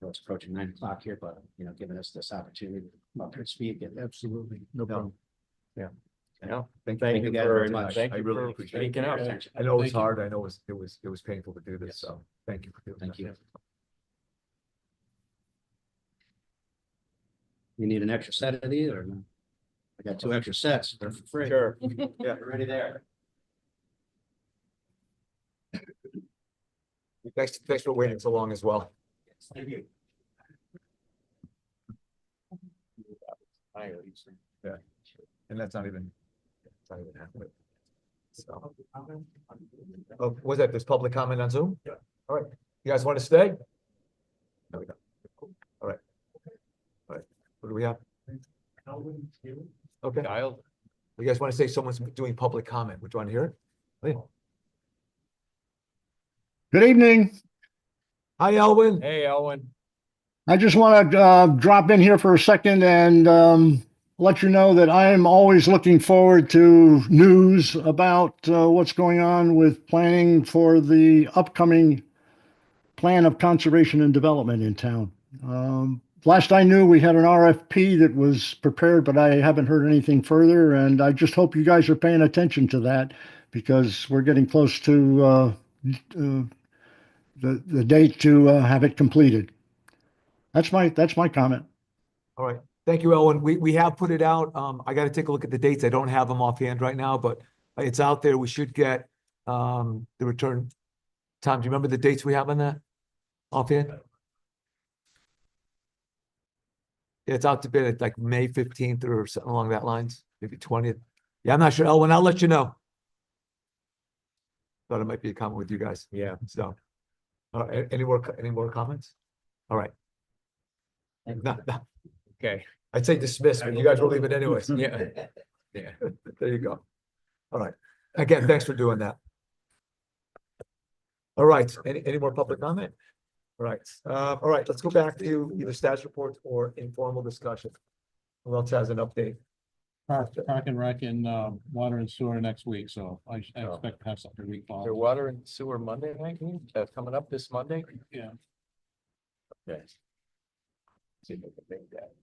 it's approaching 9 o'clock here, but, giving us this opportunity to come up here and speak. And Absolutely, no problem. No, Thank thank you you guys for, very much. thank I you really for appreciate it. speaking up. I know it was Thank you. hard. I know it was painful to do this, Yes. so thank you for doing that. Thank you. You need an extra set of these or no? I got 2 extra sets. They're for free. Sure. Yeah, they're already there. Thanks for waiting so long as well. Thank you. Yeah. And that's not even. It's not even happening. So. Oh, was that, there's public comment on Zoom? Yeah. All right, you guys want to stay? No, we don't. All right. All right, what do we have? Okay. You guys want to say someone's doing public comment? Would you want to hear it? Yeah. Good evening. Hi, Elwin. Hey, Elwin. I just want to drop in here for a second and let you know that I am always looking forward to news about what's going on with planning for the upcoming plan of conservation and development in town. Last I knew, we had an RFP that was prepared, but I haven't heard anything further. And I just hope you guys are paying attention to that because we're getting close to the date to have it completed. That's my comment. All right, thank you, Elwin. We have put it out. I got to take a look at the dates. I don't have them offhand right now, but it's out there. We should get the return. Tom, do you remember the dates we have on that offhand? Yeah, it's out to bid at like May 15th or something along that lines, maybe 20th. Yeah, I'm not sure, Elwin. I'll let you know. Thought it might be a comment with you guys. Yeah, so. Any more comments? All right. No. Okay. I'd say dismiss, but you guys will leave it anyways. Yeah. Yeah. There you go. All right. Again, thanks for doing that. All right. Any more public comment? All right, let's go back to either status reports or informal discussion. Who else has an update? Park and Rec and water and sewer next week, so I Oh. expect to have something week Your following. water and sewer Monday night, coming up this Monday? Yeah. Okay. See if I can make that.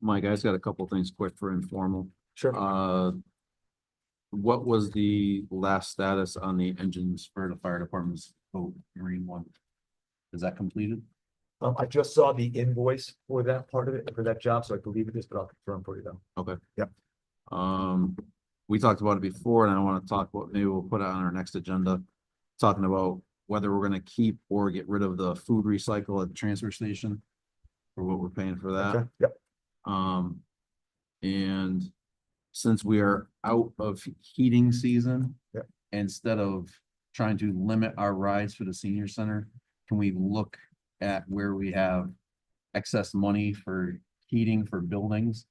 Mike, I just got a couple things quick for informal. Sure. What was the last status on the engines for the fire department's boat marine one? Is that completed? I just saw the invoice for that part of it, for that job, so I believe it is, but I'll confirm for you though. Okay. Yep. We talked about it before and I want to talk about, maybe we'll put it on our next agenda. Talking about whether we're gonna keep or get rid of the food recycle at the transfer station. For what we're paying for that. Okay, yep. And since we are out of heating season. Yep. Instead of trying to limit our rides for the senior center, can we look at where we have excess money for heating for buildings?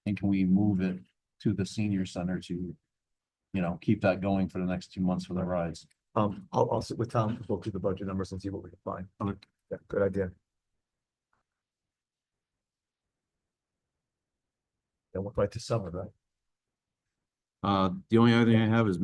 And can we move it to the senior center to, keep that going for the next 2 months for the rides? I'll sit with Tom, go through the budget numbers and see what we can find. Okay. Yeah, good idea. Then we're right to summer, right? The only other thing I have is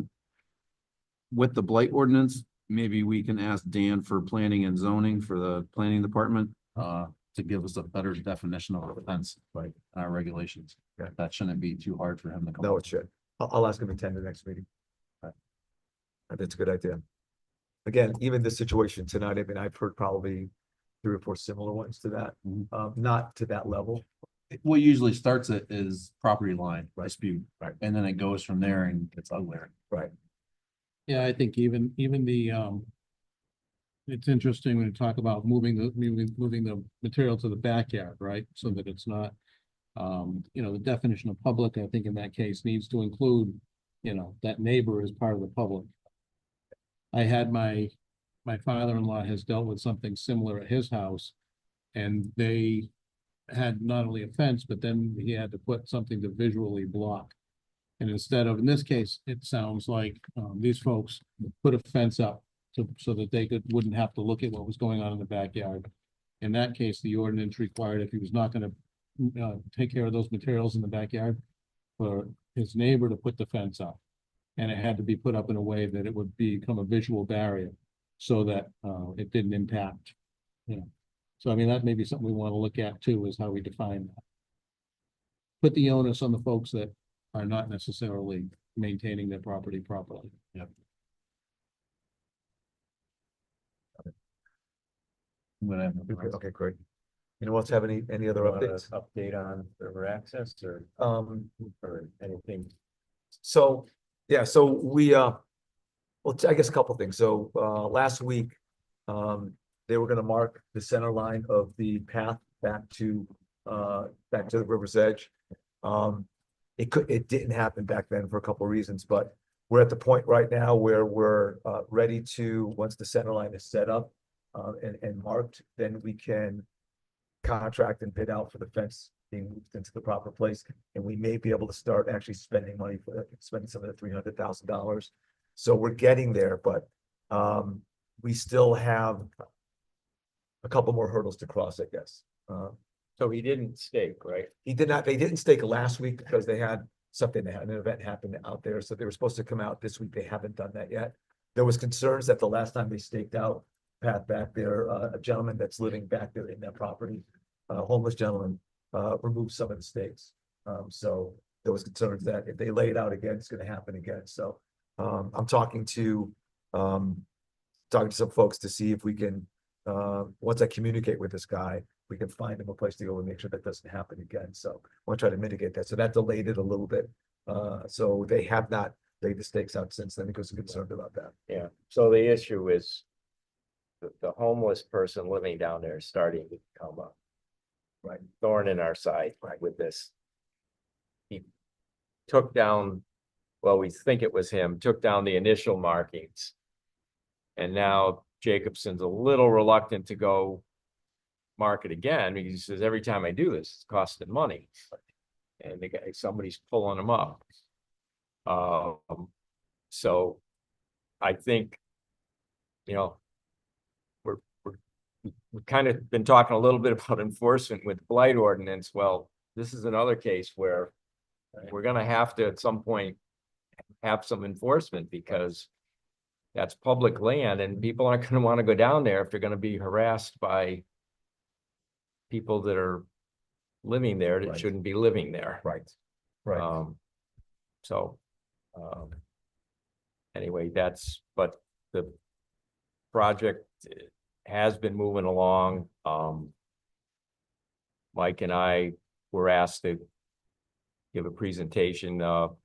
with the blight ordinance, maybe we can ask Dan for planning and zoning for the planning department, to give us a better definition of offense, right, in our regulations. Yeah. That shouldn't be too hard for him to come. No, up it should. I'll ask him to attend the next meeting. That's a good idea. Again, even this situation tonight, I mean, I've heard probably 3 or 4 similar ones to that, not to that level. What usually starts it is property line dispute. Right. And then it goes from there and gets uglier. Right. Yeah, I think even the, it's interesting when you talk about moving the material to the backyard, right? So that it's not, the definition of public, I think in that case needs to include, that neighbor as part of the public. I had my father-in-law has dealt with something similar at his house. And they had not only a fence, but then he had to put something to visually block. And instead of, in this case, it sounds like these folks put a fence up so that they wouldn't have to look at what was going on in the backyard. In that case, the ordinance required if he was not gonna take care of those materials in the backyard, for his neighbor to put the fence up. And it had to be put up in a way that it would become a visual barrier so that it didn't impact, So I mean, that may be something we want to look at too, is how we define that. Put the onus on the folks that are not necessarily maintaining their property properly. Yep. Okay, great. Anyone else have any other updates? Update on server access or anything? So, yeah, so we, well, I guess a couple things. So, last week, they were gonna mark the center line of the path back to the river's edge. It didn't happen back then for a couple of reasons, but we're at the point right now where we're ready to, once the center line is set up and marked, then we can contract and bid out for the fence being moved into the proper place. And we may be able to start actually spending money for spending some of the $300,000. So we're getting there, but we still have a couple more hurdles to cross, I guess. So he didn't stake, right? He did not, they didn't stake last week because they had something, they had an event happen out there. So they were supposed to come out this week. They haven't done that yet. There was concerns that the last time they staked out path back there, a gentleman that's living back there in that property, a homeless gentleman, removed some of the stakes. So there was concerns that if they lay it out again, it's gonna happen again. So I'm talking to some folks to see if we can, once I communicate with this guy, we can find him a place to go and make sure that doesn't happen again. So I want to try to mitigate that. So that delayed it a little bit. So they have not laid the stakes out since then because I'm concerned about that. Yeah, so the issue is the homeless person living down there is starting to become a Right. thorn in our side with this. He took down, well, we think it was him, took down the initial markings. And now Jacobson's a little reluctant to go mark it again because he says, every time I do this, it's costing money. And the guy, somebody's pulling him up. So I think, we've kind of been talking a little bit about enforcement with blight ordinance. Well, this is another case where we're gonna have to at some point have some enforcement because that's public land and people aren't gonna want to go down there if they're gonna be harassed by people that are living there that Right. shouldn't be living there. Right. Right. So anyway, but the project has been moving along. Mike and I were asked to give a presentation to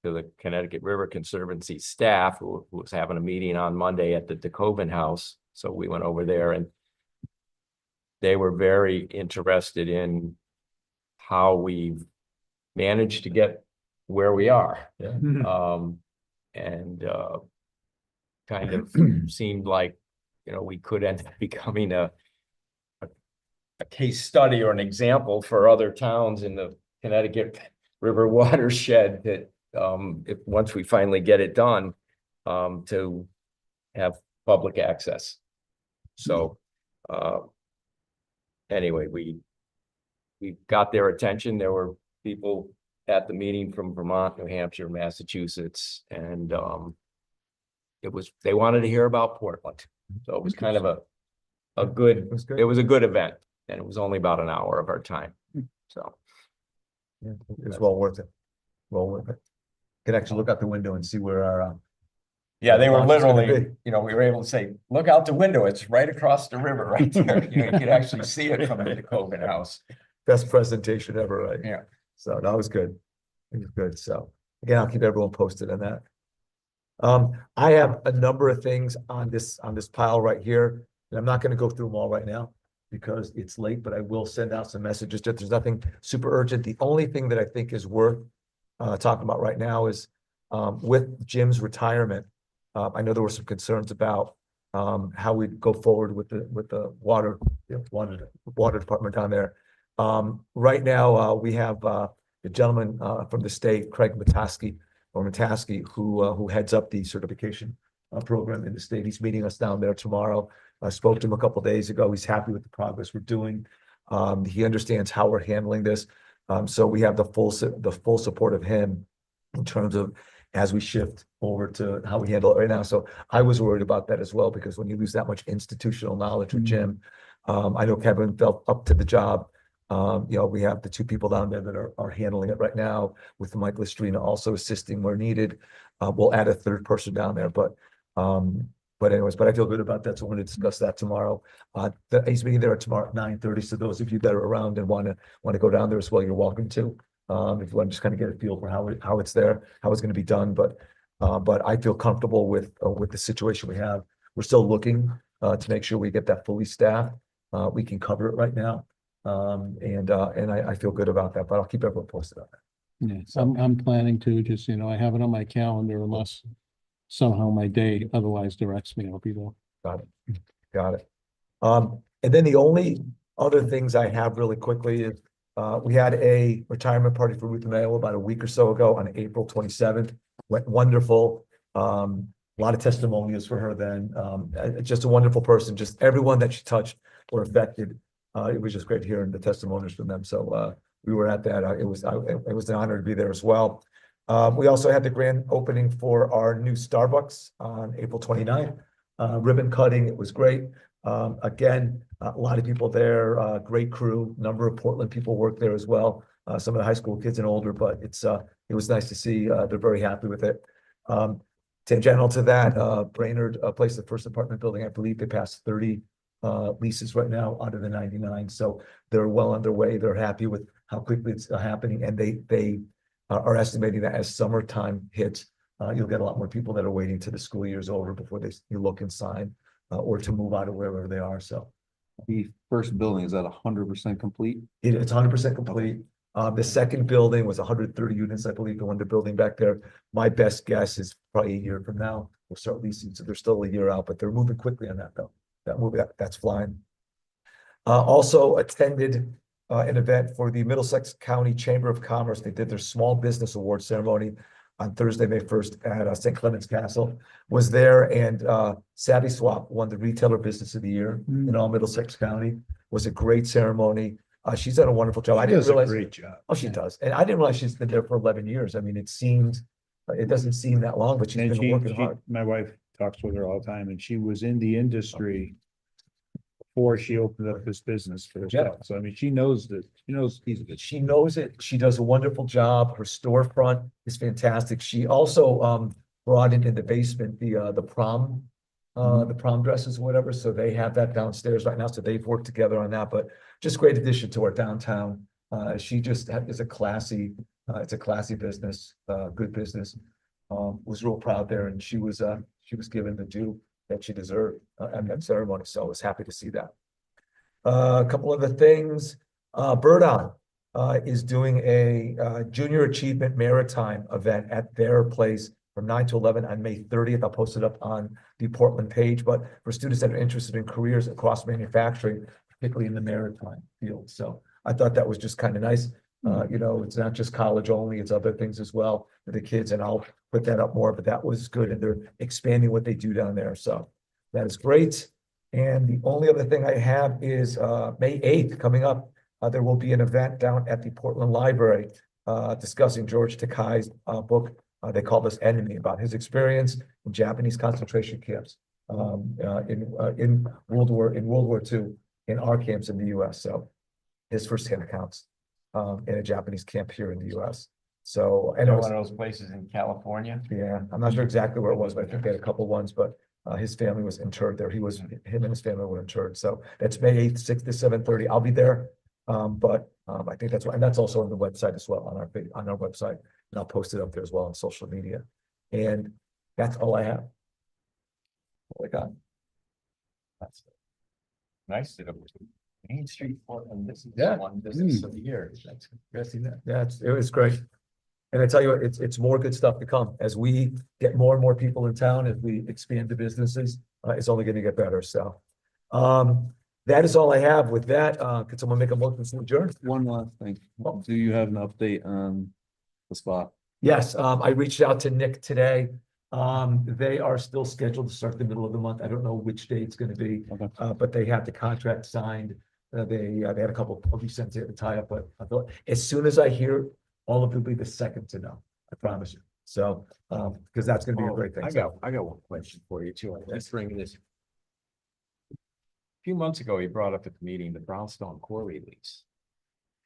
the Connecticut River Conservancy staff who was having a meeting on Monday at the DeKoven House. So we went over there and they were very interested in how we've managed to get where we are. Yeah. And kind of seemed like, we could end up becoming a case study or an example for other towns in the Connecticut River watershed that if once we finally get it done, to have public access. So anyway, we got their attention. There were people at the meeting from Vermont, New Hampshire, Massachusetts, and they wanted to hear about Portland. So it was kind of a good, it was a good event, and it was only about an hour of our time. So Yeah, it was well worth it. Well worth it. Could actually look out the window and see where our yeah, they were Well, it's gonna literally, we were able to say, look out the window, it's right across the river right there. You could actually see it from the DeKoven House. best presentation ever, right? Yeah. So that was good. It was good. So again, I'll keep everyone posted on that. I have a number of things on this pile right here, and I'm not going to go through them all right now because it's late, but I will send out some messages. There's nothing super urgent. The only thing that I think is worth talking about right now is with Jim's retirement. I know there were some concerns about how we go forward with the water department down there. Right now, we have the gentleman from the state, Craig Mataski, who heads up the certification program in the state. He's meeting us down there tomorrow. I spoke to him a couple of days ago. He's happy with the progress we're doing. He understands how we're handling this. So we have the full support of him in terms of as we shift over to how we handle it right now. So I was worried about that as well, because when you lose that much institutional knowledge with Jim, I know Kevin felt up to the job. We have the two people down there that are handling it right now, with Mike Listrina also assisting where needed. We'll add a third person down there, but I feel good about that. So we're going to discuss that tomorrow. He's meeting there tomorrow at 9:30. So those of you that are around and want to go down there as well, you're welcome to. If you want to just kind of get a feel for how it's there, how it's going to be done. But I feel comfortable with the situation we have. We're still looking to make sure we get that fully staffed. We can cover it right now. And I feel good about that, but I'll keep everyone posted on that. Yes, I'm planning to, just, I have it on my calendar unless somehow my day otherwise directs me, I'll be there. Got it. Got it. And then the only other things I have really quickly is, we had a retirement party for Ruth Mayo about a week or so ago on April 27th. Went wonderful. A lot of testimonials for her then. Just a wonderful person. Just everyone that she touched were affected. It was just great hearing the testimonials from them. So, we were at that. It was an honor to be there as well. We also had the grand opening for our new Starbucks on April 29th. Ribbon cutting, it was great. Again, a lot of people there, great crew, number of Portland people work there as well. Some of the high school kids and older, but it was nice to see, they're very happy with it. Tangential to that, Brainerd placed the first apartment building. I believe they passed 30 leases right now out of the 99. So they're well underway. They're happy with how quickly it's happening, and they are estimating that as summertime hits, you'll get a lot more people that are waiting till the school year's over before you look and sign, or to move out of wherever they are. So The first building, is that 100% complete? it's 100% complete. The second building was 130 units, I believe, the one they're building back there. My best guess is probably a year from now, we'll start leasing. So they're still a year out, but they're moving quickly on that though. That's flying. Also attended an event for the Middlesex County Chamber of Commerce. They did their Small Business Award ceremony on Thursday, May 1st at St. Clements Castle. Was there, and Savvy Swap won the Retailer Business of the Year in all Middlesex County. Was a great ceremony. She's done a wonderful job. I didn't realize. Great job. Oh, she does. And I didn't realize she's been there for 11 years. I mean, it doesn't seem that long, but she's And been working hard. my wife talks with her all the time, and she was in the industry before she opened up this business for herself. So I mean, she knows She knows it. She does a wonderful job. Her storefront is fantastic. She also brought in the basement the prom dresses, or whatever. So they have that downstairs right now. So they've worked together on that, but just great addition to our downtown. She just is it's a classy business, good business. Was real proud there, and she was given the due that she deserved at that ceremony. So I was happy to see that. A couple other things. Bird On is doing a Junior Achievement Maritime event at their place from 9 to 11 on May 30th. I'll post it up on the Portland page, but for students that are interested in careers across manufacturing, particularly in the maritime field. So I thought that was just kind of nice. It's not just college only, it's other things as well for the kids, and I'll put that up more, but that was good, and they're expanding what they do down there. So that is great. And the only other thing I have is May 8th coming up. There will be an event down at the Portland Library discussing George Takei's book. They call this Enemy, about his experience in Japanese concentration camps in World War II in our camps in the U.S. So his firsthand accounts in a Japanese camp here in the U.S. So, and it was One of those places in California. yeah, I'm not sure exactly where it was, but I think they had a couple ones, but his family was interred there. Him and his family were interred. So that's May 8th, 6 to 7:30. I'll be there. But I think that's, and that's also on the website as well, on our website. And I'll post it up there as well on social media. And that's all I have. All I got. That's nice that it was Main Street Portland. This is Yeah. one business of the year. That's interesting. Yeah, it was great. And I tell you what, it's more good stuff to come as we get more and more people in town, as we expand the businesses, it's only going to get better. So, that is all I have with that. Could someone make a motion to adjourn? One last thing. Do you have an update on the spot? Yes, I reached out to Nick today. They are still scheduled to start the middle of the month. I don't know which day it's going to be, Okay. but they have the contract signed. They had a couple of cents to tie up, but I thought as soon as I hear, all of them will be the second to know. I promise you. So, because that's going to be a great thing. I got one question for you too. I'm just bringing this. A few months ago, you brought up at the meeting, the Brownstone Quarry lease.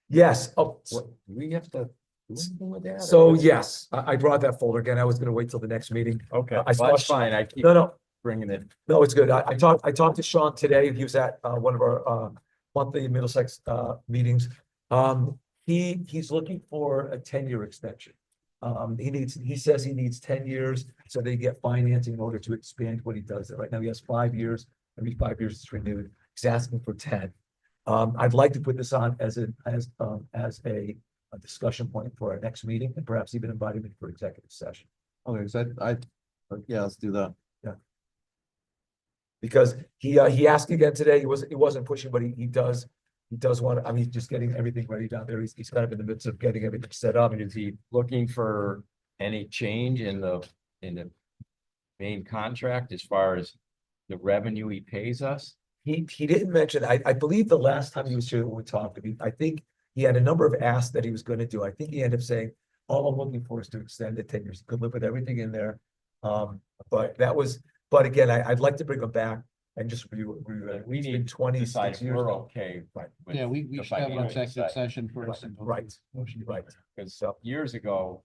Yes. Oh, What, do we have to do anything with that? so yes, I brought that folder again. I was going to wait till the next meeting. Okay, I well, saw that's fine. I keep No, bringing it. no, it's good. I talked to Sean today. He was at one of our monthly Middlesex meetings. He's looking for a 10-year extension. He says he needs 10 years so they get financing in order to expand what he does. Right now he has 5 years. Every 5 years it's renewed. He's asking for 10. I'd like to put this on as a a discussion point for our next meeting and perhaps even invite him in for executive session. Okay, so yeah, let's do that. Because he asked again today, he wasn't pushing, but he does want, I mean, he's just getting everything ready down there. He's kind of in the midst of getting everything set up. Is he looking for any change in the main contract as far as the revenue he pays us? He didn't mention, I believe the last time he was here, when we talked, I think he had a number of asks that he was gonna do. I think he ended up saying, all I'm looking for is to extend the 10 years. Could live with everything in there. But again, I'd like to bring him back and just review. We It's need been to 26 decide if years. we're now. okay. Right. Yeah, we should have an executive session for us. Right, right. Because years ago,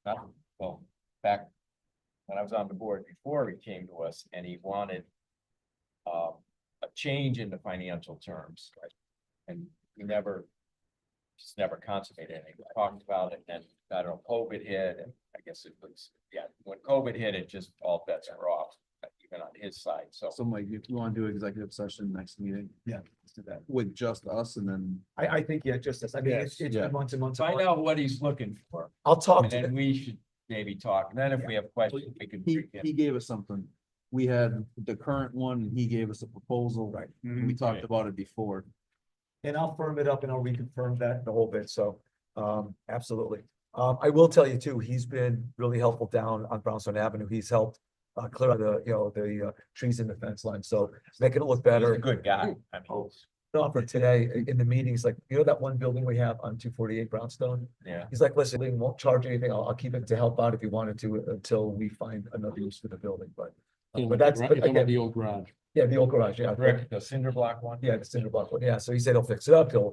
back when I was on the board before, he came to us and he wanted a change in the financial terms. And we just never consummated anything. We talked about it, and I don't know, COVID hit, and I guess it was, when COVID hit, it just all bets were off, even on his side, so. So Mike, if you want to do executive session next meeting Yeah, let's do that. with just us and then. I think, yeah, just as, I mean, it's Yeah. been months and months. Find out what he's looking for, I'll talk and to then him. we should maybe talk, and then if we have questions, we can. He gave us something. We had the current one and he gave us a proposal. Right. And we talked about it before. And I'll firm it up and I'll reconfirm that the whole bit, so, absolutely. I will tell you too, he's been really helpful down on Brownstone Avenue. He's helped clear the trees in the fence line, so making it look He's better. a good guy, I mean, For today, in the meetings, like, that one building we have on 248 Brownstone? yeah. He's like, listen, we won't charge anything. I'll keep it to help out if you wanted to until we find another use for the building, but again, The old garage. yeah, the old garage, yeah. Brick, the cinder block one. Yeah, the cinder block one, yeah, so he said he'll fix it up, he'll